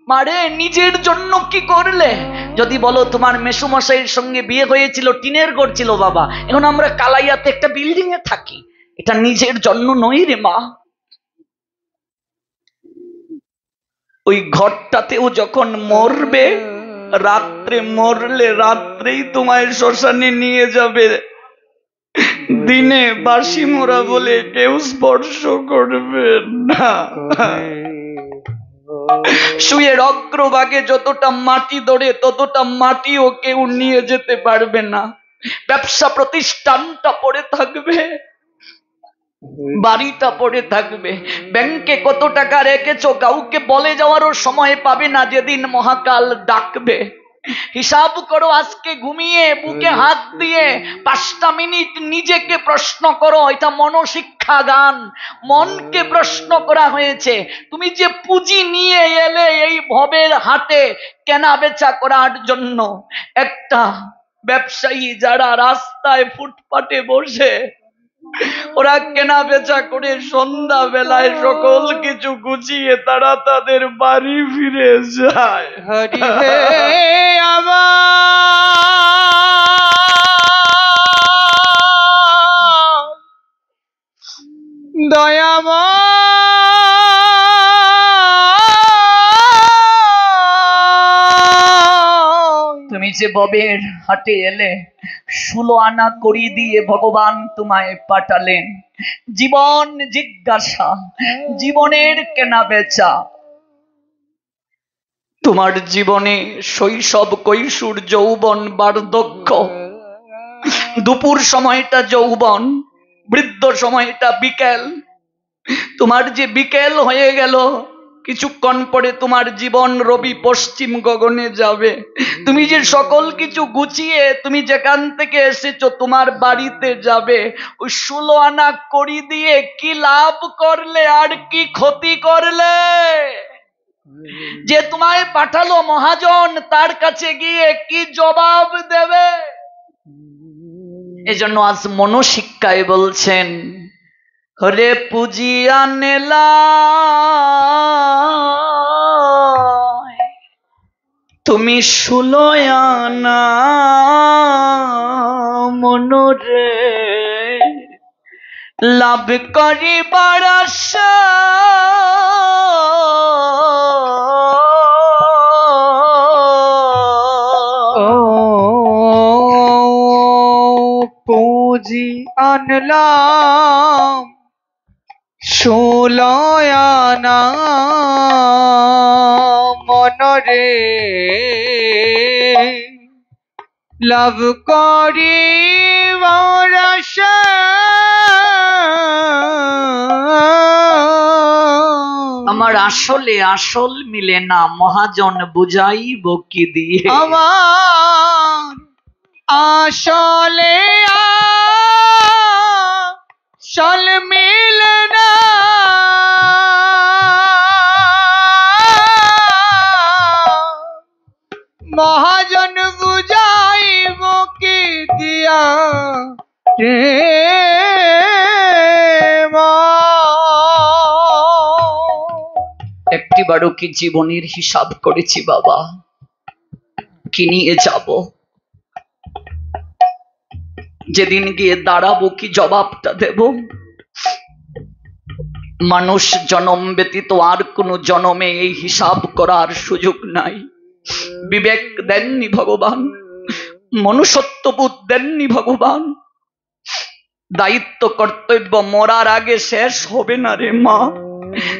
মারে নিজের জন্য কি করলে? যদি বলো তোমার মেসুমশাইয়ের সঙ্গে বিয়ে হয়েছিল, টিনের ঘর ছিল বাবা, এখন আমরা কালাইয়াতে একটা বিল্ডিং এ থাকি, এটা নিজের জন্য নয় রে মা। ওই ঘরটাতেও যখন মরবে, রাত্রে মরলে রাত্রেই তোমায় শ্মশানে নিয়ে যাবে, দিনে বাসি মোরা বলে কেউ স্পর্শ করবে না। শুয়ের অগ্রভাগে যতটা মাটি ধরে ততটা মাটিও কেউ নিয়ে যেতে পারবে না। ব্যবসা প্রতিষ্ঠানটা পড়ে থাকবে, বাড়িটা পড়ে থাকবে, ব্যাংকে কত টাকা রেখেছো কাউকে বলে যাওয়ারও সময় পাবে না যেদিন মহাকাল ডাকবে। হিসাব করো, আজকে ঘুমিয়ে বুকে হাত দিয়ে 5টা মিনিট নিজেকে প্রশ্ন করো। এটা মনোশিক্ষা গান, মনকে প্রশ্ন করা হয়েছে। তুমি যে পুঁজি নিয়ে এলে এই ভবের হাটে কেনা বেচা করার জন্য, একটা ব্যবসায়ী যারা রাস্তায় ফুটপাতে বসে ওরা কেনা বেচা করে সন্ধ্যা বেলায় সকল কিছু গুছিয়ে তারা তাদের বাড়ি ফিরে যায়। হরি হে আমার দয়াময়, তুমি যে ববের হাটে এলে, 16 আনা করি দিয়ে ভগবান তোমায় পাঠালেন। জীবন জিজ্ঞাসা, জীবনের কেনা বেচা। তোমার জীবনে শৈশব, কৈশোর, যৌবন, বার্ধক্য, দুপুর সময়টা যৌবন, বৃদ্ধ সময়টা বিকেল। তোমার যে বিকেল হয়ে গেল, কিছুক্ষণ পরে তোমার জীবন রবি পশ্চিম গগনে যাবে। তুমি যে সকল কিছু গুছিয়ে তুমি যেখান থেকে এসেছো তোমার বাড়িতে যাবে, ওই 16 আনা কড়ি দিয়ে কি লাভ করলে আর কি ক্ষতি করলে? যে তোমায় পাঠালো মহাজন, তার কাছে গিয়ে কি জবাব দেবে? এজন্য আজ মনোশিক্ষায় বলছেন, হরে পুজিয়া নেলা তুমি 16 আনা মনরে, লাভ করিবার আশা পুঁজি আনলাম 16 আনা মনরে, লাভ করিবার আশা আমার আসলে আসল মিলে না, মহাজন বুঝাইব কি দিয়ে? আমার আসলে আসল মিলে না, মহাজন বুঝাইব কি দিয়া রে একটিবারও কি জীবনের হিসাব করেছি বাবা? কি নিয়ে যাব? যেদিন গিয়ে দাঁড়াবো কি জবাবটা দেব? মানুষ জনম ব্যতীত আর কোনো জনমে এই হিসাব করার সুযোগ নাই। বিবেক দেননি ভগবান, মনুষ্যত্ববোধ দেননি ভগবান। দায়িত্ব কর্তব্য মরার আগে শেষ হবে না রে মা।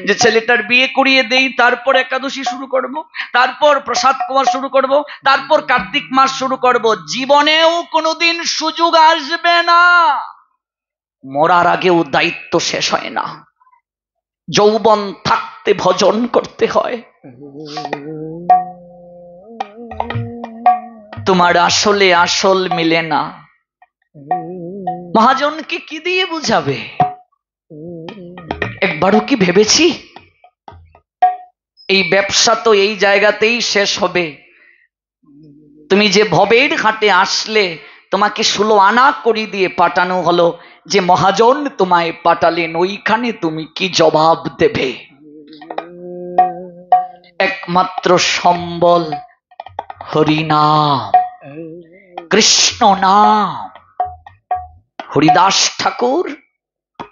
যে ছেলেটার বিয়ে করিয়ে দেই, তারপর একাদশী শুরু করব, তারপর প্রসাদ খাওয়া শুরু করব, তারপর কার্তিক মাস শুরু করব, জীবনেও কোনোদিন সুযোগ আসবে না। মরার আগেও দায়িত্ব শেষ হয় না। যৌবন থাকতে ভজন করতে হয়। তোমার আসলে আসল মিলে না, মহাজনকে কি দিয়ে বুঝাবে? একবারও কি ভেবেছি এই ব্যবসা তো এই জায়গাতেই শেষ হবে? তুমি যে ভবের ঘাটে আসলে, তোমাকে 16 আনা করি দিয়ে পাঠানো হলো, যে মহাজন তোমায় পাঠালেন, ওইখানে তুমি কি জবাব দেবে? একমাত্র সম্বল হরিনাম, কৃষ্ণ নাম। হরিদাস ঠাকুর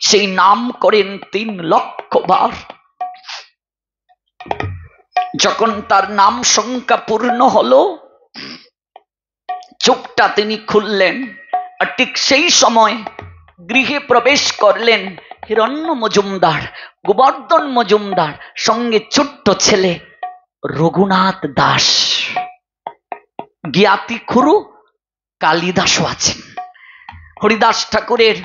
সেই নাম করেন 3 লক্ষ বার। যখন তার নাম সংখ্যা পূর্ণ হলো, চোখটা তিনি খুললেন, আর ঠিক সেই সময় গৃহে প্রবেশ করলেন হিরণ্য মজুমদার, গোবর্ধন মজুমদার, সঙ্গে ছোট্ট ছেলে রঘুনাথ দাস, জ্ঞাতি খুরু কালিদাসও আছেন। হরিদাস ঠাকুরের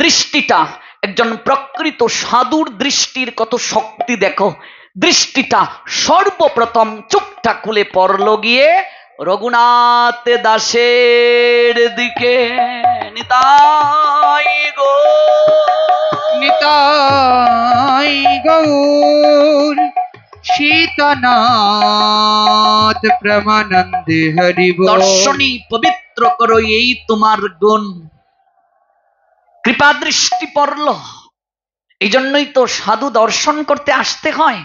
দৃষ্টিটা একজন প্রকৃত সাধুর দৃষ্টির কত শক্তি দেখো। দৃষ্টিটা সর্বপ্রথম চোখটা খুলে পড়ল গিয়ে রঘুনাথ দাসের দিকে। নিতাই গৌর, নিতাই গৌর, সীতানাথ প্রেমানন্দে হরি বল। দর্শনী পবিত্র করো এই তোমার গুণ। কৃপা দৃষ্টি পড়ল। এই জন্যই তো সাধু দর্শন করতে আসতে হয়।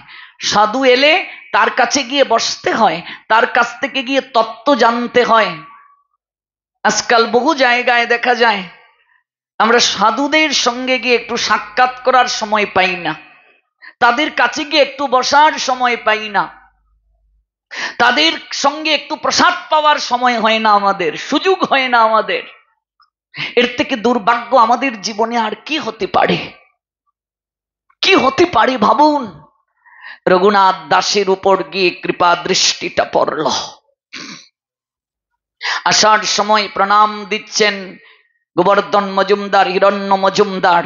সাধু এলে তার কাছে গিয়ে বসতে হয়, তার কাছ থেকে গিয়ে তত্ত্ব জানতে হয়। আজকাল বহু জায়গায় দেখা যায় আমরা সাধুদের সঙ্গে গিয়ে একটু সাক্ষাৎ করার সময় পাই না, তাদের কাছে গিয়ে একটু বসার সময় পাই না, তাদের সঙ্গে একটু প্রসাদ পাওয়ার সময় হয় না, আমাদের সুযোগ হয় না আমাদের। এর থেকে দুর্ভাগ্য আমাদের জীবনে আর কি হতে পারে? কি হতে পারে ভাবুন। রঘুনাথ দাসের উপর গিয়ে কৃপা দৃষ্টিটা পড়ল। আসার সময় প্রণাম দিচ্ছেন গোবর্ধন মজুমদার, হিরণ্য মজুমদার।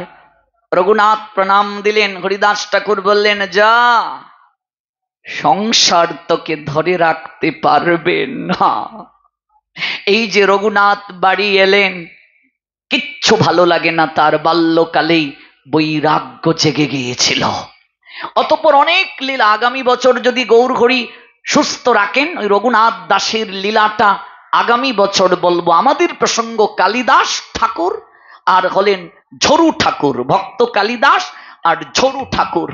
রঘুনাথ প্রণাম দিলেন, হরিদাস ঠাকুর বললেন, যা, সংসার তোকে ধরে রাখতে পারবে না। এই যে রঘুনাথ বাড়ি এলেন, কিচ্ছু ভালো লাগে না, তার বাল্যকালেই বৈরাগ্য জেগে গিয়েছিল। অতঃপর অনেক লীলা, আগামী বছর যদি গৌরহরি সুস্থ রাখেন, ওই রঘুনাথ দাসের লীলাটা আগামী বছর বলবো। আমাদের প্রসঙ্গ কালিদাস ঠাকুর আর হলেন ঝরু ঠাকুর, ভক্ত কালিদাস আর ঝরু ঠাকুর।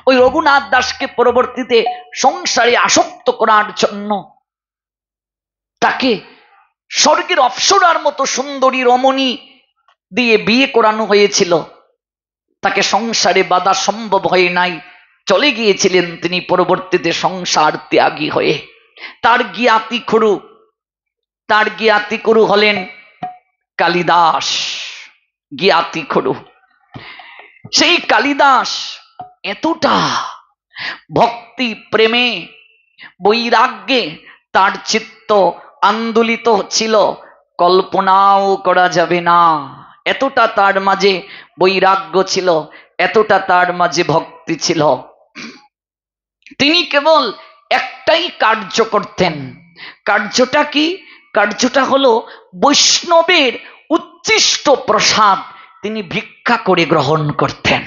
ওই রঘুনাথ দাসকে পরবর্তীতে সংসারে আসক্ত করার জন্য তাকে স্বর্গের অপ্সরার মতো সুন্দরী রমণী দিয়ে বিয়ে করানো হয়েছিল। তাকে সংসারে বাধা সম্ভব হয় নাই, চলে গিয়েছিলেন তিনি পরবর্তীতে সংসার ত্যাগী হয়ে। তার জ্ঞাতি গুরু হলেন কালিদাস, জ্ঞাতি গুরু। সেই কালিদাস এতটা ভক্তি প্রেমে বৈরাগ্যে তার চিত্ত আন্দোলিত ছিল, কল্পনাও করা যাবে না। এতটা তার মাঝে বৈরাগ্য ছিল, এতটা তার মাঝে ভক্তি ছিল। তিনি কেবল একটাই কার্য করতেন। কার্যটা কি? কার্যটা হলো বৈষ্ণবের উচ্ছিষ্ট প্রসাদ তিনি ভিক্ষা করে গ্রহণ করতেন।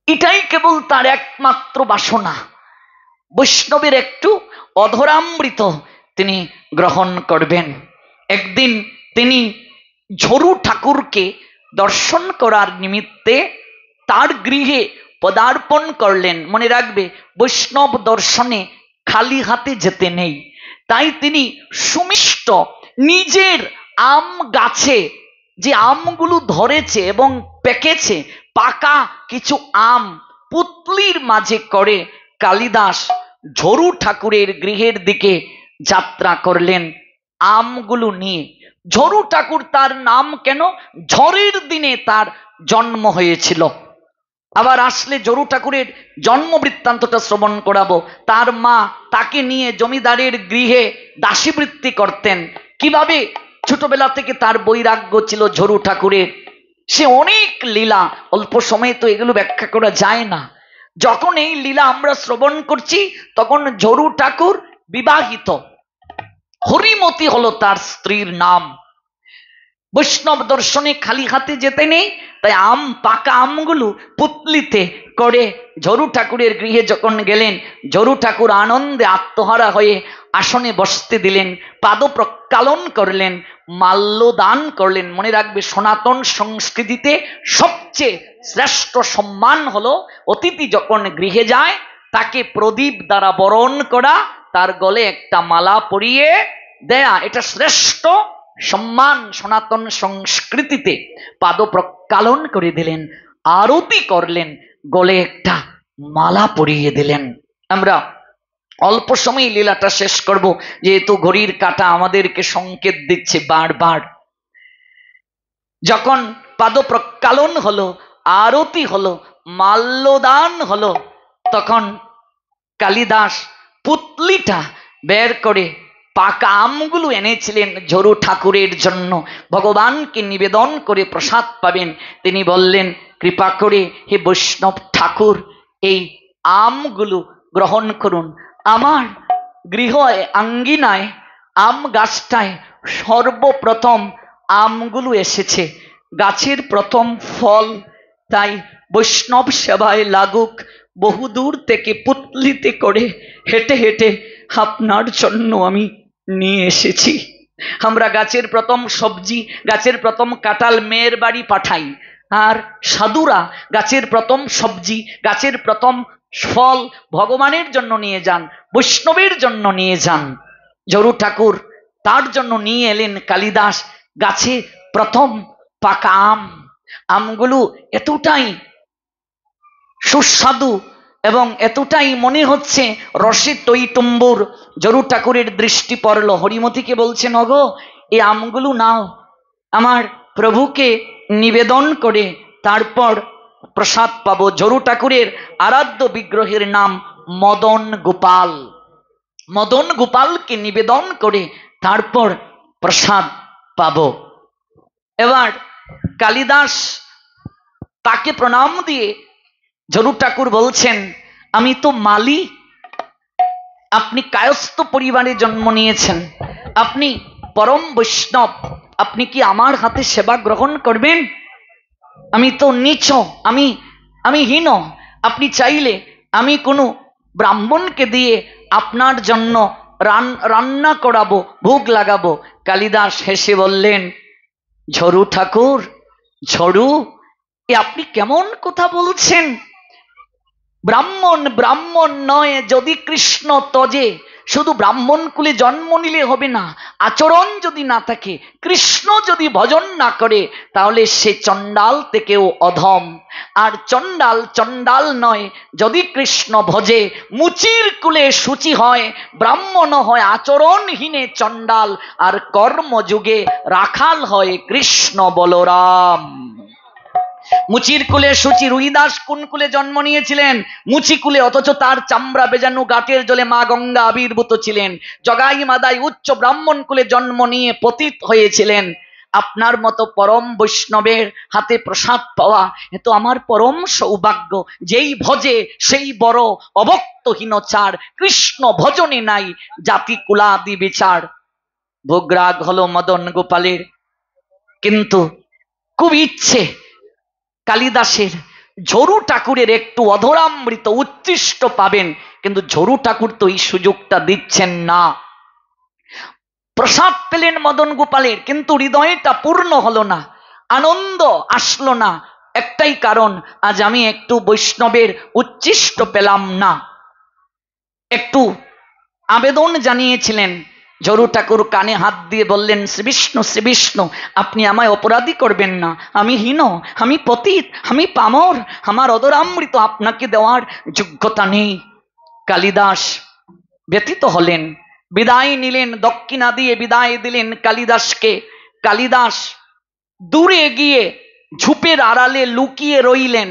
এটাই কেবল তার একমাত্র বাসনা, বৈষ্ণবের একটু অধরামৃত তিনি গ্রহণ করবেন। একদিন তিনি ঝরু ঠাকুরকে দর্শন করার নিমিত্তে তার গৃহে পদার্পণ করলেন। মনে রাখবে, বৈষ্ণব দর্শনে খালি হাতে যেতে নেই। তাই তিনি সুমিষ্ট নিজের আম গাছে যে আমগুলো ধরেছে এবং পেকেছে, পাকা কিছু আম পুতলির মাঝে করে কালিদাস ঝরু ঠাকুরের গৃহের দিকে যাত্রা করলেন আমগুলো নিয়ে। ঝরু ঠাকুর তার নাম কেন? ঝড়ের দিনে তার জন্ম হয়েছিল। আবার আসলে ঝরু ঠাকুরের জন্ম বৃত্তান্তটা শ্রবণ করাবো। তার মা তাকে নিয়ে জমিদারের গৃহে দাসীবৃত্তি করতেন। কিভাবে ছোটবেলা থেকে তার বৈরাগ্য ছিল ঝরু ঠাকুরের, সে অনেক লীলা, অল্প সময়ে তো এগুলো ব্যাখ্যা করা যায় না। যখন এই লীলা আমরা শ্রবণ করছি তখন ঝরু ঠাকুর বিবাহিত, হরিমতি হলো তার স্ত্রীর নাম। বৈষ্ণব দর্শনে খালি হাতে যেতে নেই, তাই পাকা আমগুলো পুতলিতে করে ঝরু ঠাকুরের গৃহে যখন গেলেন, ঝরু ঠাকুর আনন্দে আত্মহারা হয়ে আসনে বসতে দিলেন, পাদ প্রক্ষালন করলেন, মাল্যদান করলেন। মনে রাখবে, সনাতন সংস্কৃতিতে সবচেয়ে শ্রেষ্ঠ সম্মান হলো অতিথি যখন গৃহে যায় তাকে প্রদীপ দ্বারা বরণ করা, তার গলে একটা মালা পরিয়ে দেয়া। এটা শ্রেষ্ঠ সম্মান সনাতন সংস্কৃতিতে। পাদ প্রক্ষালন করে দিলেন, আরতি করলেন, গলে একটা মালা পরিয়ে দিলেন। আমরা অল্প সময় লীলাটা শেষ করব, যেহেতু ঘড়ির কাঁটা আমাদেরকে সংকেত দিচ্ছে বারবার। যখন পাদ প্রক্ষালন হলো, আরতি হলো, মাল্যদান হলো, তখন কালিদাস পুতলিটা বের করে পাকা আমগুলো এনেছিলেন ঝরু ঠাকুরের জন্য, ভগবানকে নিবেদন করে প্রসাদ পাবেন। তিনি বললেন, কৃপা করে হে বৈষ্ণব ঠাকুর, এই আমগুলো গ্রহণ করুন। আমার গৃহ আঙ্গিনায় আম গাছটায় সর্বপ্রথম আমগুলো এসেছে, গাছের প্রথম ফল, তাই বৈষ্ণব সেবায় লাগুক। বহুদূর থেকে পুতলিতে করে হেঁটে হেঁটে আপনার জন্য আমি নিয়ে এসেছি। আমরা গাছের প্রথম সবজি, গাছের প্রথম কাঁঠাল মেয়ের বাড়ি পাঠাই, আর সাধুরা গাছের প্রথম সবজি, গাছের প্রথম ফল ভগবানের জন্য নিয়ে যান, বৈষ্ণবের জন্য নিয়ে যান। ঝরু ঠাকুর তার জন্য নিয়ে এলেন কালিদাস গাছে প্রথম পাকা আম। আমগুলো এতটাই সুস্বাদু এবং এতটাই মনে হচ্ছে রসে টইটুম্বুর। ঝরু ঠাকুরের দৃষ্টি পড়ল, হরিমতিকে বলছেন, ওগো, এই আমগুলো নাও, আমার প্রভুকে নিবেদন করে তারপর প্রসাদ পাবো। ঝরু ঠাকুরের আরাধ্য বিগ্রহের নাম মদন গোপাল। মদন গোপালকে নিবেদন করে তারপর প্রসাদ পাবো। এবার কালিদাস তাকে প্রণাম দিয়ে ঝরু ঠাকুর বলছেন, আমি তো মালি, আপনি কায়স্থ পরিবারে জন্ম নিয়েছেন, আপনি পরম বৈষ্ণব, আপনি কি আমার হাতে সেবা গ্রহণ করবেন? আমি তো নীচ, আমি হীন, আপনি চাইলে আমি কোনো ব্রাহ্মণকে দিয়ে আপনার জন্য রান্না করাবো, ভোগ লাগাবো। কালিদাস হেসে বললেন, ঝরু ঠাকুর, ঝরু, এ আপনি কেমন কথা বলছেন? ব্রাহ্মণ ব্রাহ্মণ নয়, যদি কৃষ্ণ তজে, শুধু ব্রাহ্মণ কুলে জন্ম নিলে হবে না, আচরণ যদি না থাকে, কৃষ্ণ যদি ভজন না করে, তাহলে সে চণ্ডাল থেকেও অধম। আর চণ্ডাল চণ্ডাল নয়, যদি কৃষ্ণ ভজে, মুচির কুলে সূচি হয়, ব্রাহ্মণ হয় আচরণহীনে চণ্ডাল, আর কর্মযুগে রাখাল হয় কৃষ্ণ বলরাম। মুচির কুলে সুচি, রুইদাস কোন কুলে জন্ম নিয়েছিলেন? মুচি কুলে, অথচ তার চামড়া বেজানো গাটের জলে মা গঙ্গা আবির্ভূত ছিলেন। জগাই মাদাই উচ্চ ব্রাহ্মণ কুলে জন্ম নিয়ে পতিত হয়েছিলেন। আপনার মতো পরম বৈষ্ণবের হাতে প্রসাদ পাওয়া এ তো আমার পরম সৌভাগ্য। যেই ভজে সেই বড়, অভক্তহীন চার, কৃষ্ণ ভজনে নাই জাতি কুলাদি বিচার। ভোগরাগ হলো মদন গোপালের, কিন্তু খুব ইচ্ছে কালিদাসের ঝরু ঠাকুরের একটু অধরামৃত উচ্ছিষ্ট পাবেন, কিন্তু ঝরু ঠাকুর তো এই সুযোগটা দিচ্ছেন না। প্রসাদ পেলেন মদন গোপালের, কিন্তু হৃদয়টা পূর্ণ হলো না, আনন্দ আসলো না। একটাই কারণ, আজ আমি একটু বৈষ্ণবের উচ্ছিষ্ট পেলাম না। একটু আবেদন জানিয়েছিলেন। ঝরু ঠাকুর কানে হাত দিয়ে বললেন, শ্রীবিষ্ণু শ্রীবিষ্ণু, আপনি আমায় অপরাধী করবেন না, আমি হীন, আমি পতিত, আমি পামর, আমার অদরামৃত আপনাকে দেওয়ার যোগ্যতা নেই। কালিদাস ব্যথিত হলেন, বিদায় নিলেন, দক্ষিণা দিয়ে বিদায় দিলেন কালিদাসকে। কালিদাস দূরে গিয়ে ঝোপের আড়ালে লুকিয়ে রইলেন,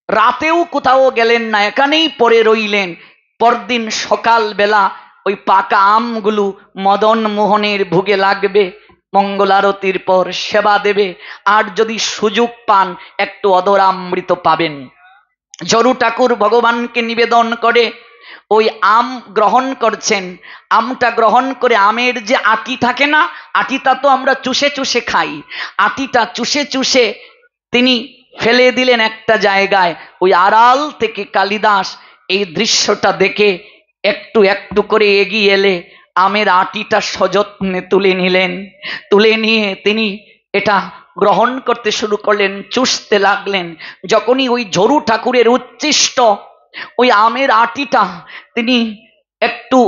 রাতেও কোথাও গেলেন না, এখানেই পড়ে রইলেন। পরদিন সকাল বেলা ওই পাকা আমগুলো মদন মোহনের ভোগে লাগবে, মঙ্গলারতির পর সেবা দেবে, আর যদি সুযোগ পান একটু অদরামৃত পাবেন। ঝরু ঠাকুর ভগবানকে নিবেদন করে ওই আম গ্রহণ করছেন। আমটা গ্রহণ করে আমের যে আটি থাকে না, আটিটা তো আমরা চুষে চুষে খাই, আটিটা চুষে চুষে তিনি ফেলে দিলেন একটা জায়গায়। ওই আড়াল থেকে কালিদাস এই দৃশ্যটা দেখে একটু একটু করে এগিয়ে এলে আমের আটিটা সযত্নে তুলে নিলেন। তুলে নিয়ে তিনি এটা গ্রহণ করতে শুরু করলেন, চুষতে লাগলেন। যখনই ওই ঝরু ঠাকুরের উচ্ছিষ্ট ওই আমের আটিটা তিনি একটু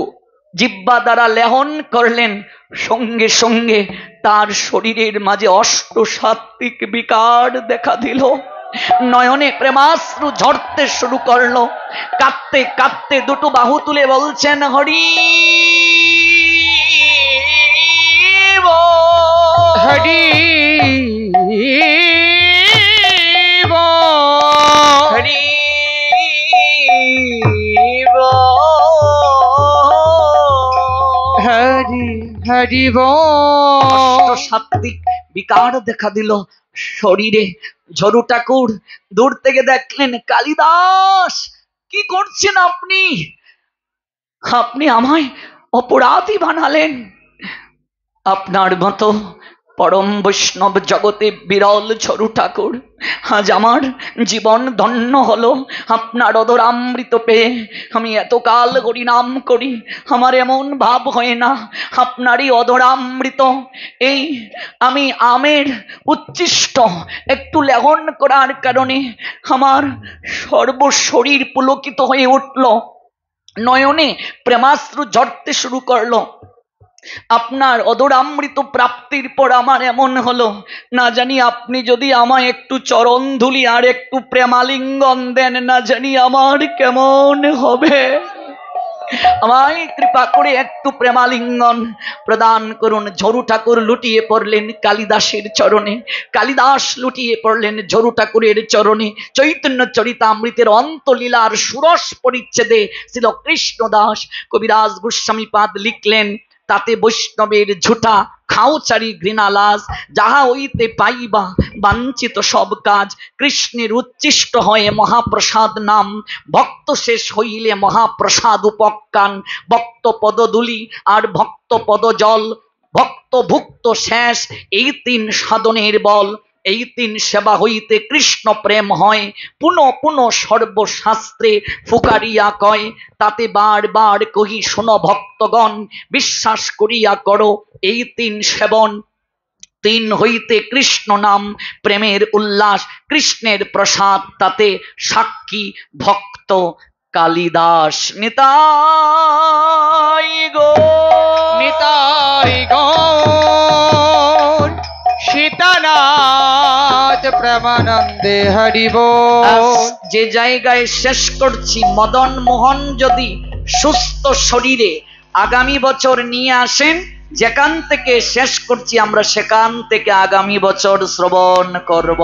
জিহ্বা দ্বারা লেহন করলেন, সঙ্গে সঙ্গে তার শরীরের মাঝে অষ্টসাত্ত্বিক বিকার দেখা দিল। নয়নে প্রেমাশ্রু ঝরতে শুরু করলো, কাঁদতে কাঁদতে দুটো বাহু তুলে বলছেন, হরি হরি হরি হরি হরি সাত্বিক বিকার দেখা দিল শরীরে। ঝরু ঠাকুর দূর থেকে দেখলেন, কালিদাস কি করছেন আপনি? আপনি আমায় অপরাধী বানালেন। আপনার মতো পরম বৈষ্ণব জগতে বিরল ঝরু ঠাকুর, আজ আমার জীবন ধন্য হলো আপনার অদরামৃত পেয়ে। আমি এতকাল হরিনাম করি, আমার এমন ভাব হয় না আপনারই অদরামৃত, এই আমি আমের উচ্ছিষ্ট একটু লেহন করার কারণে আমার সর্বশরীর পুলকিত হয়ে উঠল, নয়নে প্রেমাশ্রু ঝরতে শুরু করলো। আপনার অদরামৃত প্রাপ্তির পর আমার এমন হলো, না জানি আপনি যদি আমায় একটু চরণ ধুলি আর একটু প্রেমালিঙ্গন দেন, না জানি আমার কেমন হবে। আমায় কৃপা করে একটু প্রেমালিঙ্গন প্রদান করুন। ঝরু ঠাকুর লুটিয়ে পড়লেন কালিদাসের চরণে, কালিদাস লুটিয়ে পড়লেন ঝরু ঠাকুরের চরণে। চৈতন্য চরিতামৃতের অন্তলীলার ষোড়শ পরিচ্ছেদে ছিল কৃষ্ণদাস কবিরাজ গোস্বামীপাদ লিখলেন, তাতে বৈষ্ণবের ঝুঠা খাওচারি ঘৃণালাজ, যাহা হইতে পাইবা বাঞ্ছিত সব কাজ। কৃষ্ণের উচ্ছিষ্ট হয়ে মহাপ্রসাদ নাম, ভক্ত শেষ হইলে মহাপ্রসাদ উপজ্ঞান। ভক্ত পদধূলি আর ভক্ত পদ জল, ভক্ত ভুক্ত শেষ, এই তিন সাধনের বল। এই তিন সেবা হইতে কৃষ্ণ প্রেম হয়, পুনঃ পুনঃ সর্বশাস্ত্রে ফুকারিয়া কয়। তাতে বারবার কহি শোনো ভক্তগণ, বিশ্বাস করিয়া করো এই তিন সেবন। তিন হইতে কৃষ্ণ নাম প্রেমের উল্লাস, কৃষ্ণের প্রসাদ তাতে সাক্ষী ভক্ত কালিদাস। নিতাই গো নিতাই গৌর সীতানাথ প্রেমানন্দে হরি বল। যে জায়গায় শেষ করছি, মদন মোহন যদি সুস্থ শরীরে আগামী বছর নিয়ে আসেন, যেখান থেকে শেষ করছি আমরা সেখান থেকে আগামী বছর শ্রবণ করব।